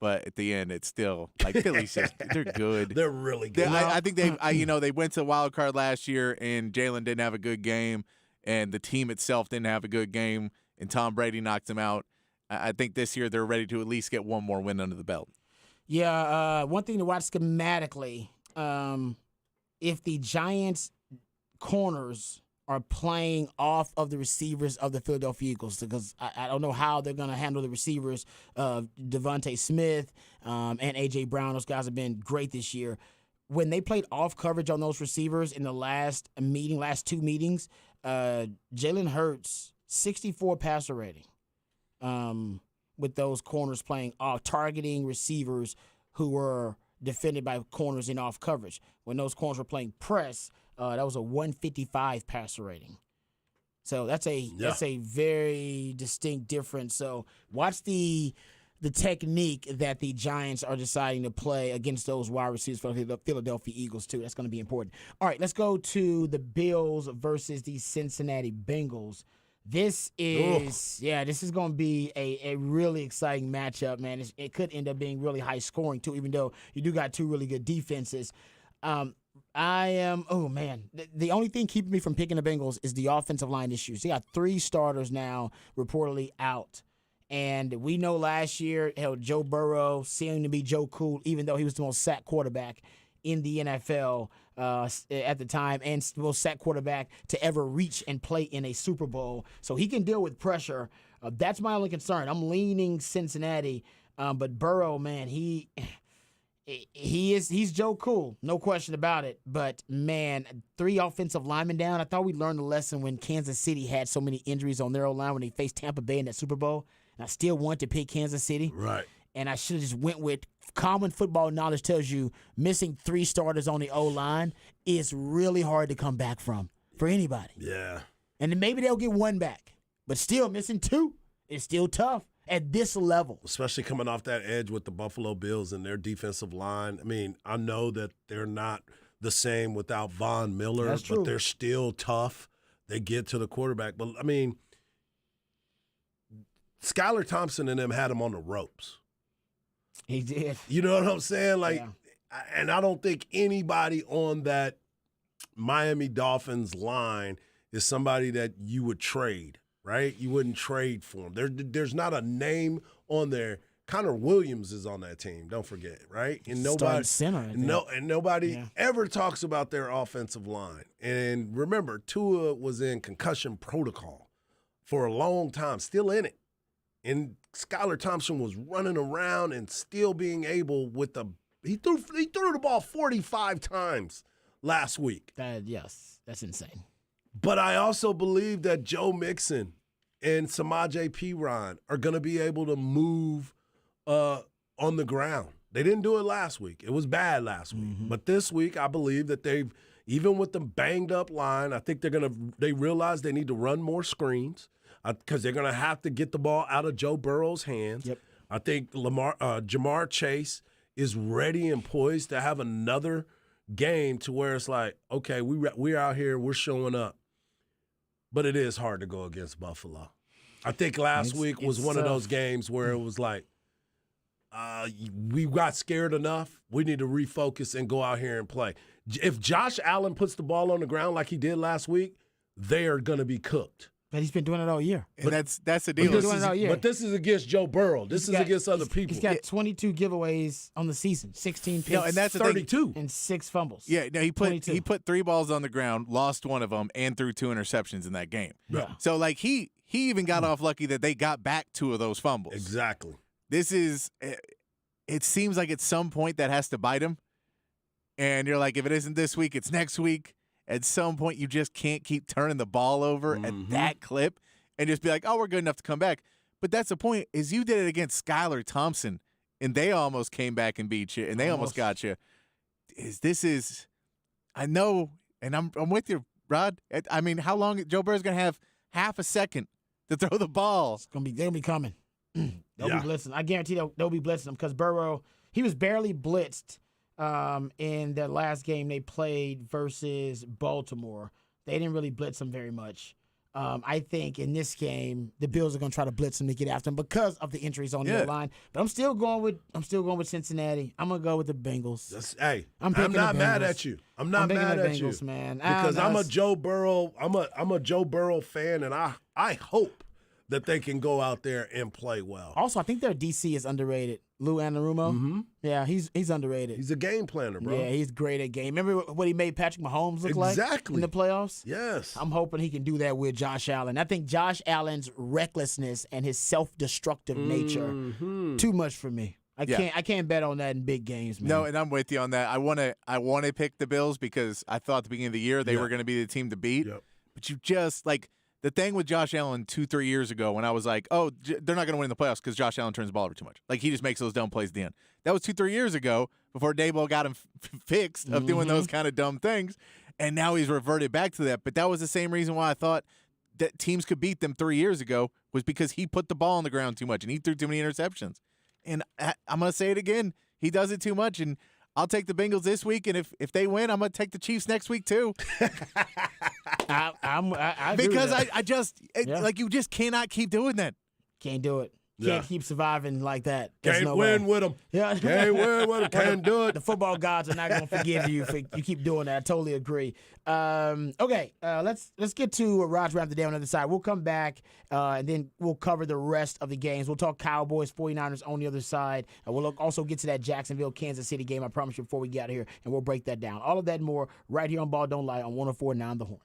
but at the end, it's still like Philly's they're good. They're really good. I think they went to the wild card last year, and Jalen didn't have a good game, and the team itself didn't have a good game, and Tom Brady knocked them out. I think this year they're ready to at least get one more win under the belt. Yeah, one thing to watch schematically, if the Giants corners are playing off of the receivers of the Philadelphia Eagles, because I don't know how they're going to handle the receivers of Devontae Smith and A.J. Brown. Those guys have been great this year. When they played off coverage on those receivers in the last two meetings, Jalen Hurts, 64 passer rating with those corners playing off, targeting receivers who were defended by corners in off coverage. When those corners were playing press, that was a 155 passer rating. So that's a very distinct difference. So watch the technique that the Giants are deciding to play against those wide receivers for the Philadelphia Eagles too. That's going to be important. All right, let's go to the Bills versus the Cincinnati Bengals. This is going to be a really exciting matchup, man. It could end up being really high scoring too, even though you do got two really good defenses. I am. Oh man, the only thing keeping me from picking the Bengals is the offensive line issues. They got 3 starters now reportedly out, and we know last year, Joe Burrow seemed to be Joe Cool, even though he was the most sacked quarterback in the NFL at the time, and the most sacked quarterback to ever reach and play in a Super Bowl. So he can deal with pressure. That's my only concern. I'm leaning Cincinnati, but Burrow, man, he's Joe Cool, no question about it. But man, 3 offensive linemen down. I thought we learned a lesson when Kansas City had so many injuries on their O-line when they faced Tampa Bay in that Super Bowl. And I still want to pick Kansas City. Right. And I should have just went with common football knowledge tells you missing 3 starters on the O-line is really hard to come back from for anybody. Yeah. And then maybe they'll get 1 back. But still missing 2 is still tough at this level. Especially coming off that edge with the Buffalo Bills and their defensive line. I mean, I know that they're not the same without Von Miller, That's true. but they're still tough. They get to the quarterback. But, I mean, Skylar Thompson and them had him on the ropes. He did. You know what I'm saying? Like, Yeah. and I don't think anybody on that Miami Dolphins line is somebody that you would trade, right? You wouldn't trade for him. There's not a name on there. Connor Williams is on that team. Don't forget, right? And Starting center, I think. nobody ever talks about their offensive line. And remember, Tua was in concussion protocol for a long time, still in it. And Skylar Thompson was running around and still being able he threw the ball 45 times last week. Yes, that's insane. But I also believe that Joe Mixon and Samaje Perine are going to be able to move on the ground. They didn't do it last week. It was bad last week. Mm-hmm. But this week, I believe that they've, even with the banged up line, I think they realize they need to run more screens because they're going to have to get the ball out of Joe Burrow's hands. Yep. I think Jamar Chase is ready and poised to have another game to where it's like, okay, we're out here, we're showing up. But it is hard to go against Buffalo. I think last week was one of those games where it was like, we got scared enough. We need to refocus and go out here and play. If Josh Allen puts the ball on the ground like he did last week, they are going to be cooked. But he's been doing it all year. And that's the deal. But this is against Joe Burrow. This is against other people. He's got 22 giveaways on the season, 16 picks, No, and that's the 32. and 6 fumbles. Yeah, no, he 22. put 3 balls on the ground, lost 1 of them, and threw 2 interceptions in that game. Yeah. So like he even got off lucky that they got back 2 of those fumbles. Exactly. This is, it seems like at some point that has to bite him. And you're like, if it isn't this week, it's next week. At some point, you just can't keep turning the ball over at that clip and just be like, oh, we're good enough to come back. But that's the point, is you did it against Skylar Thompson, and they almost came back and beat you, and they almost got you. I know, and I'm with you, Rod. I mean, how long Joe Burrow's going to have half a second to throw the ball? They'll be coming. They'll Yeah. be blitzing. I guarantee they'll be blitzing them because Burrow, he was barely blitzed in that last game they played versus Baltimore. They didn't really blitz him very much. I think in this game the Bills are going to try to blitz him to get after him because of the injuries on the line. But I'm still going with Cincinnati. I'm going to go with the Bengals. I'm picking not the mad Bengals. at you. I'm not picking mad the at Bengals, you, man. because I'm a Joe Burrow. I'm a Joe Burrow fan, and I hope that they can go out there and play well. Also, I think their DC is underrated. Lou Anarumo. Mm-hmm. Yeah, he's underrated. He's a game planner, bro. Yeah, he's great at game. Remember what he made Patrick Mahomes look like Exactly. in the playoffs? Yes. I'm hoping he can do that with Josh Allen. I think Josh Allen's recklessness and his self-destructive nature too much for me. I can't bet on that in big games, man. No, and I'm with you on that. I want to pick the Bills because I thought at the beginning of the year they were going to be the team to beat. Yep. But you just like the thing with Josh Allen 2-3 years ago when I was like, oh, they're not going to win in the playoffs because Josh Allen turns the ball over too much. Like he just makes those dumb plays at the end. That was 2-3 years ago before Daboll got him fixed of doing those kind of dumb things, and now he's reverted back to that. But that was the same reason why I thought that teams could beat them 3 years ago was because he put the ball on the ground too much and he threw too many interceptions. And I'm going to say it again. He does it too much, and I'll take the Bengals this week, and if they win, I'm going to take the Chiefs next week too. I agree with Because that. I just like you just cannot keep doing that. Can't do it. Can't keep surviving like that. There's Can't no win way. with them. Yeah. Can't win with them. Can't do it. The football gods are not going to forgive you if you keep doing that. I totally agree. Okay, let's get to Raj wrap the day on the other side. We'll come back and then we'll cover the rest of the games. We'll talk Cowboys, 49ers on the other side. We'll also get to that Jacksonville, Kansas City game, I promise you, before we get out of here, and we'll break that down. All of that and more right here on Ball Don't Lie on 104.9 The Horn.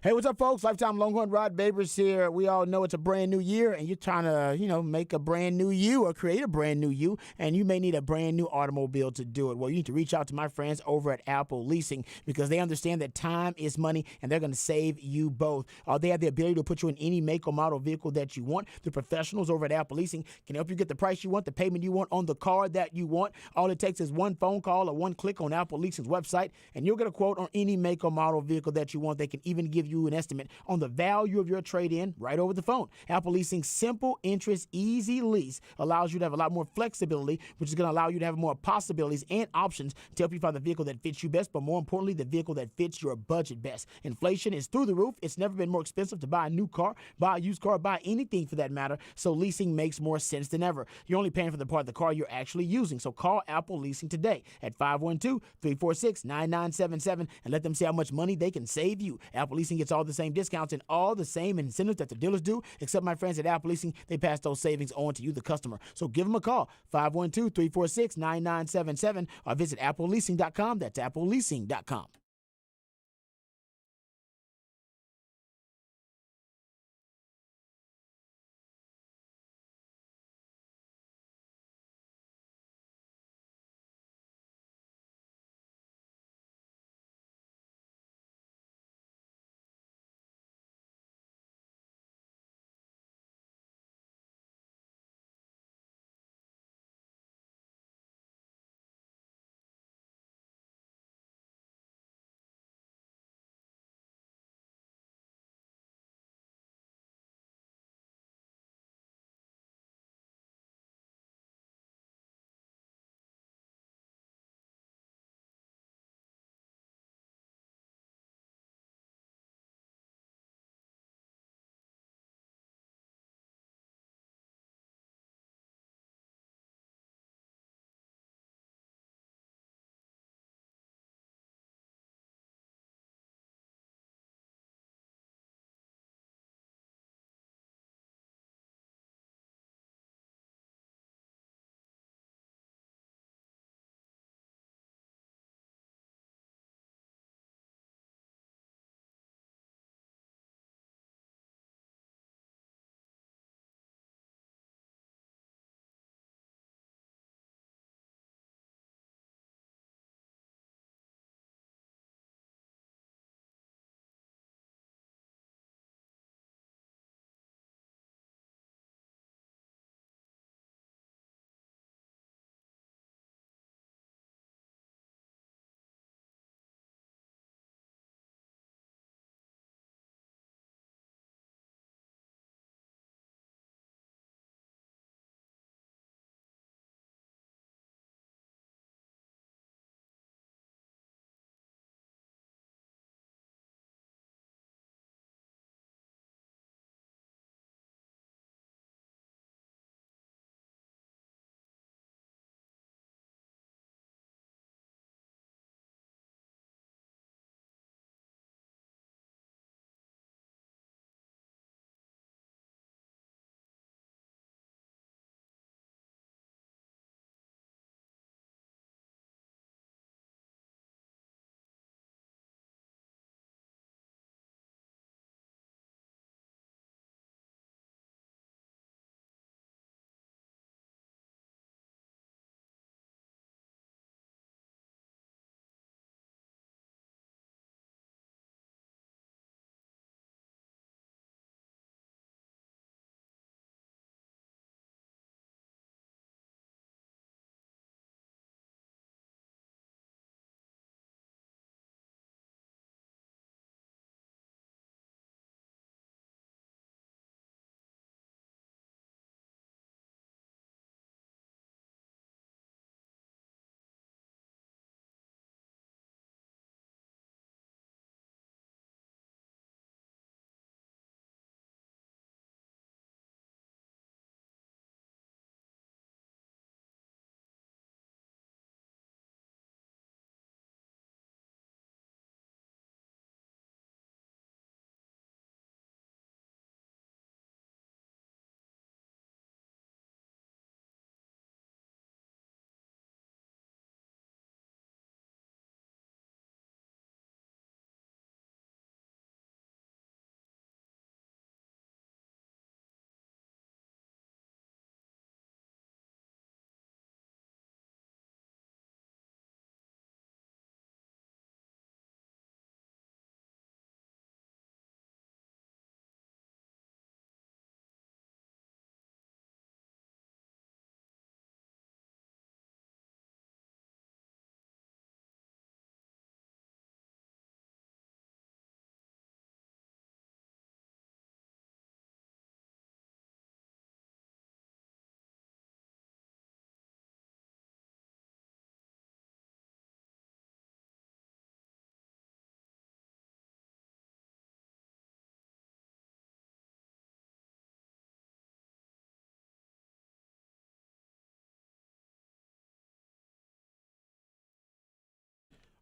Hey, what's up, folks? Lifetime Longhorn Rod Babers here. We all know it's a brand new year, and you're trying to, make a brand new you or create a brand new you, and you may need a brand new automobile to do it. Well, you need to reach out to my friends over at Apple Leasing because they understand that time is money, and they're going to save you both. They have the ability to put you in any make or model vehicle that you want. The professionals over at Apple Leasing can help you get the price you want, the payment you want on the car that you want. All it takes is one phone call or one click on Apple Leasing's website, and you'll get a quote on any make or model vehicle that you want. They can even give you an estimate on the value of your trade-in right over the phone. Apple Leasing's simple interest, easy lease allows you to have a lot more flexibility, which is going to allow you to have more possibilities and options to help you find the vehicle that fits you best, but more importantly, the vehicle that fits your budget best. Inflation is through the roof. It's never been more expensive to buy a new car, buy a used car, buy anything for that matter, so leasing makes more sense than ever. You're only paying for the part of the car you're actually using, so call Apple Leasing today at 512-346-9977 and let them see how much money they can save you. Apple Leasing gets all the same discounts and all the same incentives that the dealers do, except my friends at Apple Leasing, they pass those savings on to you, the customer. So give them a call, 512-346-9977, or visit appleleasing.com. That's appleleasing.com.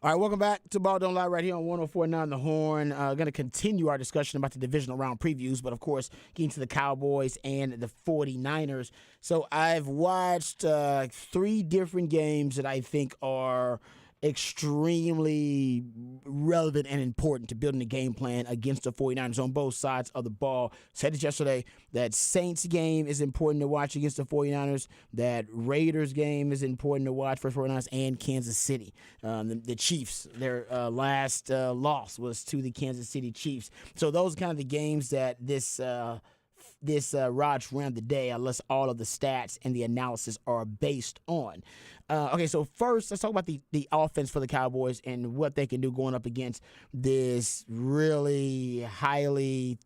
All right, welcome back to Ball Don't Lie right here on 104.9 The Horn. Going to continue our discussion about the divisional round previews, but of course, getting to the Cowboys and the 49ers. So I've watched 3 different games that I think are extremely relevant and important to building a game plan against the 49ers on both sides of the ball. Said this yesterday, that Saints game is important to watch against the 49ers. That Raiders game is important to watch for the 49ers and Kansas City. The Chiefs, their last loss was to the Kansas City Chiefs. So those are kind of the games that this Raj ran the day, unless all of the stats and the analysis are based on. Okay, so first, let's talk about the offense for the Cowboys and what they can do going up against this really highly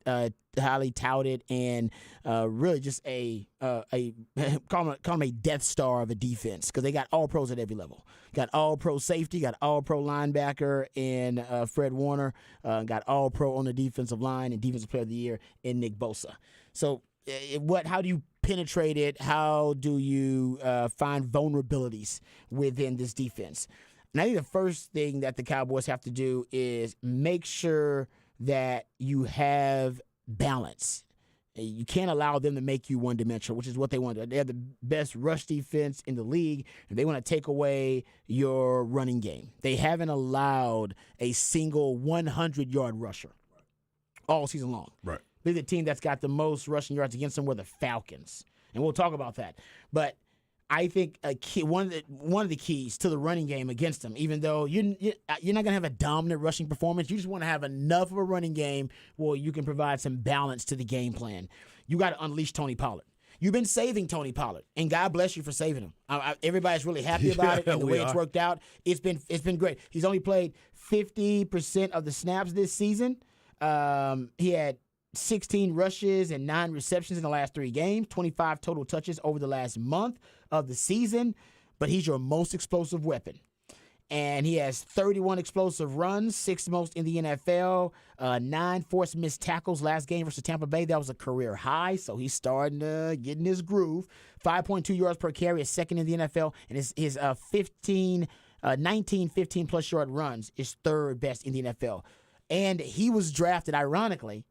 touted and really just a call them a Death Star of a defense, because they got all pros at every level. Got all pro safety, got all pro linebacker in Fred Warner, got all pro on the defensive line and defensive player of the year in Nick Bosa. So how do you penetrate it? How do you find vulnerabilities within this defense? And I think the first thing that the Cowboys have to do is make sure that you have balance. You can't allow them to make you one-dimensional, which is what they want to do. They have the best rush defense in the league, and they want to take away your running game. They haven't allowed a single 100-yard rusher all season long. Right. They're the team that's got the most rushing yards against them were the Falcons, and we'll talk about that. But I think one of the keys to the running game against them, even though you're not going to have a dominant rushing performance, you just want to have enough of a running game where you can provide some balance to the game plan. You got to unleash Tony Pollard. You've been saving Tony Pollard, and God bless you for saving him. Everybody's really happy about it, and the way it's worked out, it's been great. He's only played 50% of the snaps this season. He had 16 rushes and 9 receptions in the last 3 games, 25 total touches over the last month of the season, but he's your most explosive weapon. And he has 31 explosive runs, 6th most in the NFL, 9 forced missed tackles last game versus Tampa Bay. That was a career high, so he's starting to get in his groove. 5.2 yards per carry is 2nd in the NFL, and his 19 15-plus yard runs is 3rd best in the NFL. And he was drafted, ironically,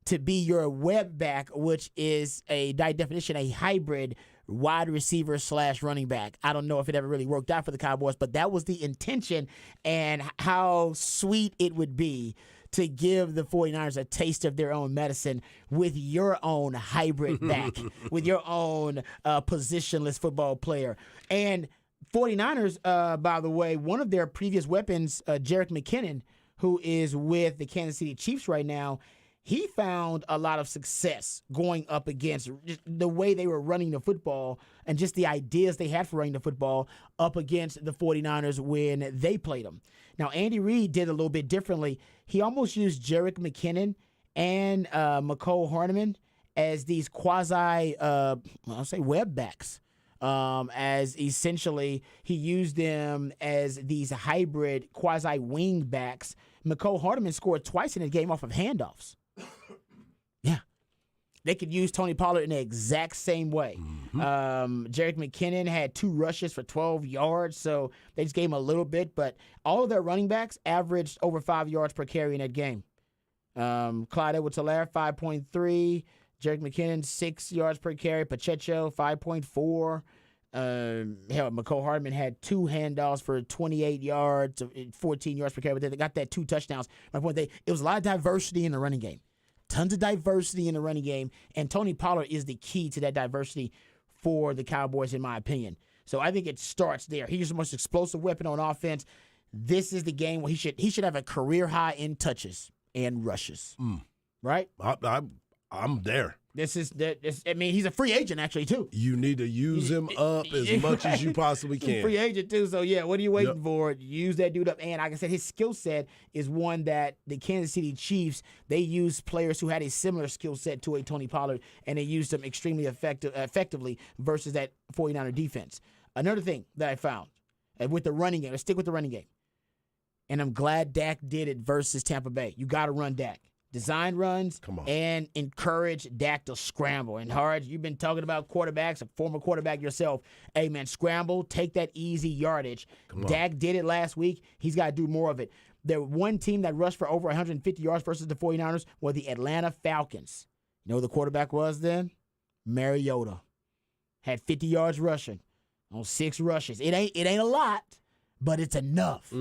to be your web back, which is by definition a hybrid wide receiver / running back. I don't know if it ever really worked out for the Cowboys, but that was the intention, and how sweet it would be to give the 49ers a taste of their own medicine with your own hybrid back, with your own positionless football player. And 49ers, by the way, one of their previous weapons, Jerick McKinnon, who is with the Kansas City Chiefs right now, he found a lot of success going up against just the way they were running the football and just the ideas they had for running the football up against the 49ers when they played them. Now, Andy Reid did a little bit differently. He almost used Jerick McKinnon and Mecole Hardman as these quasi, I'll say web backs. As essentially he used them as these hybrid quasi wing backs. Mecole Hardman scored twice in the game off of handoffs. Yeah. They could use Tony Pollard in the exact same way. Jerick McKinnon had 2 rushes for 12 yards, so they just gave him a little bit. But all of their running backs averaged over 5 yards per carry in that game. Clyde Edwards-Helaire, 5.3. Jerick McKinnon, 6 yards per carry. Pacheco, 5.4. Mecole Hardman had 2 handoffs for 28 yards, 14 yards per carry, but they got that 2 touchdowns. My point, it was a lot of diversity in the running game. Tons of diversity in the running game, and Tony Pollard is the key to that diversity for the Cowboys, in my opinion. So I think it starts there. He's the most explosive weapon on offense. This is the game where he should have a career high in touches and rushes. Right? I'm there. He's a free agent, actually, too. You need to use him up as much as you possibly can. Free agent, too. So, yeah, what are you waiting for? Use that dude up. And like I said, his skill set is one that the Kansas City Chiefs, they used players who had a similar skill set to a Tony Pollard, and they used them extremely effectively versus that 49er defense. Another thing that I found with the running game, let's stick with the running game. And I'm glad Dak did it versus Tampa Bay. You got to run Dak. design runs, Come on. and encourage Dak to scramble. And Hard, you've been talking about quarterbacks, a former quarterback yourself. Hey, man, scramble, take that easy yardage. Dak did it last week. He's got to do more of it. The one team that rushed for over 150 yards versus the 49ers were the Atlanta Falcons. You know who the quarterback was then? Mariota. Had 50 yards rushing on 6 rushes. It ain't a lot, but it's enough.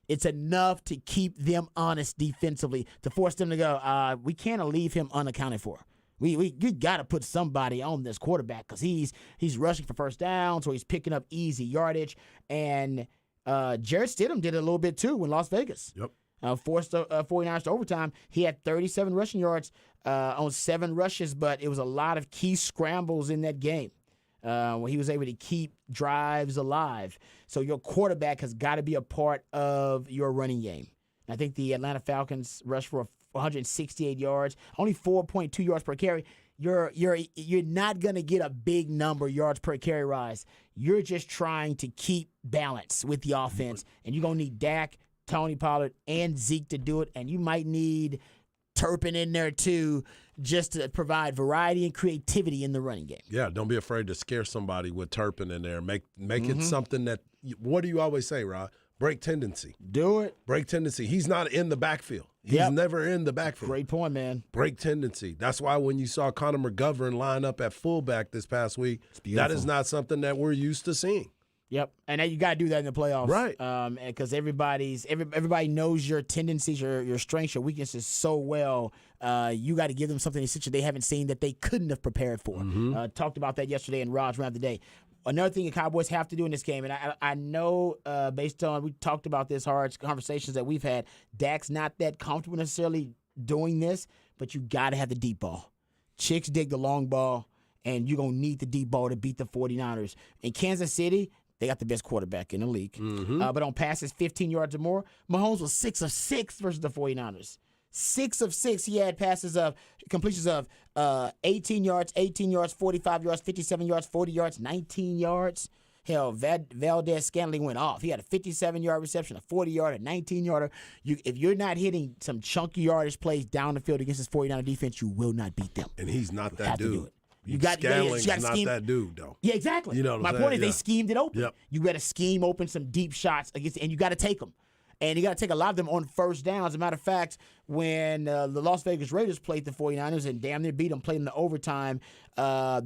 It's enough to keep them honest defensively, to force them to go, we can't leave him unaccounted for. You got to put somebody on this quarterback because he's rushing for first downs or he's picking up easy yardage. And Jarrett Stidham did it a little bit too in Las Vegas. Yep. Forced the 49ers to overtime. He had 37 rushing yards on 7 rushes, but it was a lot of key scrambles in that game where he was able to keep drives alive. So your quarterback has got to be a part of your running game. I think the Atlanta Falcons rushed for 168 yards, only 4.2 yards per carry. You're not going to get a big number yards per carry rise. You're just trying to keep balance with the offense, and you're going to need Dak, Tony Pollard, and Zeke to do it, and you might need Turpin in there too, just to provide variety and creativity in the running game. Yeah, don't be afraid to scare somebody with Turpin in there. Make it something that – what do you always say, Rod? Break tendency. Do it. Break tendency. He's not in the backfield. He's Yep. never in the backfield. Great point, man. Break tendency. That's why when you saw Connor McGovern line up at fullback this past week, that is not something that we're used to seeing. Yep, and you got to do that in the playoffs, Right? Because everybody knows your tendencies, your strengths, your weaknesses so well. You got to give them something essential they haven't seen that they couldn't have prepared for. Talked about that yesterday in Rod's Round of the Day. Another thing the Cowboys have to do in this game, and I know based on we talked about this hard conversations that we've had, Dak's not that comfortable necessarily doing this, but you got to have the deep ball. Chicks dig the long ball, and you're going to need the deep ball to beat the 49ers. In Kansas City, they got the best quarterback in the league. But on passes 15 yards or more, Mahomes was 6 of 6 versus the 49ers. 6 of 6, he had passes of completions of 18 yards, 45 yards, 57 yards, 40 yards, 19 yards. Hell, Valdez Scantling went off. He had a 57-yard reception, a 40-yard, a 19-yarder. If you're not hitting some chunky yardage plays down the field against this 49er defense, you will not beat them. And he's not that have to dude. do it. You got Scannelling's not not that dude, though. Yeah, exactly. You know what My I'm point saying? is they schemed it open. Yep. You got to scheme open some deep shots against, and you got to take them. And you got to take a lot of them on first down. As a matter of fact, when the Las Vegas Raiders played the 49ers and damn near beat them, played in the overtime, they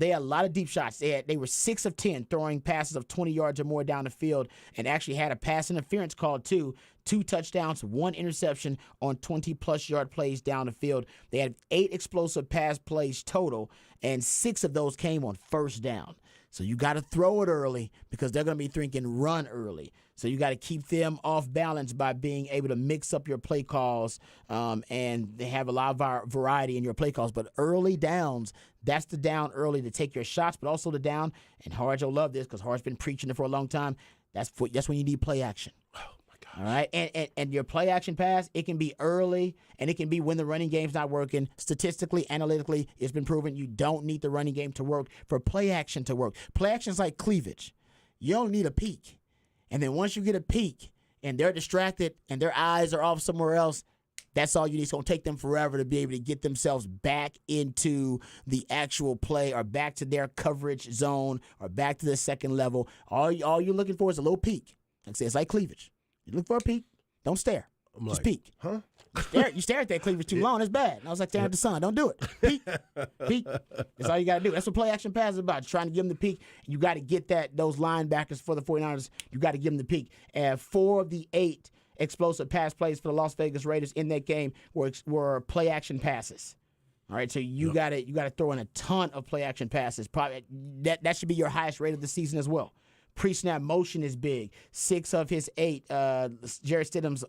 had a lot of deep shots. They were 6 of 10 throwing passes of 20 yards or more down the field, and actually had a pass interference call too. 2 touchdowns, 1 interception on 20-plus yard plays down the field. They had 8 explosive pass plays total, and 6 of those came on first down. So you got to throw it early because they're going to be thinking run early. So you got to keep them off balance by being able to mix up your play calls, and they have a lot of variety in your play calls. But early downs, that's the down early to take your shots, but also the down. And Harge will love this because Harge's been preaching it for a long time. That's when you need play action. All right, and your play action pass, it can be early, and it can be when the running game's not working. Statistically, analytically, it's been proven you don't need the running game to work for play action to work. Play action is like cleavage. You don't need a peek. And then once you get a peek and they're distracted and their eyes are off somewhere else, that's all you need. It's going to take them forever to be able to get themselves back into the actual play or back to their coverage zone or back to the second level. All you're looking for is a little peek. Like I said, it's like cleavage. You look for a peek, don't stare. Just peek. Huh? You stare at that cleavage too long, it's bad. I was like staring at the sun. Don't do it. Peek. That's all you got to do. That's what play action pass is about. Trying to give them the peek. You got to get those linebackers for the 49ers. You got to give them the peek. And 4 of the 8 explosive pass plays for the Las Vegas Raiders in that game were play action passes. All right, so you got to throw in a ton of play action passes. Probably that should be your highest rate of the season as well. Pre-snap motion is big. 6 of his 8, Jarrett Stidham's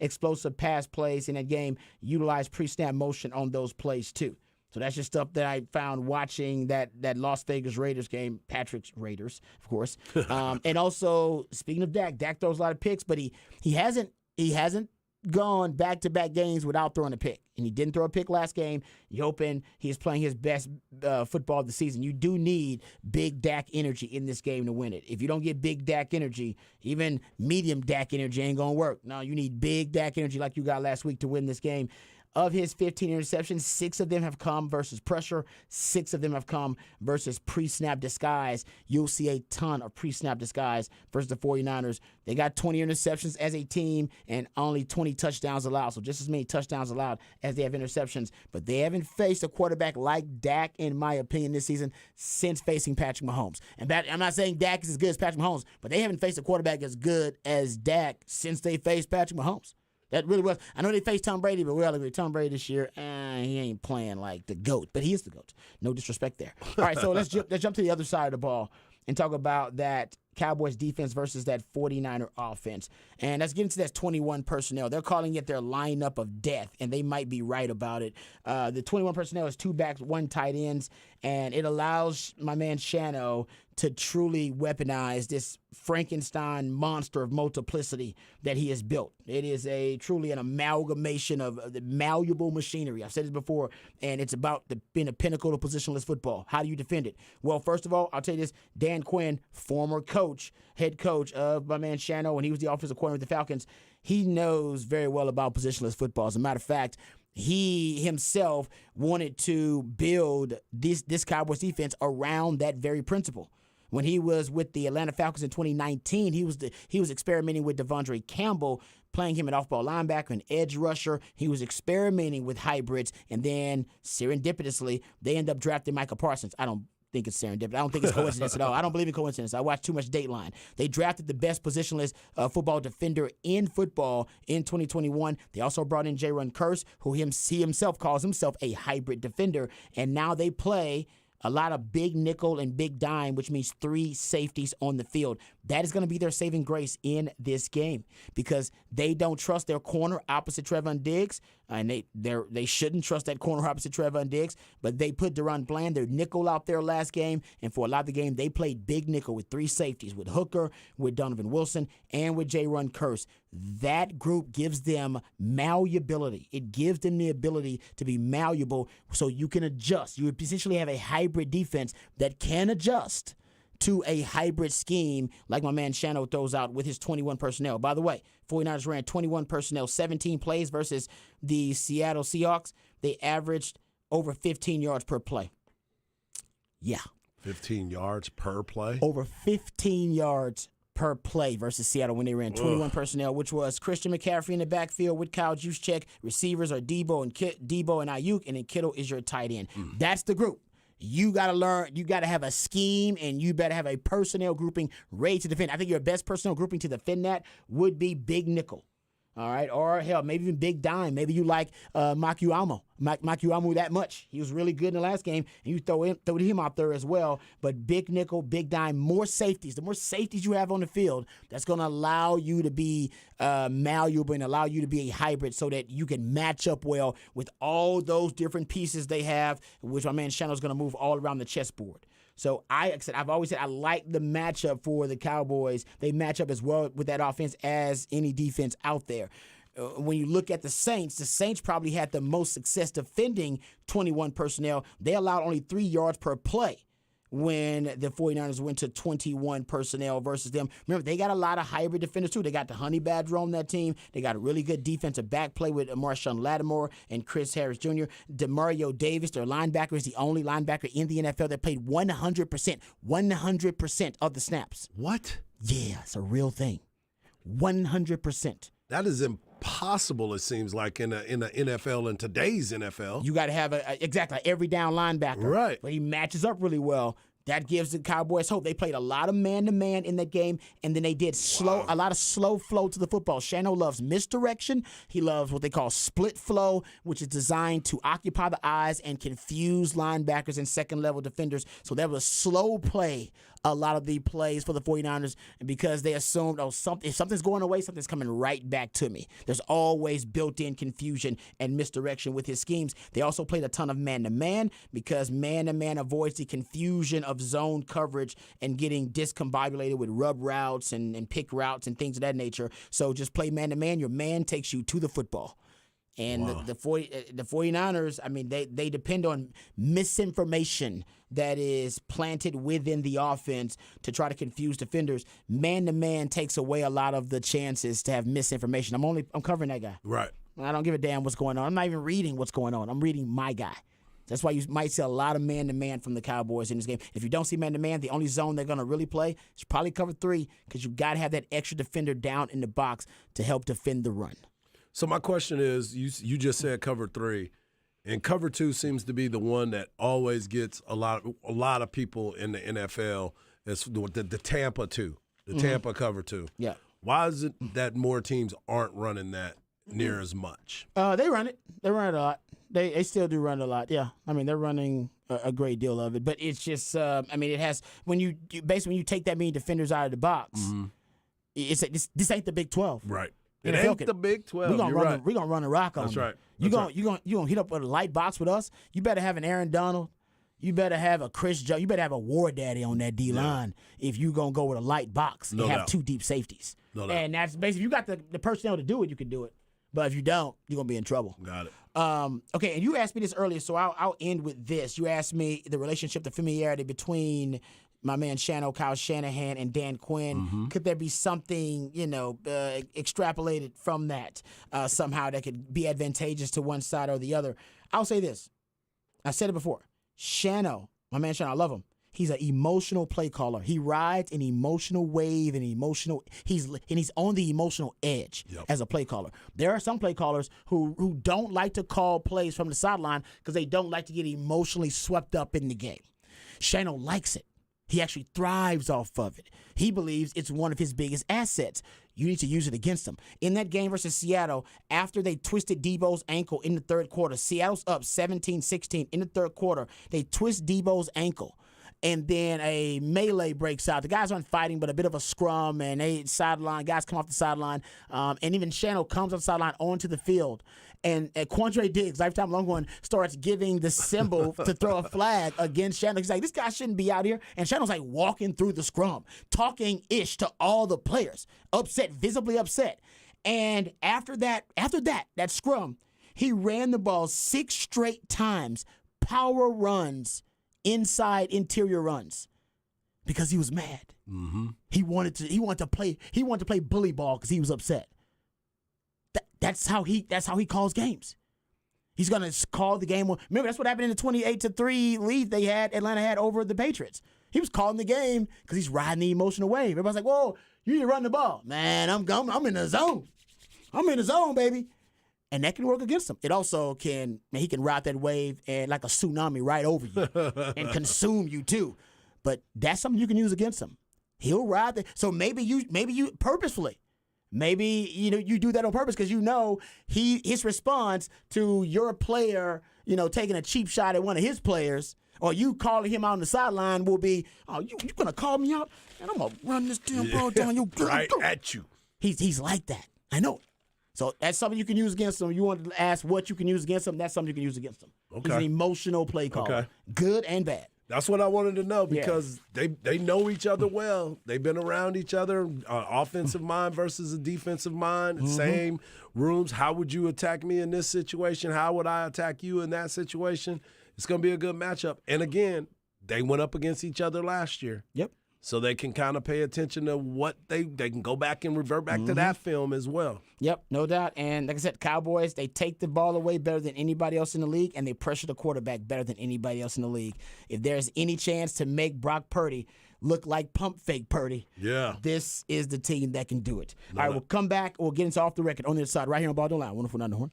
explosive pass plays in that game utilized pre-snap motion on those plays too. So that's just stuff that I found watching that Las Vegas Raiders game, Patrick's Raiders, of course. And also, speaking of Dak throws a lot of picks, but he hasn't gone back-to-back games without throwing a pick. And he didn't throw a pick last game. You're hoping he's playing his best football of the season. You do need big Dak energy in this game to win it. If you don't get big Dak energy, even medium Dak energy ain't going to work. No, you need big Dak energy like you got last week to win this game. Of his 15 interceptions, 6 of them have come versus pressure. 6 of them have come versus pre-snap disguise. You'll see a ton of pre-snap disguise versus the 49ers. They got 20 interceptions as a team and only 20 touchdowns allowed. So just as many touchdowns allowed as they have interceptions. But they haven't faced a quarterback like Dak, in my opinion, this season since facing Patrick Mahomes. And I'm not saying Dak is as good as Patrick Mahomes, but they haven't faced a quarterback as good as Dak since they faced Patrick Mahomes. That really was. I know they faced Tom Brady, but Tom Brady this year, he ain't playing like the GOAT, but he is the GOAT. No disrespect there. All right, so let's jump to the other side of the ball and talk about that Cowboys defense versus that 49er offense. And let's get into that 21 personnel. They're calling it their lineup of death, and they might be right about it. The 21 personnel is 2 backs, 1 tight ends, and it allows my man Shano to truly weaponize this Frankenstein monster of multiplicity that he has built. It is truly an amalgamation of the malleable machinery. I've said this before, and it's about being a pinnacle of positionless football. How do you defend it? Well, first of all, I'll tell you this. Dan Quinn, former head coach of my man Shano, when he was the offensive coordinator with the Falcons, he knows very well about positionless football. As a matter of fact, he himself wanted to build this Cowboys defense around that very principle. When he was with the Atlanta Falcons in 2019, he was experimenting with Devondre Campbell, playing him at off-ball linebacker and edge rusher. He was experimenting with hybrids, and then serendipitously, they end up drafting Micah Parsons. I don't think it's serendipity. I don't think it's coincidence at all. I don't believe in coincidence. I watch too much Dateline. They drafted the best positionless football defender in football in 2021. They also brought in Jaron Kearse, who he himself calls himself a hybrid defender, and now they play a lot of big nickel and big dime, which means 3 safeties on the field. That is going to be their saving grace in this game because they don't trust their corner opposite Trevon Diggs, and they shouldn't trust that corner opposite Trevon Diggs, but they put Deron Bland, their nickel, out there last game, and for a lot of the game, they played big nickel with 3 safeties, with Hooker, with Donovan Wilson, and with Jaron Kearse. That group gives them malleability. It gives them the ability to be malleable so you can adjust. You essentially have a hybrid defense that can adjust to a hybrid scheme like my man Shano throws out with his 21 personnel. By the way, 49ers ran 21 personnel, 17 plays versus the Seattle Seahawks. They averaged over 15 yards per play. Yeah. 15 yards per play? Over 15 yards per play versus Seattle when they ran 21 personnel, which was Christian McCaffrey in the backfield with Kyle Juszczyk. Receivers are Debo and Ayuk, and then Kittle is your tight end. That's the group. You got to learn. You got to have a scheme, and you better have a personnel grouping ready to defend. I think your best personnel grouping to defend that would be big nickel. All right, or hell, maybe even big dime. Maybe you like Makuamu that much. He was really good in the last game, and you throw him out there as well. But big nickel, big dime, more safeties. The more safeties you have on the field, that's going to allow you to be malleable and allow you to be a hybrid so that you can match up well with all those different pieces they have, which my man Shano's going to move all around the chessboard. So I've always said I like the matchup for the Cowboys. They match up as well with that offense as any defense out there. When you look at the Saints probably had the most success defending 21 personnel. They allowed only 3 yards per play when the 49ers went to 21 personnel versus them. Remember, they got a lot of hybrid defenders, too. They got the Honey Badger on that team. They got a really good defensive back play with Marshawn Lattimore and Chris Harris Jr. Demario Davis, their linebacker, is the only linebacker in the NFL that played 100% of the snaps. What? Yeah, it's a real thing. 100%. That is impossible, it seems like, in the NFL, in today's NFL. You got to have exactly every down linebacker. Right. But he matches up really well. That gives the Cowboys hope. They played a lot of man-to-man in that game, and then they did a lot of slow flow to the football. Shano loves misdirection. He loves what they call split flow, which is designed to occupy the eyes and confuse linebackers and second-level defenders. So that was slow play, a lot of the plays for the 49ers, because they assumed, if something's going away, something's coming right back to me. There's always built-in confusion and misdirection with his schemes. They also played a ton of man-to-man because man-to-man avoids the confusion of zone coverage and getting discombobulated with rub routes and pick routes and things of that nature. So just play man-to-man. Your man takes you to the football. And the 49ers, I mean, they depend on misinformation that is planted within the offense to try to confuse defenders. Man-to-man takes away a lot of the chances to have misinformation. I'm covering that guy. Right. I don't give a damn what's going on. I'm not even reading what's going on. I'm reading my guy. That's why you might see a lot of man-to-man from the Cowboys in this game. If you don't see man-to-man, the only zone they're going to really play is probably cover 3 because you got to have that extra defender down in the box to help defend the run. So my question is, you just said cover 3, and cover 2 seems to be the one that always gets a lot of people in the NFL. It's the Tampa 2, the Tampa cover 2. Yeah. Why is it that more teams aren't running that near as much? They run it. They run it a lot. They still do run it a lot. Yeah. I mean, they're running a great deal of it. But it's just, it has, when you take that many defenders out of the box, it's like, this ain't the Big 12. Right. NFL It ain't the Big 12. We're gonna You're right. we're gonna run a rock on That's you. right. You That's gonna hit up with a light box with us. You better have an Aaron Donald. You better have a Chris Jones. You better have a War Daddy on that D line if you gonna go with a light box and No have doubt. 2 deep safeties. No doubt. And that's basically, if you got the personnel to do it, you can do it. But if you don't, you're gonna be in trouble. Got it. Okay, and you asked me this earlier, so I'll end with this. You asked me the relationship, the familiarity between my man Kyle Shanahan and Dan Quinn. Could there be something, extrapolated from that somehow that could be advantageous to one side or the other? I'll say this. I said it before. My man Shano, I love him. He's an emotional play caller. He rides an emotional wave and he's on the emotional edge as a play caller. There are some play callers who don't like to call plays from the sideline because they don't like to get emotionally swept up in the game. Shano likes it. He actually thrives off of it. He believes it's one of his biggest assets. You need to use it against him. In that game versus Seattle, after they twisted Debo's ankle in the third quarter, Seattle's up 17-16 in the third quarter. They twist Debo's ankle. And then a melee breaks out. The guys aren't fighting, but a bit of a scrum, and guys come off the sideline. And even Shano comes off the sideline onto the field. And Quandre Diggs, Lifetime Longhorn, starts giving the symbol to throw a flag against Shano. He's like, this guy shouldn't be out here. And Shano's like walking through the scrum, talking ish to all the players, upset, visibly upset. And after that scrum, he ran the ball 6 straight times, power runs, inside interior runs, because he was mad. He wanted to play bully ball because he was upset. That's how he calls games. He's gonna call the game. Remember, that's what happened in the 28-3 lead Atlanta had over the Patriots. He was calling the game because he's riding the emotional wave. Everybody's like, "Whoa, you need to run the ball, man. I'm in the zone. I'm in the zone, baby." And that can work against him. It also he can ride that wave and like a tsunami right over you and consume you too. But that's something you can use against him. He'll ride that. So maybe you purposefully, you do that on purpose because his response to your player, taking a cheap shot at one of his players, or you calling him out on the sideline will be, "Oh, you gonna call me out? And I'm gonna run this damn ball down your right at you." He's like that. I know. So that's something you can use against him. You wanted to ask what you can use against him. That's something you can use against him. Okay. He's an emotional play caller. Okay. Good and bad. That's what I wanted to know because they know each other well. They've been around each other, offensive mind versus a defensive mind, same rooms. How would you attack me in this situation? How would I attack you in that situation? It's going to be a good matchup. And again, they went up against each other last year. Yep. So they can kind of pay attention to what they can go back and revert back to that film as well. Yep, no doubt. And like I said, Cowboys, they take the ball away better than anybody else in the league, and they pressure the quarterback better than anybody else in the league. If there's any chance to make Brock Purdy look like pump fake Purdy, this is the team that can do it. All right, we'll come back. We'll get into Off the Record on the other side right here on Ball Don't Lie. 104.9 The Horn.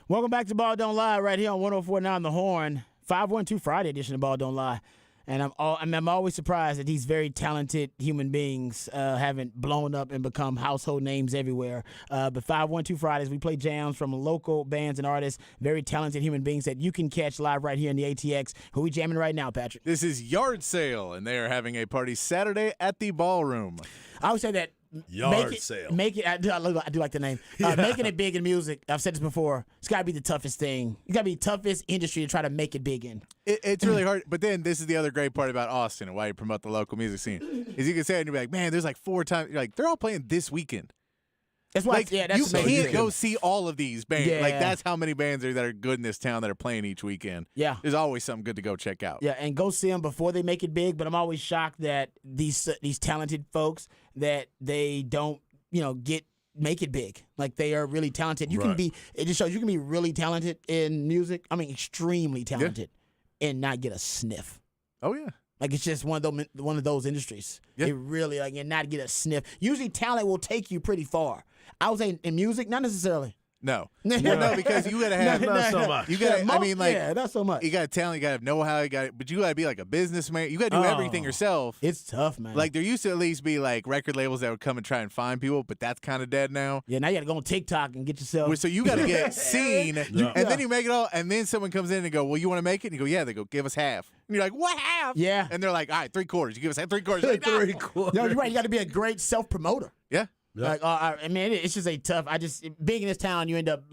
Welcome back to Ball Don't Lie right here on 104.9 The Horn. 512 Friday edition of Ball Don't Lie. And I'm always surprised that these very talented human beings haven't blown up and become household names everywhere. But 512 Fridays, we play jams from local bands and artists, very talented human beings that you can catch live right here in the ATX. Who we jamming right now, Patrick? This is Yard Sale, and they are having a party Saturday at the Ballroom. I would say that Yard sale. Make it. I do like the name. Making it big in music. I've said this before. It's got to be the toughest thing. It's got to be the toughest industry to try to make it big in. It's really hard. But then this is the other great part about Austin and why you promote the local music scene is you can say it and you're like, man, there's like 4 times. You're like, they're all playing this weekend. That's why. Like, that's you so can't good. go see all of these bands. Yeah. Like that's how many bands that are good in this town that are playing each weekend. Yeah. There's always something good to go check out. Yeah, and go see them before they make it big. But I'm always shocked that these talented folks that they don't make it big. Like they are really talented. You can Right. be. It just shows you can be really talented in music. I mean, extremely talented, and not get a sniff. Oh yeah. Like it's just one of those industries. Yeah. It really and not get a sniff. Usually, talent will take you pretty far. I would say in music, not necessarily. No. Well, no, because you gotta have Not so much. You gotta. I mean, like not so much. you got talent. You gotta have know-how. But you gotta be like a businessman. You gotta do everything yourself. It's tough, man. Like there used to at least be like record labels that would come and try and find people, but that's kind of dead now. yeah, now you got to go on TikTok and get yourself. So you got to get seen, Yeah. and then you make it all, and then someone comes in and go, "Well, you want to make it?" And you go, "Yeah." They go, "Give us half." And you're like, "What half?" Yeah. And they're like, "All right, 3/4. You give us 3/4." You're like, "No." 3/4. No, you're right. You got to be a great self promoter. Yeah. Like, I mean, it's just a tough. Being in this town, you end up,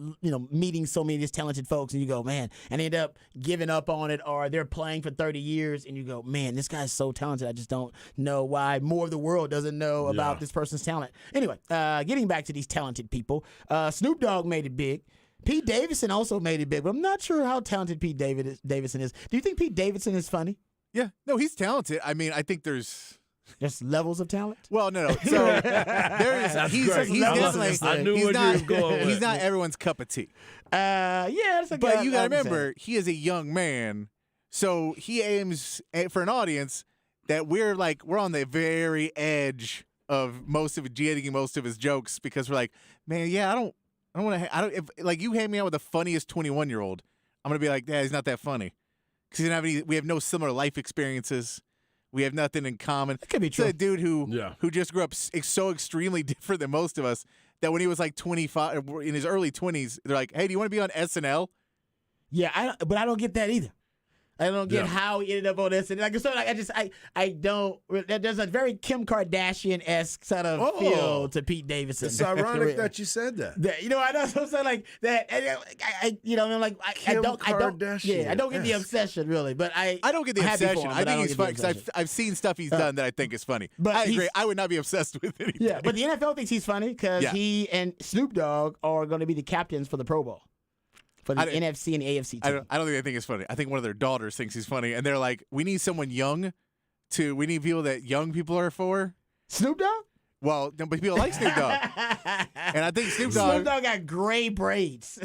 meeting so many of these talented folks, and you go, man, and they end up giving up on it, or they're playing for 30 years, and you go, man, this guy's so talented. I just don't know why more of the world doesn't know about this person's talent. Anyway, getting back to these talented people, Snoop Dogg made it big. Pete Davidson also made it big, but I'm not sure how talented Pete Davidson is. Do you think Pete Davidson is funny? Yeah. No, he's talented. I mean, I think there's. There's levels of talent. Well, no. So there is. He's great. definitely. I knew he's where not, you was going with. He's not everyone's cup of tea. Yeah, that's a But good. you got to I understand. remember, he is a young man, so he aims for an audience that we're on the very edge of getting most of his jokes because we're like, man, yeah, I don't want to. If like you hand me out with the funniest 21-year-old, I'm gonna be like, yeah, he's not that funny because we have no similar life experiences. We have nothing in common. That could be true. It's a dude who just grew up so extremely different than most of us that when he was like 25, in his early 20s, they're like, hey, do you want to be on SNL? Yeah, but I don't get that either. I don't get how he ended up on this. And I don't. There's a very Kim Kardashian-esque sort of feel to Pete Davidson. It's ironic that you said that. I know what I'm saying, like that. I Kim don't Kardashian. I don't get the obsession really, but I don't get the I'm happy for obsession. him, I but think don't he's get the funny because obsession. I've seen stuff he's done that I think is funny. but I agree. he's- I would not be obsessed with anything. Yeah, but the NFL thinks he's funny because Yeah. he and Snoop Dogg are going to be the captains for the Pro Bowl. For the I- NFC and AFC team. I don't think they think it's funny. I think one of their daughters thinks he's funny, and they're like, we need someone young. We need people that young people are for. Snoop Dogg? Well, but people like Snoop Dogg, and I think Snoop Dogg. Snoop Dogg got gray braids.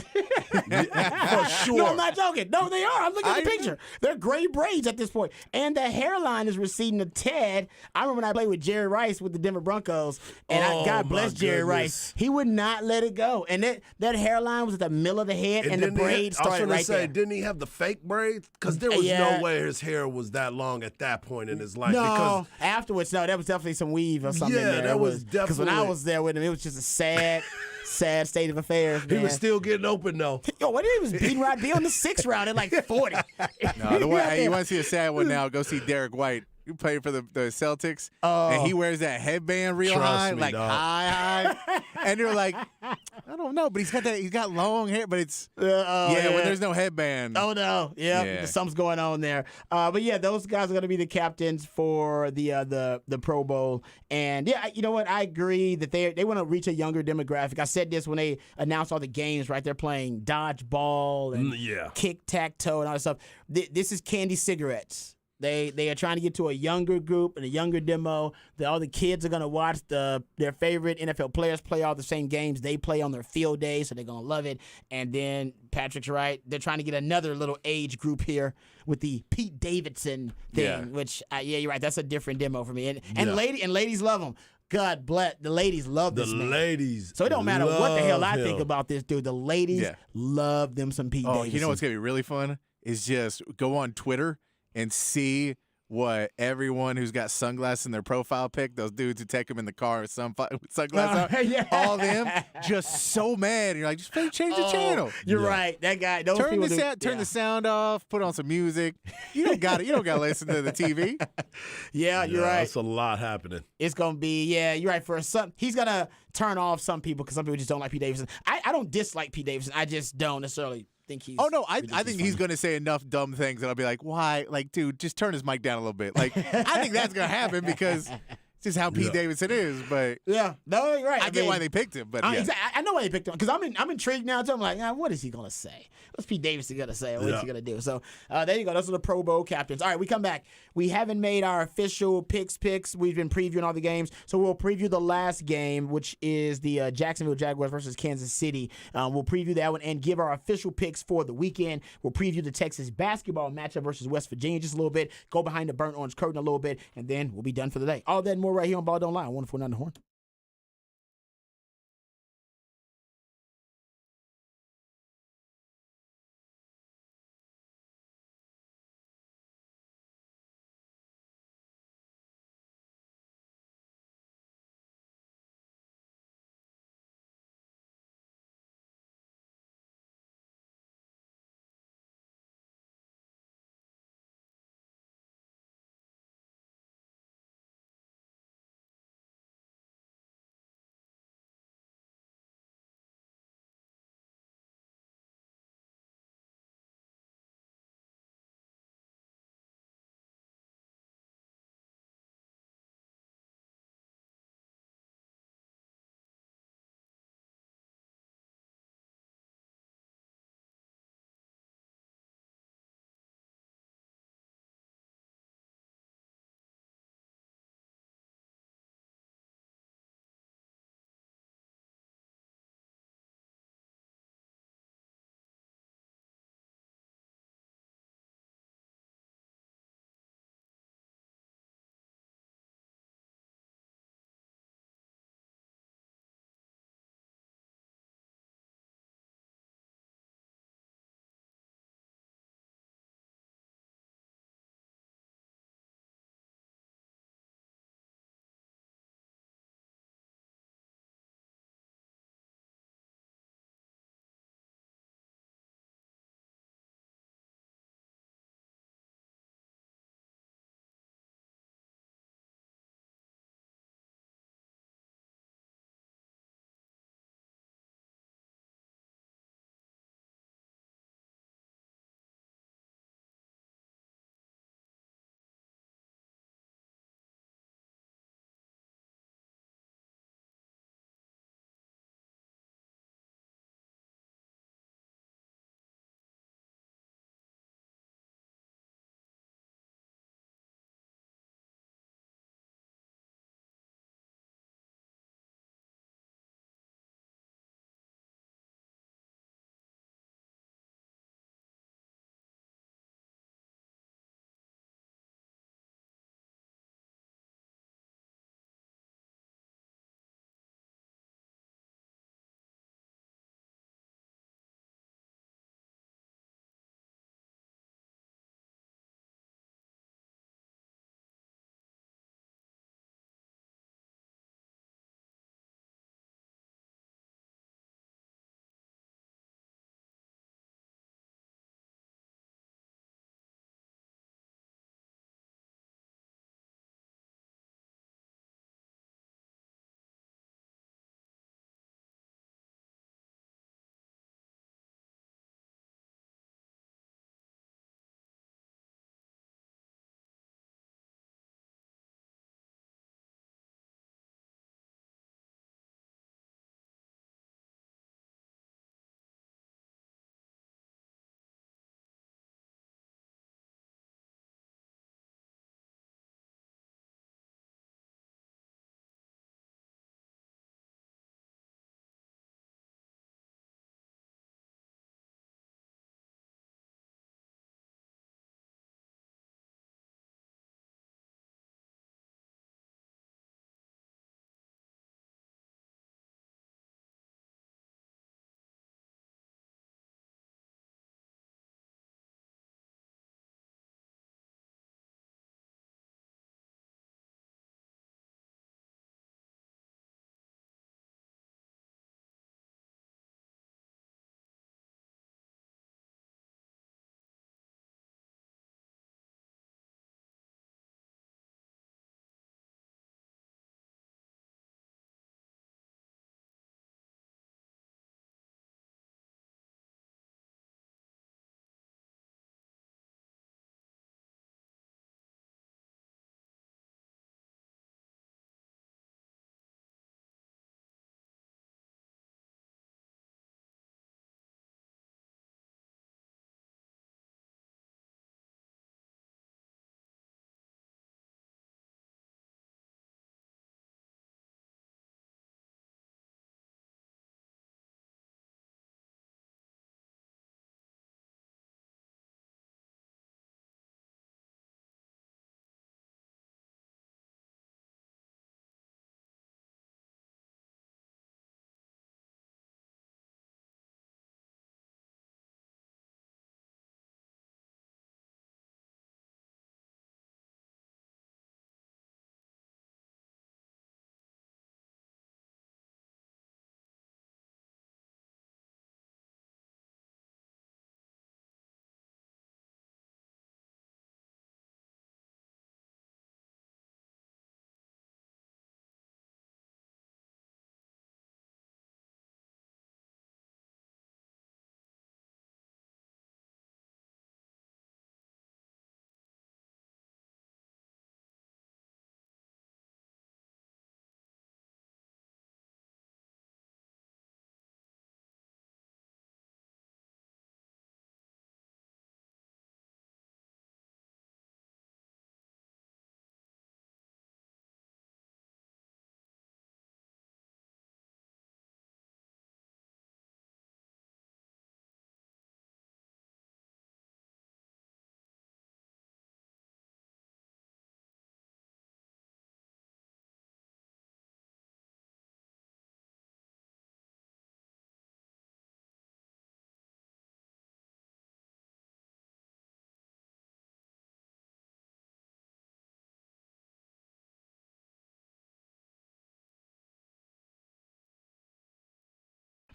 For sure. No, I'm not joking. No, they are. I'm looking at the I- picture. They're gray braids at this point. And the hairline is receding a tad. I remember when I played with Jerry Rice with the Denver Broncos, and God my bless Jerry goodness. Rice. He would not let it go. And that hairline was at the middle of the head, and the didn't he braids I was started gonna right say, there. didn't he have the fake braids? Because there was Yeah. no way his hair was that long at that point in his life. No, Because afterwards, no, that was definitely some weave or something. Yeah, in there. that It was because when I definitely- was there with him, it was just a sad, sad state of affairs. he Man. was still getting open though. Yo, what if he was beating Rod B on the 6th round at like 40? No, the one, hey, you want to see a sad one now? Go see Derek White. You play for the Celtics, and he wears that headband real Trust high, me, like dog. high, and you're like, I don't know, but he's got long hair, but it's when there's no headband. Oh no, Yeah. something's going on there. But yeah, those guys are going to be the captains for the Pro Bowl. And yeah, you know what? I agree that they want to reach a younger demographic. I said this when they announced all the games. Right, they're playing dodgeball and kick-tac-toe and all that stuff. This is candy cigarettes. They are trying to get to a younger group and a younger demo. All the kids are going to watch their favorite NFL players play all the same games they play on their field days, so they're going to love it. And then Patrick's right. They're trying to get another little age group here with the Pete Davidson thing, Yeah. which, you're right. That's a different demo for me. And ladies love him. God bless. The ladies love The this man. ladies. So it don't matter what the hell I love think him. about this dude. The ladies Yeah. love them some Pete Oh, Davidson. you know what's gonna be really fun is just go on Twitter and see what everyone who's got sunglasses in their profile pic, those dudes who take them in the car with sunglasses on, yeah. all them just so mad. You're like, just change the channel. You're Yeah. right. That guy. Those Turn people turn the sound off. Put on some music. You don't got it. You don't got to listen to the TV. Yeah, you're right. That's a lot happening. It's gonna be you're right. For some, he's gonna turn off some people because some people just don't like Pete Davidson. I don't dislike Pete Davidson. I just don't necessarily think he's. Oh no, I ridiculously think he's funny. going to say enough dumb things that I'll be like, why? Like, dude, just turn his mic down a little bit. Like, I think that's going to happen because it's just how Pete Yeah. Davidson is. But Yeah, no, you're right. I get mean, why they picked him. But yeah. I know why they picked him because I'm intrigued now. Too. I'm like, what is he gonna say? What's Pete Davidson gonna say? What's Yeah. he gonna do? So there you go. Those are the Pro Bowl captains. All right, we come back. We haven't made our official picks. We've been previewing all the games, so we'll preview the last game, which is the Jacksonville Jaguars versus Kansas City. We'll preview that one and give our official picks for the weekend. We'll preview the Texas basketball matchup versus West Virginia just a little bit. Go behind the burnt orange curtain a little bit, and then we'll be done for the day. All that and more right here on Ball Don't Lie. 104.9 The Horn.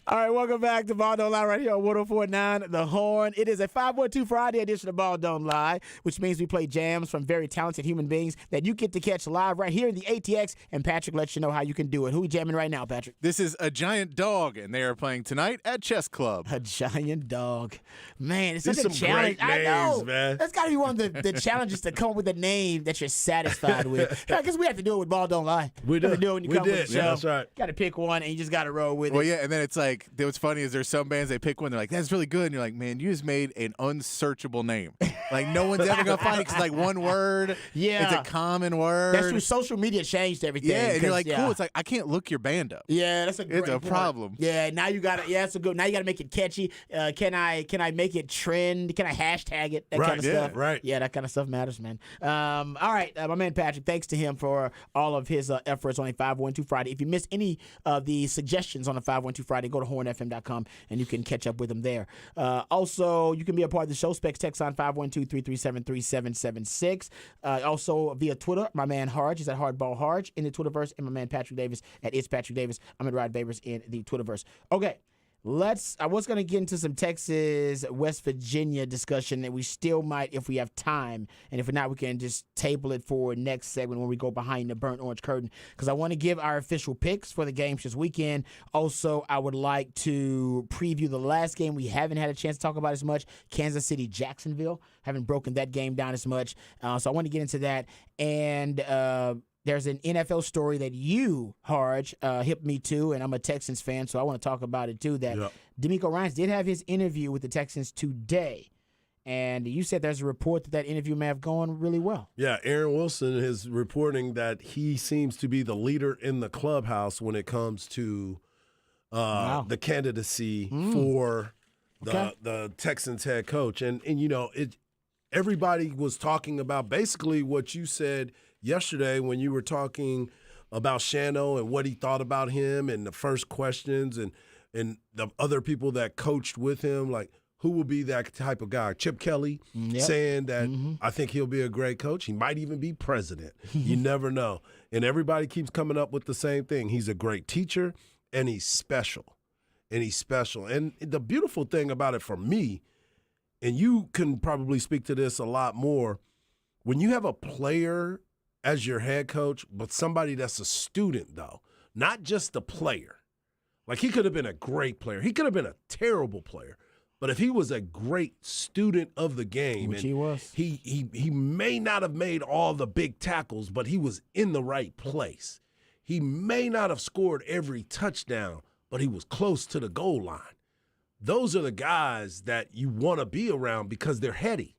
All right, welcome back to Ball Don't Lie right here on 104.9 The Horn. It is a 512 Friday edition of Ball Don't Lie, which means we play jams from very talented human beings that you get to catch live right here in the ATX, and Patrick lets you know how you can do it. Who we jamming right now, Patrick? This is A Giant Dog, and they are playing tonight at Chess Club. A giant dog. Man, it's These such a some challenge. great I know. names, man. That's got to be one of the challenges to come up with a name that you're satisfied with. I guess we have to do it with Ball Don't Lie. We Gotta do. do it when you We come with did. the show. Yeah, that's right. Got to pick one, and you just got to roll with Well, it. yeah, and then it's like, what's funny is there's some bands, they pick one, they're like, that's really good. And you're like, man, you just made an unsearchable name. Like, no one's ever going to find it because it's like one word. Yeah. It's a common word. That's true. Social media changed everything. Yeah, and you're 'cause, like, yeah. cool. It's like, I can't look your band up. Yeah, that's a great It's a point. problem. Yeah, now you got to. Yeah, that's a good. Now you got to make it catchy. Can I make it trend? Can I hashtag it? That Right, kind of yeah, stuff. right. Yeah, that kind of stuff matters, man. All right, my man Patrick. Thanks to him for all of his efforts on a 512 Friday. If you missed any of the suggestions on a 512 Friday, go to hornfm.com and you can catch up with them there. Also, you can be a part of the show. Specs text on 512-337-3776. Also via Twitter, my man Harge is at Hardball Harge in the Twitterverse, and my man Patrick Davis at It's Patrick Davis. I'm at Rod Babers in the Twitterverse. Okay. I was going to get into some Texas, West Virginia discussion that we still might if we have time. And if not, we can just table it for next segment when we go behind the burnt orange curtain. Because I want to give our official picks for the games this weekend. Also, I would like to preview the last game we haven't had a chance to talk about as much, Kansas City, Jacksonville. Haven't broken that game down as much. So I want to get into that. And there's an NFL story that you, Harge, hit me to, and I'm a Texans fan, so I want to talk about it too, that DeMeco Ryans did have his interview with the Texans today, and you said there's a report that interview may have gone really well. Yeah, Aaron Wilson is reporting that he seems to be the leader in the clubhouse when it comes to the candidacy for the Texans head coach. And you know, everybody was talking about basically what you said yesterday when you were talking about Shano and what he thought about him and the first questions and the other people that coached with him, like who will be that type of guy? Chip Kelly saying that I think he'll be a great coach. He might even be president. You never know. And everybody keeps coming up with the same thing. He's a great teacher and he's special. And the beautiful thing about it for me, and you can probably speak to this a lot more, when you have a player as your head coach, but somebody that's a student, though, not just a player. Like, he could have been a great player. He could have been a terrible player. But if he was a great student of the game, Which he was. He may not have made all the big tackles, but he was in the right place. He may not have scored every touchdown, but he was close to the goal line. Those are the guys that you want to be around because they're heady.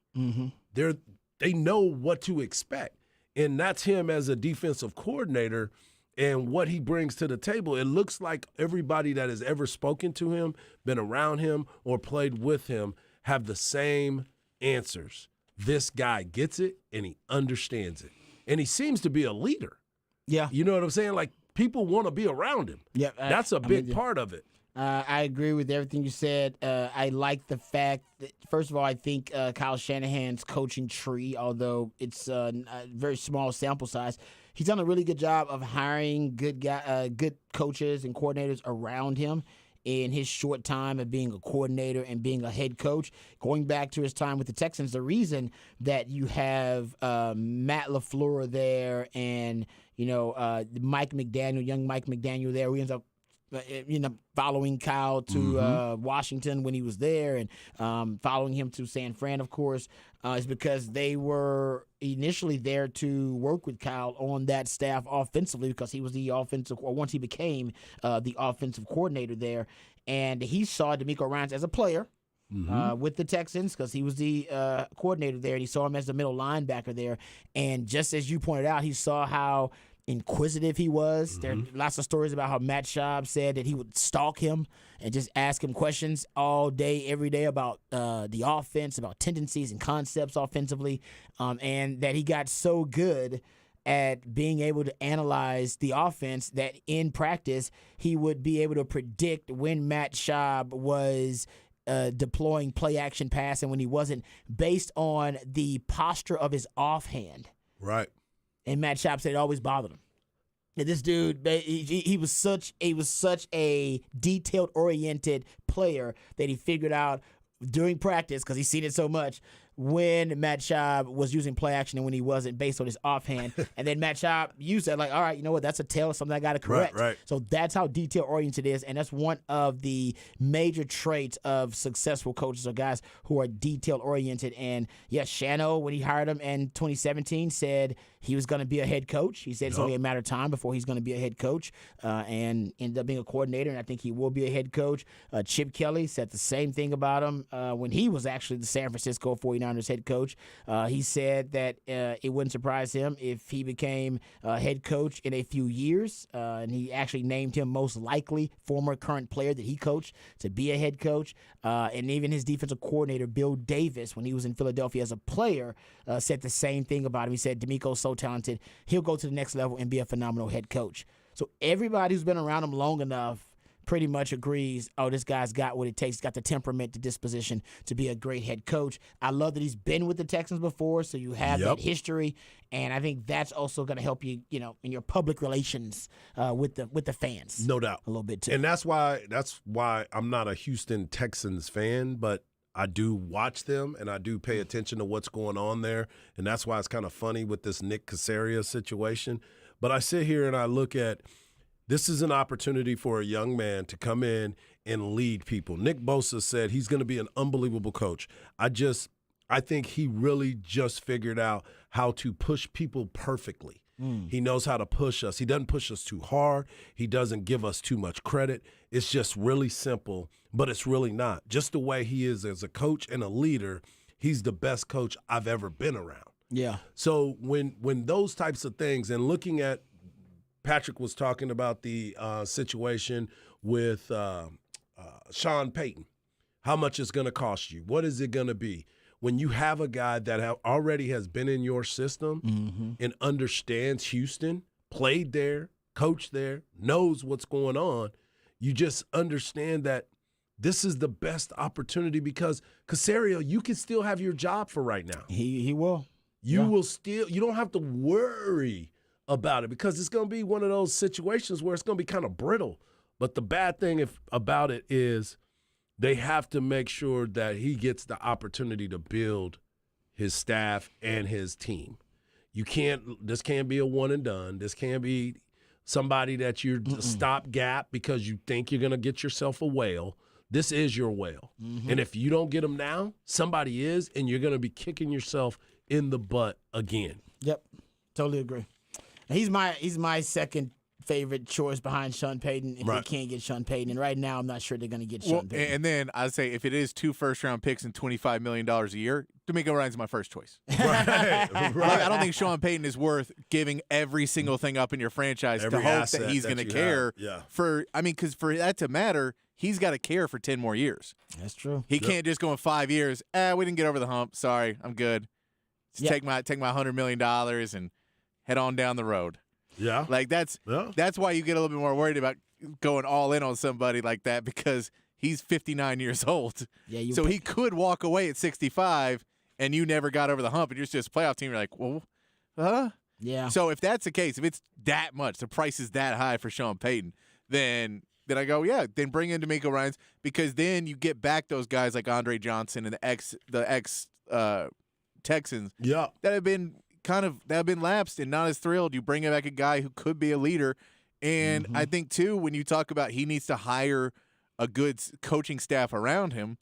They know what to expect. And that's him as a defensive coordinator and what he brings to the table. It looks like everybody that has ever spoken to him, been around him, or played with him have the same answers. This guy gets it, and he understands it. And he seems to be a leader. Yeah. You know what I'm saying? Like, people want to be around him. Yeah, That's a I'm big with you. part of it. I agree with everything you said. I like the fact that, first of all, I think Kyle Shanahan's coaching tree, although it's a very small sample size, he's done a really good job of hiring good coaches and coordinators around him in his short time of being a coordinator and being a head coach. Going back to his time with the Texans, the reason that you have Matt LaFleur there and, Mike McDaniel, young Mike McDaniel there, who ends up following Kyle to Washington when he was there and following him to San Fran, of course, is because they were initially there to work with Kyle on that staff offensively because he was the offensive, or once he became the offensive coordinator there. And he saw DeMeco Ryans as a player with the Texans because he was the coordinator there, and he saw him as the middle linebacker there. And just as you pointed out, he saw how inquisitive he was. There are lots of stories about how Matt Schaub said that he would stalk him and just ask him questions all day, every day about the offense, about tendencies and concepts offensively, and that he got so good at being able to analyze the offense that in practice he would be able to predict when Matt Schaub was deploying play action pass and when he wasn't, based on the posture of his offhand. Right. And Matt Schaub said it always bothered him. Yeah, this dude, he was such a detailed oriented player that he figured out during practice, because he's seen it so much, when Matt Schaub was using play action and when he wasn't, based on his offhand. And then Matt Schaub used that, like, all right, you know what, that's a tell, something I got to correct. Right. So that's how detail-oriented it is, and that's one of the major traits of successful coaches or guys who are detail-oriented. And, yes, Shano, when he hired him in 2017, said he was going to be a head coach. He said it's only a matter of time before he's going to be a head coach, and ended up being a coordinator, and I think he will be a head coach. Chip Kelly said the same thing about him when he was actually the San Francisco 49ers head coach. He said that it wouldn't surprise him if he became head coach in a few years, and he actually named him most likely former current player that he coached to be a head coach. And even his defensive coordinator, Bill Davis, when he was in Philadelphia as a player, said the same thing about him. He said, DeMeco's so talented, he'll go to the next level and be a phenomenal head coach. So everybody who's been around him long enough pretty much agrees, oh, this guy's got what it takes. He's got the temperament, the disposition to be a great head coach. I love that he's been with the Texans before, so you have that history, and I think that's also going to help you, in your public relations with the fans. No doubt. A little bit too. And that's why I'm not a Houston Texans fan, but I do watch them and I do pay attention to what's going on there, and that's why it's kind of funny with this Nick Caseria situation. But I sit here and I look at, this is an opportunity for a young man to come in and lead people. Nick Bosa said he's going to be an unbelievable coach. I think he really just figured out how to push people perfectly. He knows how to push us. He doesn't push us too hard. He doesn't give us too much credit. It's just really simple, but it's really not. Just the way he is as a coach and a leader, he's the best coach I've ever been around. Yeah. So when those types of things, and looking at, Patrick was talking about the situation with Sean Payton. How much it's going to cost you? What is it going to be? When you have a guy that already has been in your system and understands Houston, played there, coached there, knows what's going on, you just understand that this is the best opportunity, because Caserio, you can still have your job for right now. He will. You will still – you don't have to worry about it, because it's going to be one of those situations where it's going to be kind of brittle. But the bad thing about it is they have to make sure that he gets the opportunity to build his staff and his team. This can't be a one and done. This can't be somebody that you're stopgap because you think you're going to get yourself a whale. This is your whale. And if you don't get him now, somebody is, and you're going to be kicking yourself in the butt again. Yep. Totally agree. He's my second favorite choice behind Sean Payton if they can't get Sean Payton. And right now, I'm not sure they're going to get Sean Payton. And then I'd say if it is 2 first-round picks and $25 million a year, DeMeco Ryans my first choice. Right. Like, I don't think Sean Payton is worth giving every single thing up in your franchise Every to hope asset that he's that going to you care have. for. I mean, because for that to matter, he's got to care for 10 more years. That's true. He can't just go in 5 years. We didn't get over the hump. Sorry, I'm good. Just take my $100 million and head on down the road. Yeah. Like that's why you get a little bit more worried about going all in on somebody like that, because he's 59 years old. Yeah. So he could walk away at 65 and you never got over the hump and you're just a playoff team. You're like, well, huh? Yeah. So if that's the case, if it's that much, the price is that high for Sean Payton, then I go, then bring in DeMeco Ryans, because then you get back those guys like Andre Johnson and the ex Texans that have been lapsed and not as thrilled. You bring back a guy who could be a leader. And I think, too, when you talk about he needs to hire a good coaching staff around him,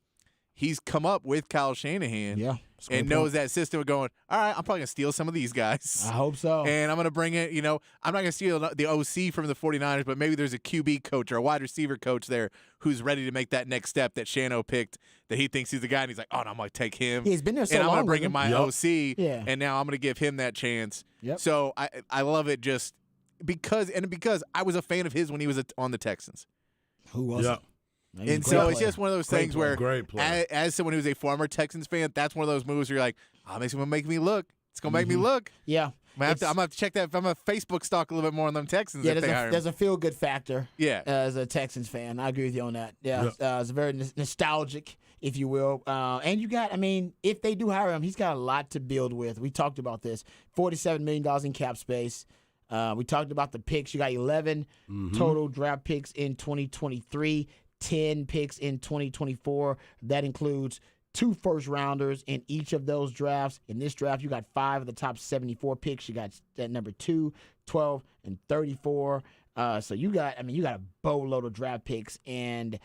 he's come up with Kyle Shanahan and knows that system of going, all right, I'm probably going to steal some of these guys. I hope so. And I'm going to bring it, I'm not going to steal the OC from the 49ers, but maybe there's a QB coach or a wide receiver coach there who's ready to make that next step that Shano picked, that he thinks he's the guy, and he's like, oh, no, I'm going to take him. He's been there so long. And I'm going to bring in my OC, and now I'm going to give him that chance. Yep. So I love it just because I was a fan of his when he was on the Texans. Who wasn't? And so it's just one of those things where, as someone who's a former Texans fan, that's one of those moves where you're like, oh, it's going to make me look. It's going to make me look. Yeah. I'm going to have to check that. I'm a Facebook stalk a little bit more on them Texans. Yeah, there's a feel-good factor as a Texans fan. I agree with you on that. Yeah. It's very nostalgic, if you will. And if they do hire him, he's got a lot to build with. We talked about this. $47 million in cap space. We talked about the picks. You got 11 total draft picks in 2023, 10 picks in 2024. That includes 2 first-rounders in each of those drafts. In this draft, you got 5 of the top 74 picks. You got at number 2, 12, and 34. So you got a boatload of draft picks, and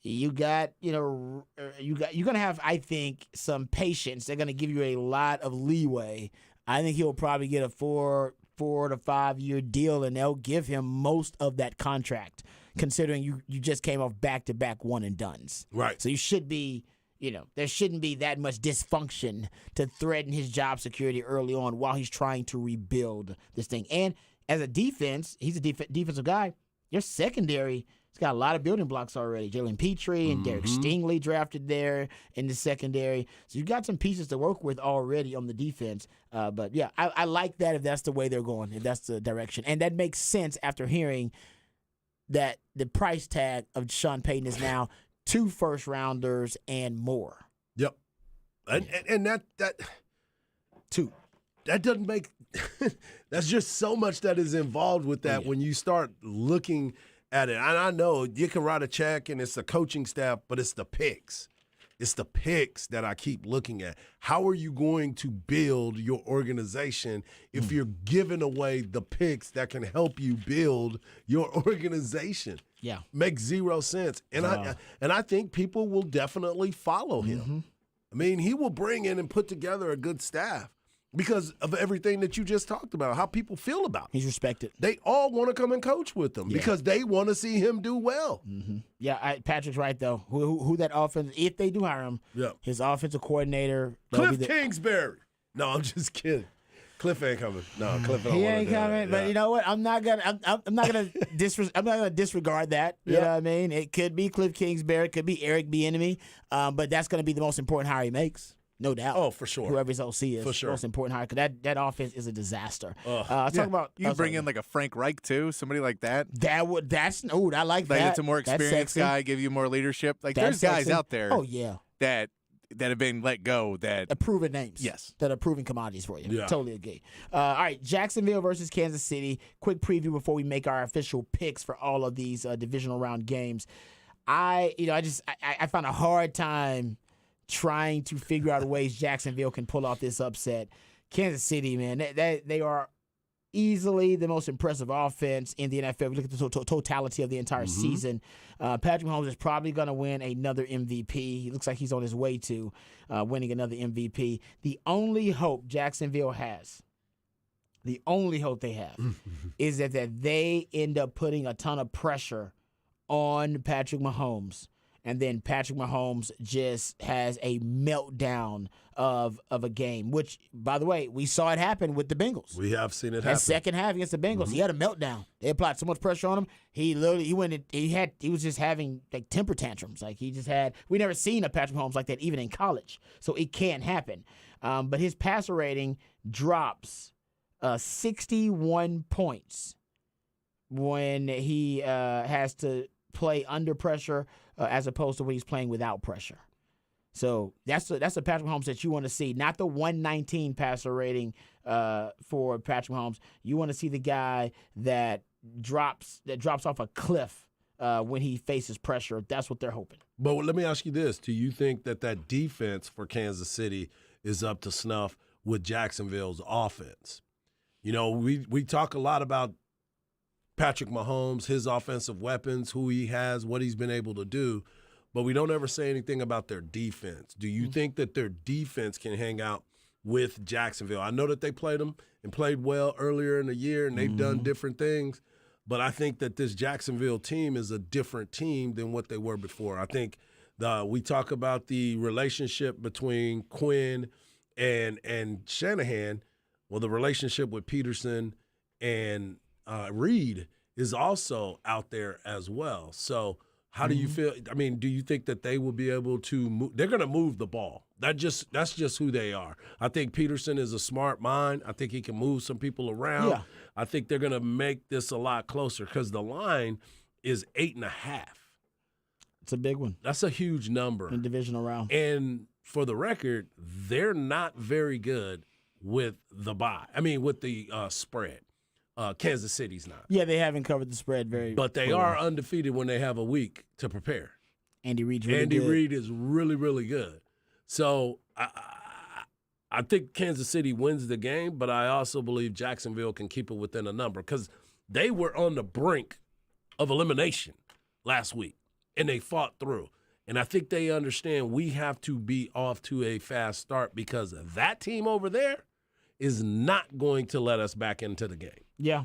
you got, you're going to have, I think, some patience. They're going to give you a lot of leeway. I think he'll probably get a 4 to 5 year deal, and they'll give him most of that contract, considering you just came off back-to-back one-and-dones. Right. So you should be, there shouldn't be that much dysfunction to threaten his job security early on while he's trying to rebuild this thing. And as a defense, he's a defensive guy. Your secondary, it's got a lot of building blocks already. Jalen Petrie and Derek Stingley drafted there in the secondary. So you've got some pieces to work with already on the defense. But, yeah, I like that if that's the way they're going, if that's the direction. And that makes sense after hearing that the price tag of Sean Payton is now 2 first-rounders and more. Yep. And that 2. That doesn't make – that's just so much that is involved with that when you start looking at it. And I know you can write a check and it's the coaching staff, but it's the picks. It's the picks that I keep looking at. How are you going to build your organization if you're giving away the picks that can help you build your organization? Yeah. Makes 0 sense. And I think people will definitely follow him. I mean, he will bring in and put together a good staff because of everything that you just talked about, how people feel about him. He's respected. They all want to come and coach with him because they want to see him do well. Yeah, Patrick's right, though. Who that offense, if they do hire him, his offensive coordinator. Cliff Kingsbury. No, I'm just kidding. Cliff ain't coming. No, Cliff don't He want ain't coming, but you know what? I'm not gonna disregard that. You know what I mean? It could be Cliff Kingsbury, it could be Eric Bieniemy, but that's gonna be the most important hire he makes. No doubt. Oh, for sure. Whoever his OC is. For sure. Most important hire. Because that offense is a disaster. Talk about. You can bring in like a Frank Reich, too, somebody like that. I like that. Like it's a more experienced guy, give you more leadership. Like there's guys out there that have been let go that proven names. Yes. That are proven commodities for you. Yeah. Totally agree. All right, Jacksonville versus Kansas City. Quick preview before we make our official picks for all of these divisional round games. I found a hard time trying to figure out ways Jacksonville can pull off this upset. Kansas City, man, they are easily the most impressive offense in the NFL. We look at the totality of the entire season. Patrick Mahomes is probably going to win another MVP. He looks like he's on his way to winning another MVP. The only hope Jacksonville has, the only hope they have, is that they end up putting a ton of pressure on Patrick Mahomes. And then Patrick Mahomes just has a meltdown of a game, which, by the way, we saw it happen with the Bengals. We have seen it That happen. second half against the Bengals, he had a meltdown. They applied so much pressure on him. He was just having like temper tantrums. Like we never seen a Patrick Mahomes like that even in college. So it can't happen. But his passer rating drops 61 points when he has to play under pressure as opposed to when he's playing without pressure. So that's the Patrick Mahomes that you want to see, not the 119 passer rating for Patrick Mahomes. You want to see the guy that drops off a cliff when he faces pressure. That's what they're hoping. But let me ask you this. Do you think that defense for Kansas City is up to snuff with Jacksonville's offense? You know, we talk a lot about Patrick Mahomes, his offensive weapons, who he has, what he's been able to do, but we don't ever say anything about their defense. Do you think that their defense can hang out with Jacksonville? I know that they played them and played well earlier in the year, and they've done different things, but I think that this Jacksonville team is a different team than what they were before. I think we talk about the relationship between Quinn and Shanahan. Well, the relationship with Peterson and Reed is also out there as well. So how do you feel? I mean, do you think that they will be able to move? They're going to move the ball. That's just who they are. I think Peterson is a smart mind. I think he can move some people around. Yeah. I think they're going to make this a lot closer because the line is 8.5. It's a big one. That's a huge number. In divisional round. And for the record, they're not very good with the with the spread. Kansas City's not. Yeah, they haven't covered the spread very. But they well. are undefeated when they have a week to prepare. Andy Reid's really Andy good. Reid is really, really good. So I think Kansas City wins the game, but I also believe Jacksonville can keep it within a number because they were on the brink of elimination last week, and they fought through. And I think they understand we have to be off to a fast start because that team over there is not going to let us back into the game. Yeah,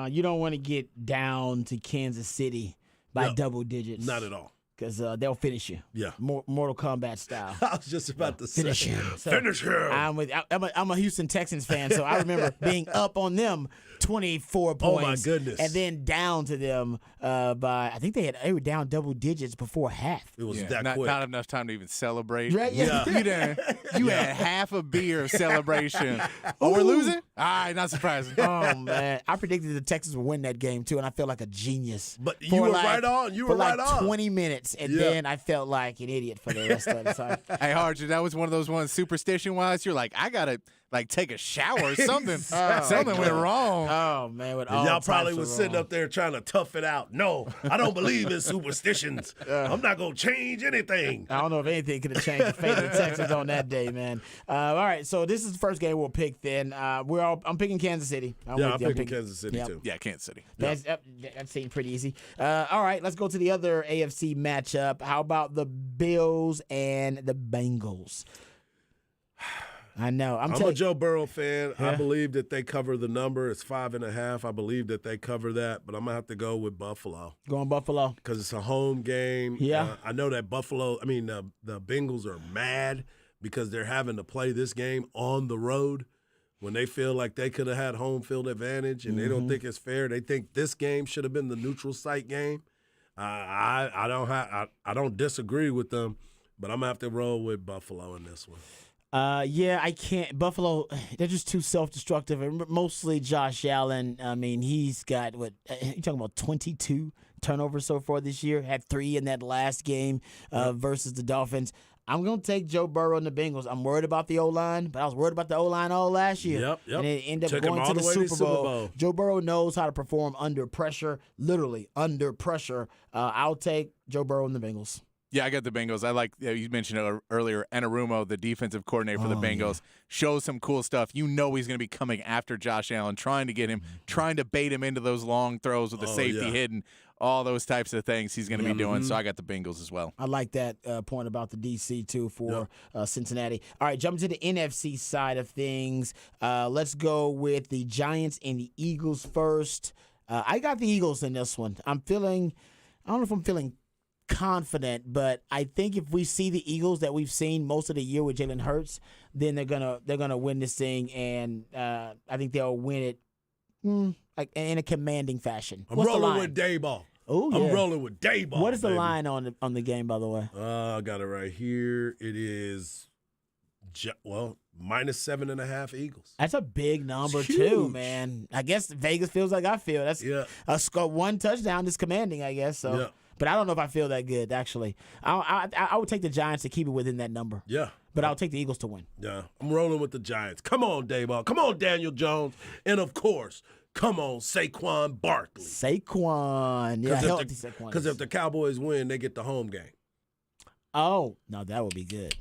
you don't want to get down to Kansas City by No, double digits. Not at all. Because they'll finish you. Yeah. Mortal Kombat style. I was just about to say. Finish him. So, Finish him. I'm a Houston Texans fan, so I remember being up on them 24 points. Oh, my goodness. And then down to them by, I think they were down double digits before half. It was Yeah, that not, quick. not enough time to even celebrate. Right? Yeah. You had half a beer of celebration. Oh, we're losing? All right, not surprising. Oh, man. I predicted the Texans would win that game, too, and I felt like a genius. But you For were like- right on. You were for like right on. 20 minutes, and Yeah. then I felt like an idiot for the rest of the time. Hey, Harge, that was one of those ones superstition-wise. You're like, I got to, like, take a shower or something. Something went wrong. Oh, man. With And all y'all probably types was of sitting wrong. up there trying to tough it out. No, I don't believe in superstitions. I'm not going to change anything. I don't know if anything could have changed the fate of the Texans on that day, man. All right, so this is the first game we'll pick. Then I'm picking Kansas City. Yeah, with I'm you. picking Kansas City, Yep. too. Yeah, Kansas City. That seemed pretty easy. All right, let's go to the other AFC matchup. How about the Bills and the Bengals? I know. I'm a telling Joe Burrow fan. I Yeah. believe that they cover the number. It's 5.5. I believe that they cover that, but I'm going to have to go with Buffalo going Buffalo. because it's a home game. Yeah. I know that the Bengals are mad because they're having to play this game on the road when they feel like they could have had home field advantage and they don't think it's fair. They think this game should have been the neutral site game. I don't disagree with them, but I'm going to have to roll with Buffalo in this one. Yeah, I can't. Buffalo, they're just too self-destructive. And mostly Josh Allen. I mean, he's got, you talking about 22 turnovers so far this year? Had 3 in that last game versus the Dolphins. I'm going to take Joe Burrow and the Bengals. I'm worried about the O-line, but I was worried about the O-line all last year. Yep. And it ended up Took him going all to the the way to Super Super Bowl. Bowl. Joe Burrow knows how to perform under pressure, literally under pressure. I'll take Joe Burrow and the Bengals. Yeah, I got the Bengals. I like, you mentioned it earlier, Anarumo, the defensive coordinator for the Bengals, shows some cool stuff. You know he's going to be coming after Josh Allen, trying to get him, trying to bait him into those long throws with the safety hidden, all those types of things he's going to be doing. So I got the Bengals as well. I like that point about the DC, too, for Cincinnati. All right, jumping to the NFC side of things. Let's go with the Giants and the Eagles first. I got the Eagles in this one. I don't know if I'm feeling confident, but I think if we see the Eagles that we've seen most of the year with Jalen Hurts, then they're gonna win this thing, and I think they'll win it like in a commanding fashion. I'm What's the rolling line? with Dayball. Oh, yeah. I'm rolling with Dayball. What is the baby. line on the game, by the way? I got it right here. It is, minus 7.5 Eagles. That's a big number It's too, huge. man. I guess Vegas feels like I feel. That's Yeah. a score, one touchdown is commanding, I guess. So, Yeah. but I don't know if I feel that good actually. I would take the Giants to keep it within that number, Yeah. but I'll take the Eagles to win. Yeah. I'm rolling with the Giants. Come on, Dayball. Come on, Daniel Jones. And of course, come on, Saquon Barkley. Saquon, yeah, healthy Saquon. Because if the Cowboys win, they get the home game. Oh no, that would be good.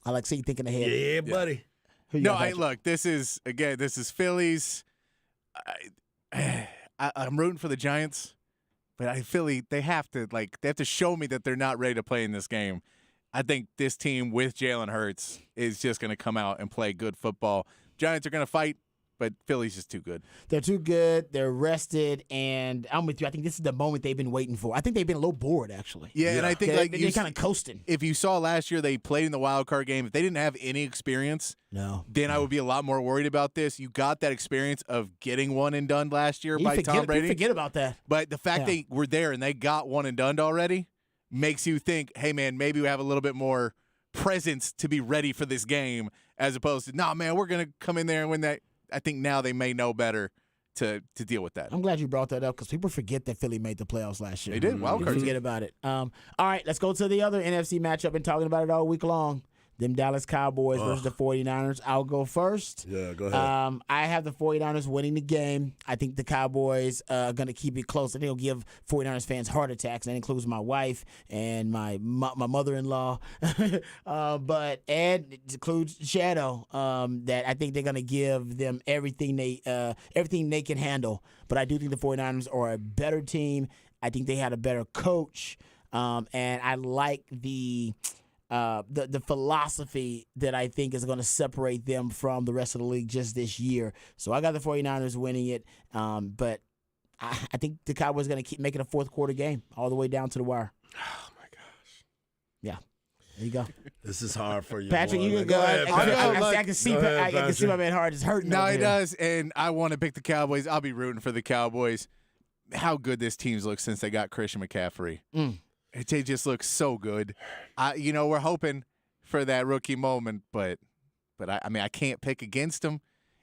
I like see you thinking ahead. Yeah, buddy. Who you No, got, Patrick? look, this is Phillies. I'm rooting for the Giants, but Philly, they have to show me that they're not ready to play in this game. I think this team with Jalen Hurts is just going to come out and play good football. Giants are going to fight, but Philly's just too good. They're too good. They're rested, and I'm with you. I think this is the moment they've been waiting for. I think they've been a little bored actually. Yeah, and I think they're kind of coasting. if you saw last year, they played in the wild card game. If they didn't have any experience, No, then I would be a lot more worried about this. You got that experience of getting one and done last year by Tom Brady. You forget about that. But the fact Yeah. they were there and they got one and done already makes you think, hey, man, maybe we have a little bit more presence to be ready for this game as opposed to, nah, man, we're going to come in there and win that. I think now they may know better to deal with that. I'm glad you brought that up because people forget that Philly made the playoffs last year. They did. Wild People card forget about it. All right, let's go to the other NFC matchup. Been talking about it all week long. them Dallas Cowboys versus the 49ers. I'll go first. Yeah, go ahead. I have the 49ers winning the game. I think the Cowboys are going to keep it close. I think it'll give 49ers fans heart attacks. That includes my wife and my mother-in-law. But it includes Shadow. That I think they're going to give them everything they can handle. But I do think the 49ers are a better team. I think they had a better coach. And I like the philosophy that I think is going to separate them from the rest of the league just this year. So I got the 49ers winning it, but I think the Cowboys are going to keep making a fourth quarter game all the way down to the wire. Oh, my gosh. Yeah. There you go. This is hard for you. Patrick, boy. you can Go go. ahead, Patrick. I can see. Go ahead, I can see my Patrick. man heart is hurting. No, over he here. does, and I want to pick the Cowboys. I'll be rooting for the Cowboys. How good this team's looked since they got Christian McCaffrey. They just look so good. We're hoping for that rookie moment, but I mean, I can't pick against them.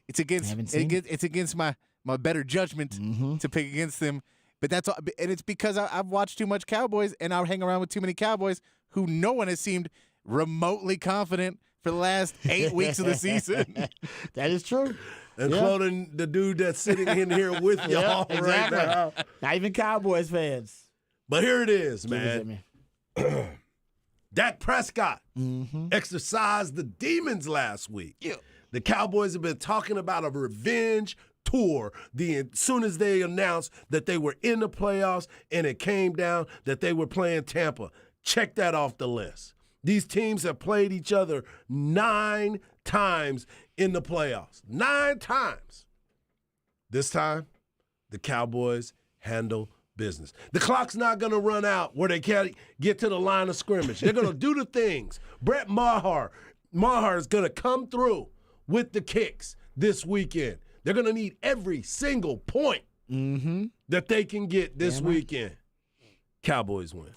It's against my better judgment to pick against them. But that's all, and it's because I've watched too much Cowboys, and I hang around with too many Cowboys who no one has seemed remotely confident for the last 8 weeks of the season. That is true. Including the dude that's sitting in here with y'all right now. Not even Cowboys fans. But here it is, Give us man. it, man. Dak Prescott exercised the demons last week. Yeah. The Cowboys have been talking about a revenge tour as soon as they announced that they were in the playoffs and it came down that they were playing Tampa. Check that off the list. These teams have played each other 9 times in the playoffs. 9 times. This time, the Cowboys handle business. The clock's not going to run out where they can't get to the line of scrimmage. They're going to do the things. Brett Maher is going to come through with the kicks this weekend. They're going to need every single point that they can get this weekend. Cowboys win.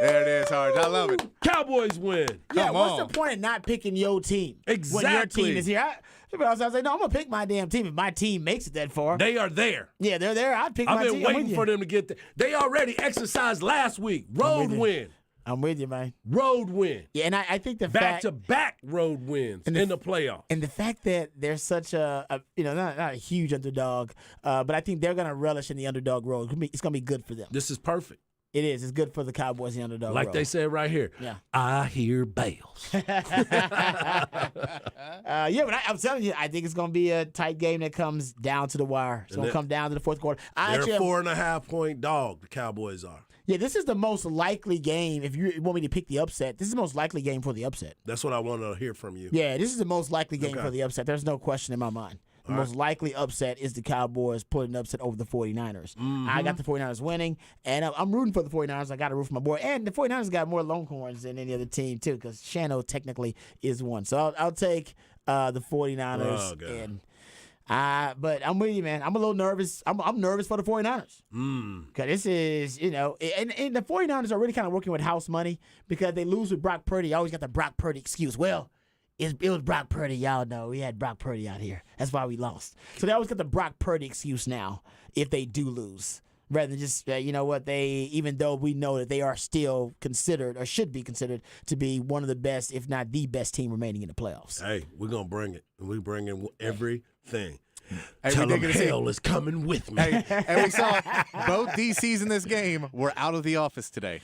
There it is, Hard. I love it. Cowboys win. Yeah, Come what's on. the point of not picking your team? When your Exactly. team is here. I was like, no, I'm going to pick my damn team if my team makes it that far. They are there. Yeah, they're there. I'd pick my I've team. been I'm waiting with for you. them to get there. They already exercised last week. Road you. win. I'm with you, man. Road win. Yeah, and I think the fact Back-to-back road wins in the playoffs. and the fact that they're such a not a huge underdog, but I think they're going to relish in the underdog role. It's going to be good for them. This is perfect. It is. It's good for the Cowboys, the underdog Like role. they said right here. Yeah. I hear bells. But I'm telling you, I think it's going to be a tight game that comes down to the wire. It's going to come down to the fourth quarter. They're a 4.5-point dog, the Cowboys are. Yeah, this is the most likely game. If you want me to pick the upset, this is the most likely game for the upset. That's what I want to hear from you. Yeah, this is the most likely game Okay. for the upset. There's no question in my mind. The most likely upset is the Cowboys pulling an upset over the 49ers. I got the 49ers winning, and I'm rooting for the 49ers. I got to root for my boy. And the 49ers got more Longhorns than any other team, too, because Shano technically is one. So I'll take the 49ers. Oh, God. And but I'm with you, man. I'm a little nervous. I'm nervous for the 49ers. Because this is, and the 49ers are really kind of working with house money because they lose with Brock Purdy. You always got the Brock Purdy excuse. Well, it was Brock Purdy. Y'all know we had Brock Purdy out here. That's why we lost. So they always got the Brock Purdy excuse now if they do lose. Rather than just, even though we know that they are still considered or should be considered to be one of the best, if not the best team remaining in the playoffs. Hey, we're going to bring it. And we bring in everything. Hey, Tell we them did get to see- hell is coming with me. Hey, and we saw both DCs in this game were out of the office today.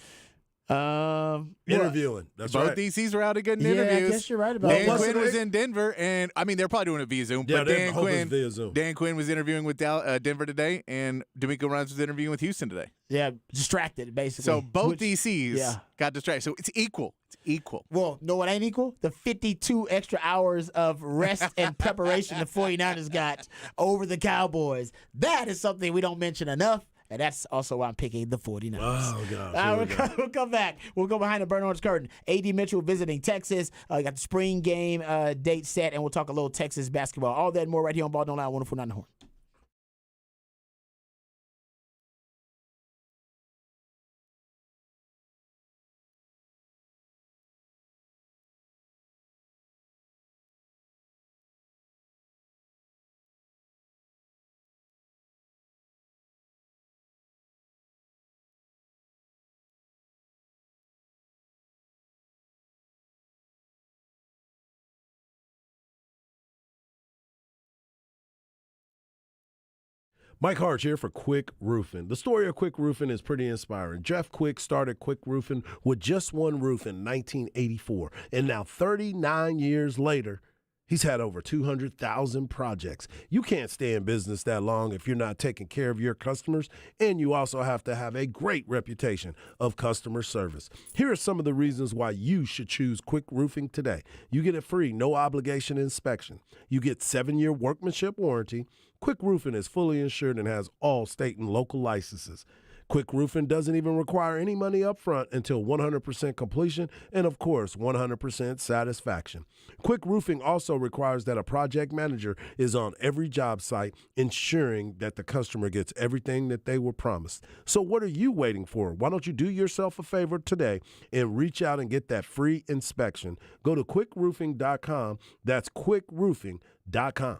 Interviewing. That's Both right. DCs were out getting Yeah, I interviews. guess you're right about Dan that. Quinn was Wasn't in Denver, and I mean they're probably doing it via Zoom. Yeah, but they're hoping via Zoom. Dan Quinn was interviewing with Denver today, and D'Amico Ryans was interviewing with Houston today. Yeah, distracted, basically. So both Which- DCs yeah. got distracted. So it's equal. It's equal. Well, know what ain't equal? The 52 extra hours of rest and preparation the 49ers got over the Cowboys. That is something we don't mention enough, and that's also why I'm picking the 49ers. Oh, gosh. All Here right, we go. we'll come back. We'll go behind the burnt orange curtain. A.D. Mitchell visiting Texas. Got the spring game date set, and we'll talk a little Texas basketball. All that and more right here on Ball Don't Lie, 104.9 The Horn. Mike Harge here for Quick Roofing. The story of Quick Roofing is pretty inspiring. Jeff Quick started Quick Roofing with just one roof in 1984, and now 39 years later, he's had over 200,000 projects. You can't stay in business that long if you're not taking care of your customers, and you also have to have a great reputation of customer service. Here are some of the reasons why you should choose Quick Roofing today. You get a free, no obligation inspection. You get 7-year workmanship warranty. Quick Roofing is fully insured and has all state and local licenses. Quick Roofing doesn't even require any money up front until 100% completion and, of course, 100% satisfaction. Quick Roofing also requires that a project manager is on every job site, ensuring that the customer gets everything that they were promised. So what are you waiting for? Why don't you do yourself a favor today and reach out and get that free inspection? Go to quickroofing.com. That's quickroofing.com.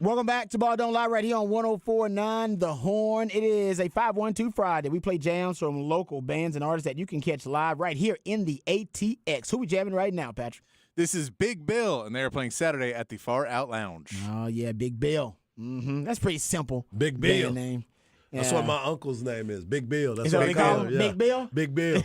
Welcome back to Ball Don't Lie right here on 104.9 The Horn. It is a 512 Friday. We play jams from local bands and artists that you can catch live right here in the ATX. Who we jamming right now, Patrick? This is Big Bill, and they are playing Saturday at the Far Out Lounge. Oh, yeah, Big Bill. That's pretty simple. Big Bill. band name. That's Yeah. what my uncle's name is. Big Bill. That's Is that what what they they call call him? him. Yeah. Big Bill? Big Bill.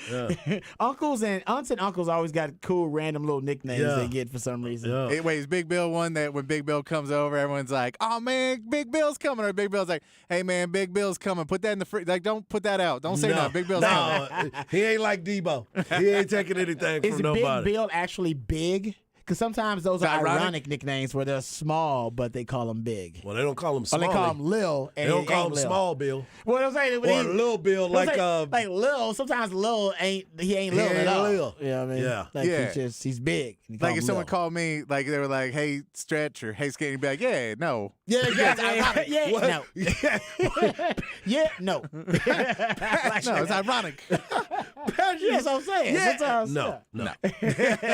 Yeah. Uncles and aunts and uncles always got cool random little nicknames Yeah. they get for some reason. Yeah. Hey, wait, is Big Bill one that when Big Bill comes over, everyone's like, "Oh man, Big Bill's coming," or Big Bill's like, "Hey man, Big Bill's coming. Put that in the fridge. Like, don't put that out. Don't say nothing. Big Bill's coming." No, he ain't like Debo. He ain't taking anything Is from Big nobody. Bill actually big? Because sometimes those are Ironic? ironic nicknames where they're small, but they call them big. Well, they don't call him Or small. they call him Lil. They And don't it call ain't him Lil. Small Bill. What I'm saying, Or Lil Bill, like Lil. Sometimes Lil ain't Lil ain't at all. Lil. You know what I mean? Yeah. Like Yeah. he's big. And you call Like if him someone Lil. called me, like they were like, "Hey, Stretch," or "Hey, Skate," you'd be like, "Yeah, no." Yeah, It's ironic. yeah, What? no. Yeah, no. No, it's ironic. Yes, I'm saying. Yeah. Sometimes, No, yeah.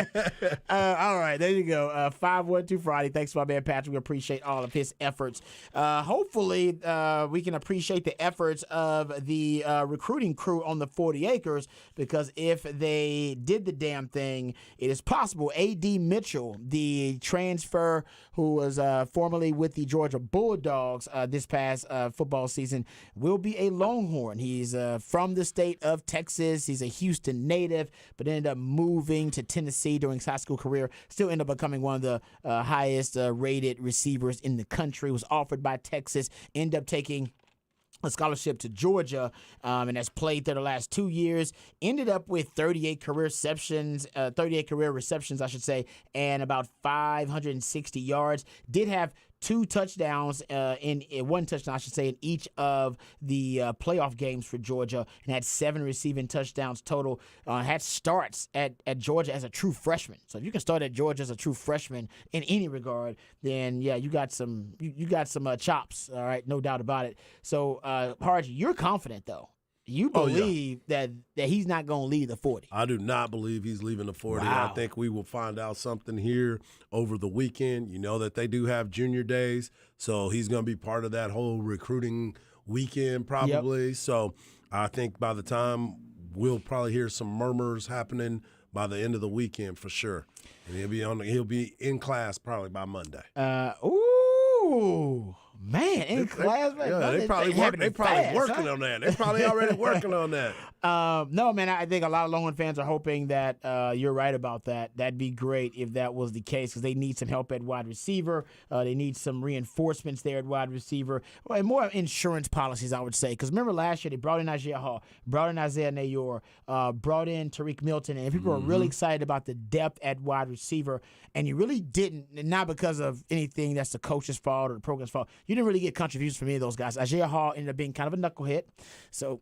no. All right, there you go. 512 Friday. Thanks to my man Patrick. We appreciate all of his efforts. Hopefully, we can appreciate the efforts of the recruiting crew on the 40 acres, because if they did the damn thing, it is possible A.D. Mitchell, the transfer who was formerly with the Georgia Bulldogs this past football season, will be a Longhorn. He's from the state of Texas. He's a Houston native, but ended up moving to Tennessee during his high school career. Still ended up becoming one of the highest rated receivers in the country. Was offered by Texas. Ended up taking a scholarship to Georgia, and has played there the last 2 years. Ended up with 38 career receptions, I should say, and about 560 yards. Did have 2 touchdowns in 1 touchdown, I should say, in each of the playoff games for Georgia, and had 7 receiving touchdowns total. Had starts at Georgia as a true freshman. So if you can start at Georgia as a true freshman in any regard, then yeah, you got some chops. All right, no doubt about it. So Harge, you're confident though. You Oh, yeah. believe that he's not going to leave the 40. I do not believe he's leaving the 40. Wow. I think we will find out something here over the weekend. You know that they do have junior days, so he's going to be part of that whole recruiting weekend probably. So I think by the time we'll probably hear some murmurs happening by the end of the weekend for sure. And he'll be in class probably by Monday. Ooh, man, in class, man. Yeah, they probably working on that. They're probably already working on that. No, man, I think a lot of Longhorn fans are hoping that you're right about that. That'd be great if that was the case, because they need some help at wide receiver. They need some reinforcements there at wide receiver, and more insurance policies, I would say. Because remember last year, they brought in Isaiah Hall, brought in Isaiah Nayor, brought in Tariq Milton, and people were really excited about the depth at wide receiver, and you really didn't, not because of anything that's the coach's fault or the program's fault. You didn't really get contributions from any of those guys. Isaiah Hall ended up being kind of a knucklehead, so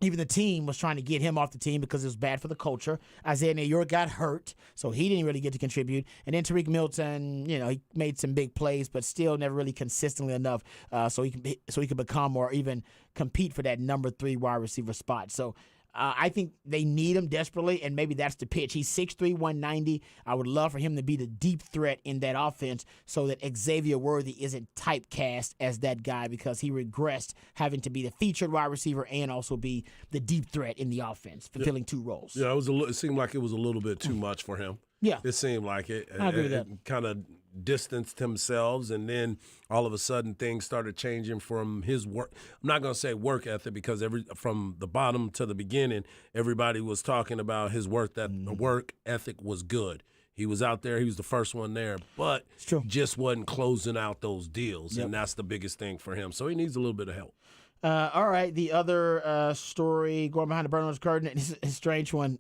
even the team was trying to get him off the team because it was bad for the culture. Isaiah Nayor got hurt, so he didn't really get to contribute. And then Tariq Milton, he made some big plays, but still never really consistently enough so he could become or even compete for that number 3 wide receiver spot. So I think they need him desperately, and maybe that's the pitch. He's 6'3", 190. I would love for him to be the deep threat in that offense so that Xavier Worthy isn't typecast as that guy, because he regressed having to be the featured wide receiver and also be the deep threat in the offense, fulfilling 2 roles. Yeah, it seemed like it was a little bit too much for him. Yeah. It seemed like it. I agree with that. Kind of distanced themselves, and then all of a sudden things started changing from his work. I'm not going to say work ethic, because from the bottom to the beginning, everybody was talking about his work, that the work ethic was good. He was out there. He was the first one there, but just wasn't closing out those deals, and that's the biggest thing for him. So he needs a little bit of help. All right, the other story going behind the Burners curtain is a strange one.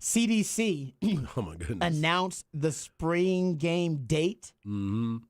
CDC Oh my goodness! announced the spring game date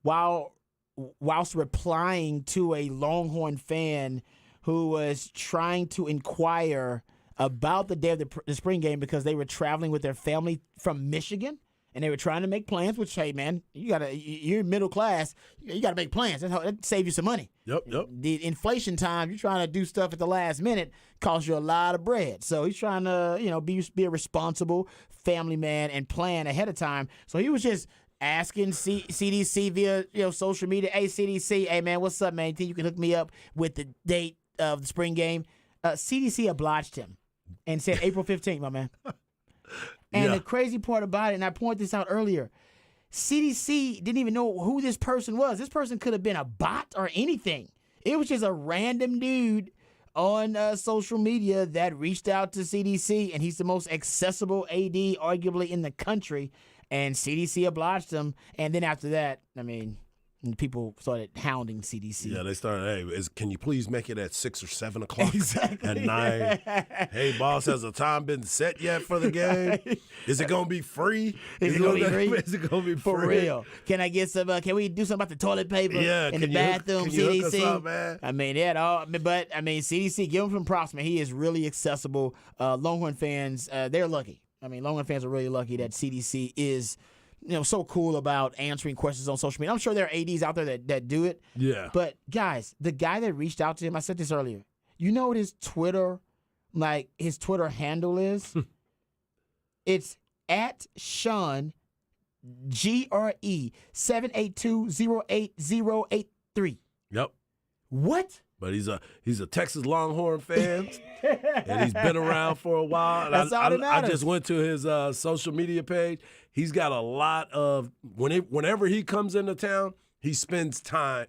whilst replying to a Longhorn fan who was trying to inquire about the day of the spring game because they were traveling with their family from Michigan. And they were trying to make plans, which, hey, man, you're middle class. You got to make plans. That save you some money. Yep. The inflation time, you're trying to do stuff at the last minute, costs you a lot of bread. So he's trying to, be a responsible family man and plan ahead of time. So he was just asking CDC via social media. Hey CDC, hey man, what's up, man? You think you can hook me up with the date of the spring game? CDC obliged him and said April 15th, my man. And the crazy part about it, and I pointed this out earlier, CDC didn't even know who this person was. This person could have been a bot or anything. It was just a random dude on social media that reached out to CDC, and he's the most accessible AD arguably in the country, and CDC obliged him. And then after that, I mean, people started hounding CDC. Yeah, they started, hey, can you please make it at 6 or 7 o'clock Exactly. at night? Hey, boss, has the time been set yet for the game? Is it going to be free? Is it gonna be free? Is it going to be For free? real. Can I get some, can we do something about the toilet paper in the bathroom, can you CDC? hook us up, man? I mean, they had all, but I mean, CDC, give him some props, man. He is really accessible. Longhorn fans, they're lucky. I mean, Longhorn fans are really lucky that CDC is, so cool about answering questions on social media. I'm sure there are ADs out there that do it. Yeah. But guys, the guy that reached out to him, I said this earlier. You know what his Twitter handle is? It's at Sean GRE 782088083. Yep. What? But he's a Texas Longhorn fan, and he's been around for a while. And That's all that I matters. just went to his social media page. He's got a lot of whenever he comes into town, he spends time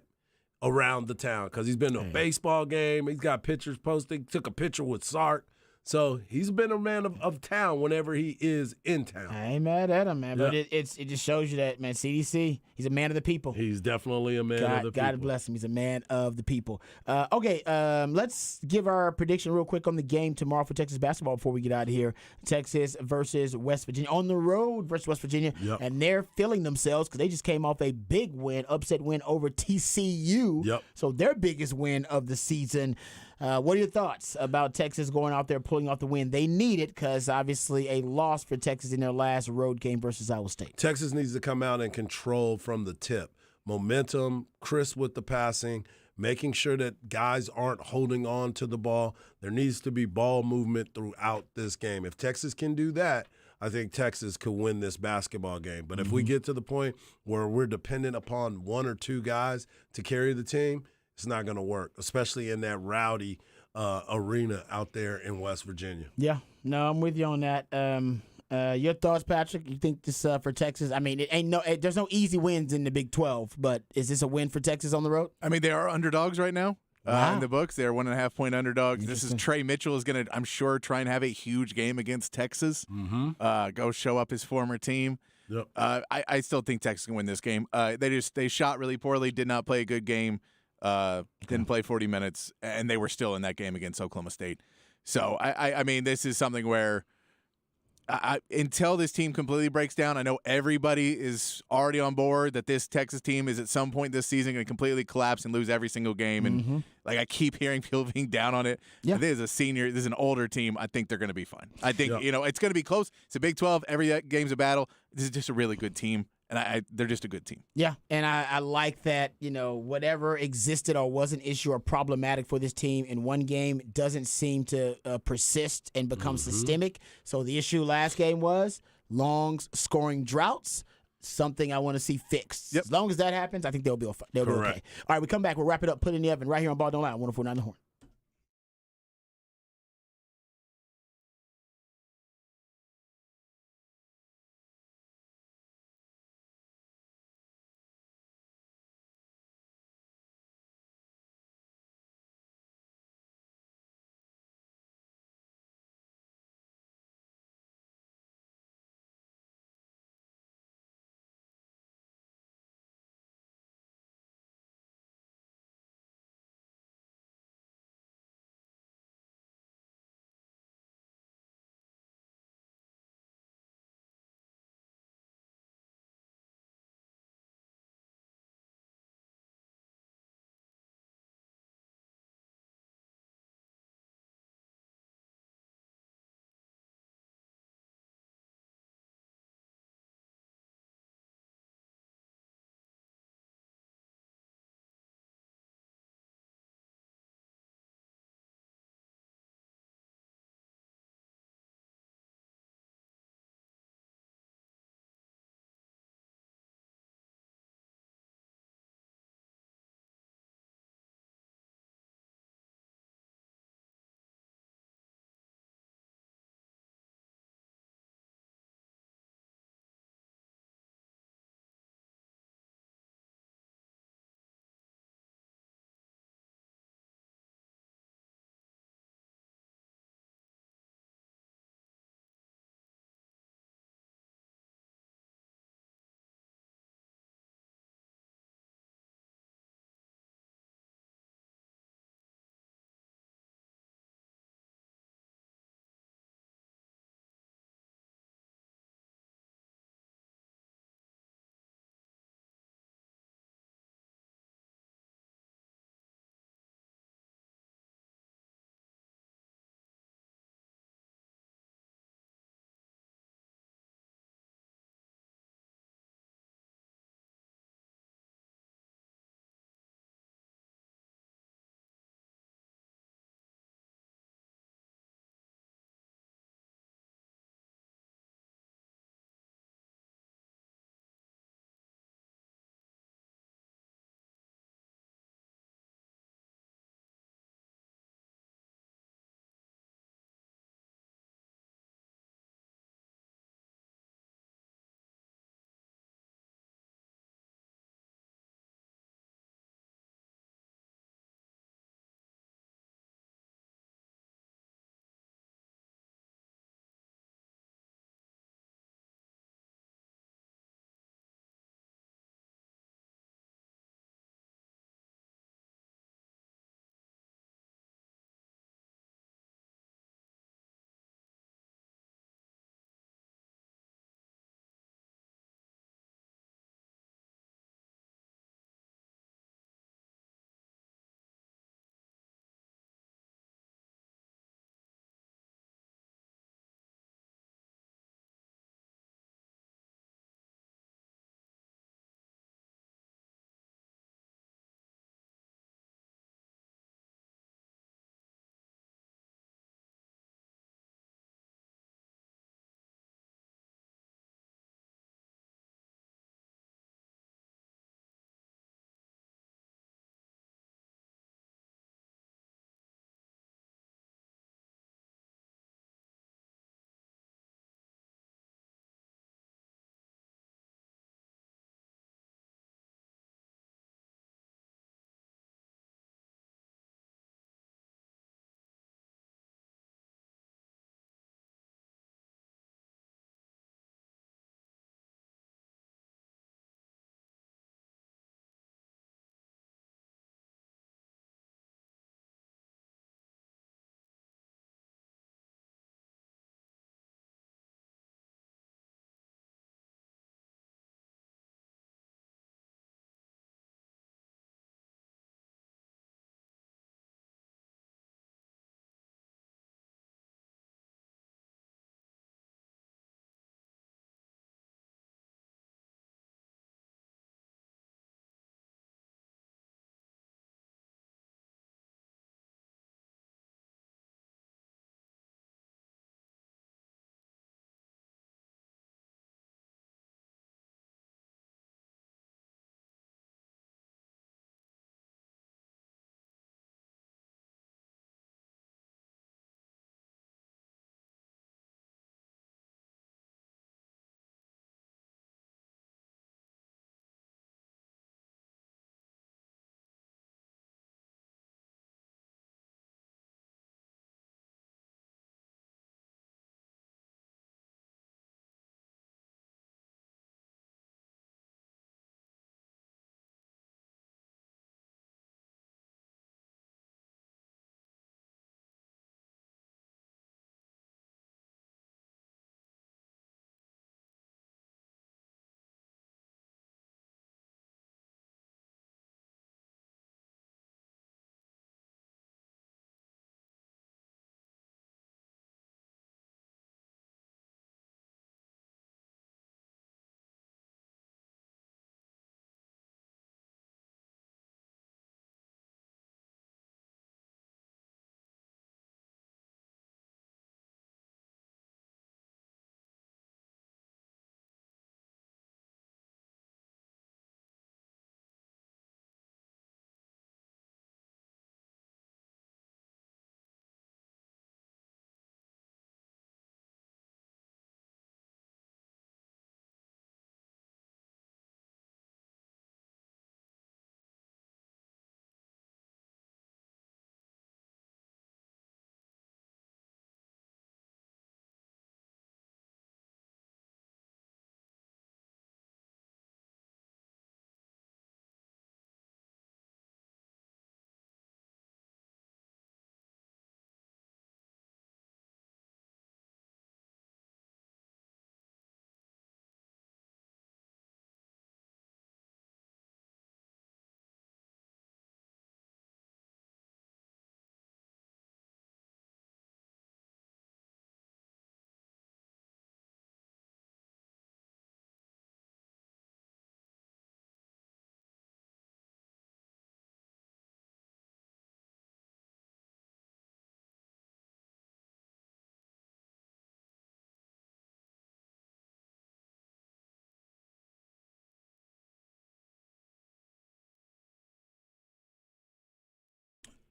around the town because he's been to a baseball game. He's got pictures posted. Took a picture with Sark. So he's been a man of town whenever he is in town. I ain't mad at him, man. But Yeah. it just shows you that, man, CDC, he's a man of the people. He's definitely a man of the people. God bless him. He's a man of the people. Let's give our prediction real quick on the game tomorrow for Texas basketball before we get out of here. Texas versus West Virginia. On the road versus West Virginia. Yep. And they're feeling themselves because they just came off a big win, upset win over TCU. Yep. So their biggest win of the season. What are your thoughts about Texas going out there pulling off the win? They need it because obviously a loss for Texas in their last road game versus Iowa State. Texas needs to come out and control from the tip. Momentum, crisp with the passing, making sure that guys aren't holding on to the ball. There needs to be ball movement throughout this game. If Texas can do that, I think Texas could win this basketball game. But if we get to the point where we're dependent upon one or two guys to carry the team, it's not going to work, especially in that rowdy arena out there in West Virginia. Yeah, no, I'm with you on that. Your thoughts, Patrick? You think this for Texas? I mean, there's no easy wins in the Big 12, but is this a win for Texas on the road? I mean, they are underdogs right now Wow. in the books. They're 1.5-point underdogs. This is Interesting. Trey Mitchell is going to, I'm sure, try and have a huge game against Texas. Go show up his former team. Yep. I still think Texas can win this game. They shot really poorly, did not play a good game, didn't play 40 minutes, and they were still in that game against Oklahoma State. So I mean, this is something where until this team completely breaks down, I know everybody is already on board that this Texas team is at some point this season going to completely collapse and lose every single game. And like I keep hearing people being down on it. Yeah. This is an older team. I think they're going to be fine. I think it's going to be close. It's a Big 12. Every game's a battle. This is just a really good team. And they're just a good team. Yeah, and I like that, whatever existed or was an issue or problematic for this team in one game doesn't seem to persist and become systemic. So the issue last game was long scoring droughts, something I want to see fixed. Yep. As long as that happens, I think they'll be okay. Correct. All right, we come back. We'll wrap it up, put it in the oven right here on Ball Don't Lie, 104.9 The Horn.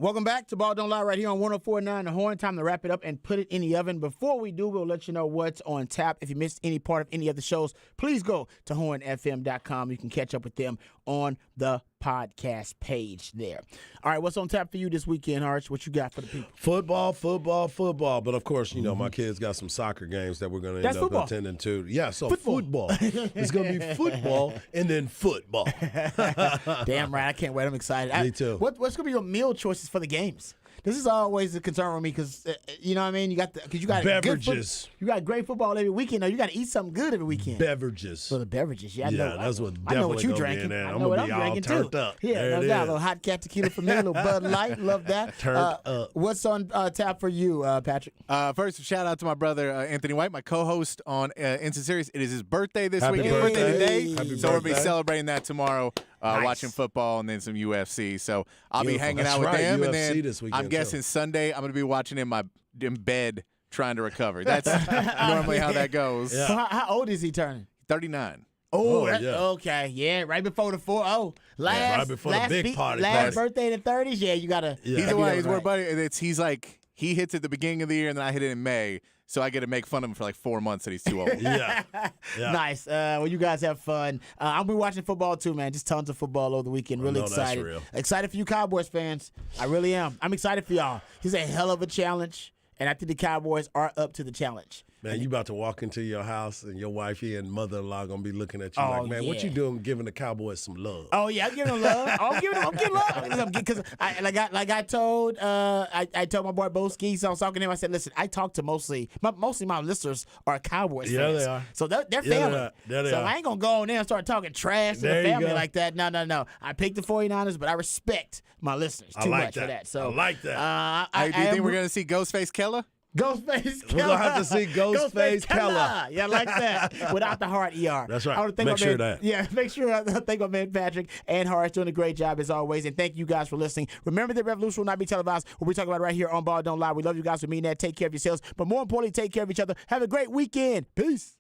Welcome back to Ball Don't Lie right here on 104.9 The Horn. Time to wrap it up and put it in the oven. Before we do, we'll let you know what's on tap. If you missed any part of any of the shows, please go to hornfm.com. You can catch up with them on the podcast page there. All right, what's on tap for you this weekend, Arch? What you got for the people? Football. But of course, you know, my kids got some soccer games that we're going to end up football. attending to. Yeah, so football. It's going to be football and then football. Damn right, I can't wait. I'm excited. Me too. What's going to be your meal choices for the games? This is always a concern with me because you know what I mean. You got Beverages. You got great football every weekend. Though you got to eat something good every weekend. Beverages. For the beverages, yeah, I Yeah, know. that's what I know what definitely you gonna be drinking. in there. I I'm know what gonna I'm be all drinking turned too. up. Yeah, There no it doubt. A is. little hot cat tequila for me, a little Bud Light. Love that. Turned up. What's on tap for you, Patrick? First, shout out to my brother Anthony White, my co-host on Instant Series. It is his birthday this Happy weekend. birthday. Today, Happy so we'll be birthday. celebrating that tomorrow, Nice. watching football and then some UFC. So I'll be Beautiful. hanging That's out with right, them, and UFC then this weekend, I'm guessing too. Sunday I'm going to be watching in bed trying to recover. That's normally how that goes. Yeah. So how old is he turning? 39. Oh, that- yeah. Okay, yeah, right before the 40. Last, right before the last big party. Last birthday in the 30s. Yeah, you gotta. Yeah. He's gotta the do one. that He's right. where buddy. He's like he hits at the beginning of the year, and then I hit it in May. So I get to make fun of him for like 4 months that he's too old. Yeah. Yeah. Nice. Well, you guys have fun. I'll be watching football too, man. Just tons of football over the weekend. Really know that's excited. real. Excited for you Cowboys fans. I really am. I'm excited for y'all. He's a hell of a challenge, and I think the Cowboys are up to the challenge. Man, you about to walk into your house and your wifey and mother-in-law gonna be looking at you Oh, like, man, what yeah. you doing giving the Cowboys some love? Oh yeah, I'm giving him love. I'm giving love because I told my boy Boski. So I was talking to him. I said, listen, I talk to mostly my listeners are Cowboys Yeah, fans. they are. So they're Yeah, family. they are. Yeah, they so are. I ain't gonna go on there and start talking trash to There the you family go. like that. No. I picked the 49ers, but I respect my listeners I too like much for that. that. So I like that. Hey, do you think we're going to see Ghostface Killer? Ghostface Killer. We're gonna have to see Ghostface Killer. Yeah, I like that. Without the hard ER. That's right. I wanna thank Make my sure man, that. Yeah, make sure I thank my man Patrick and Horace doing a great job as always. And thank you guys for listening. Remember that Revolution will not be televised. What we talk about right here on Ball Don't Lie. We love you guys. We mean that. Take care of yourselves. But more importantly, take care of each other. Have a great weekend. Peace.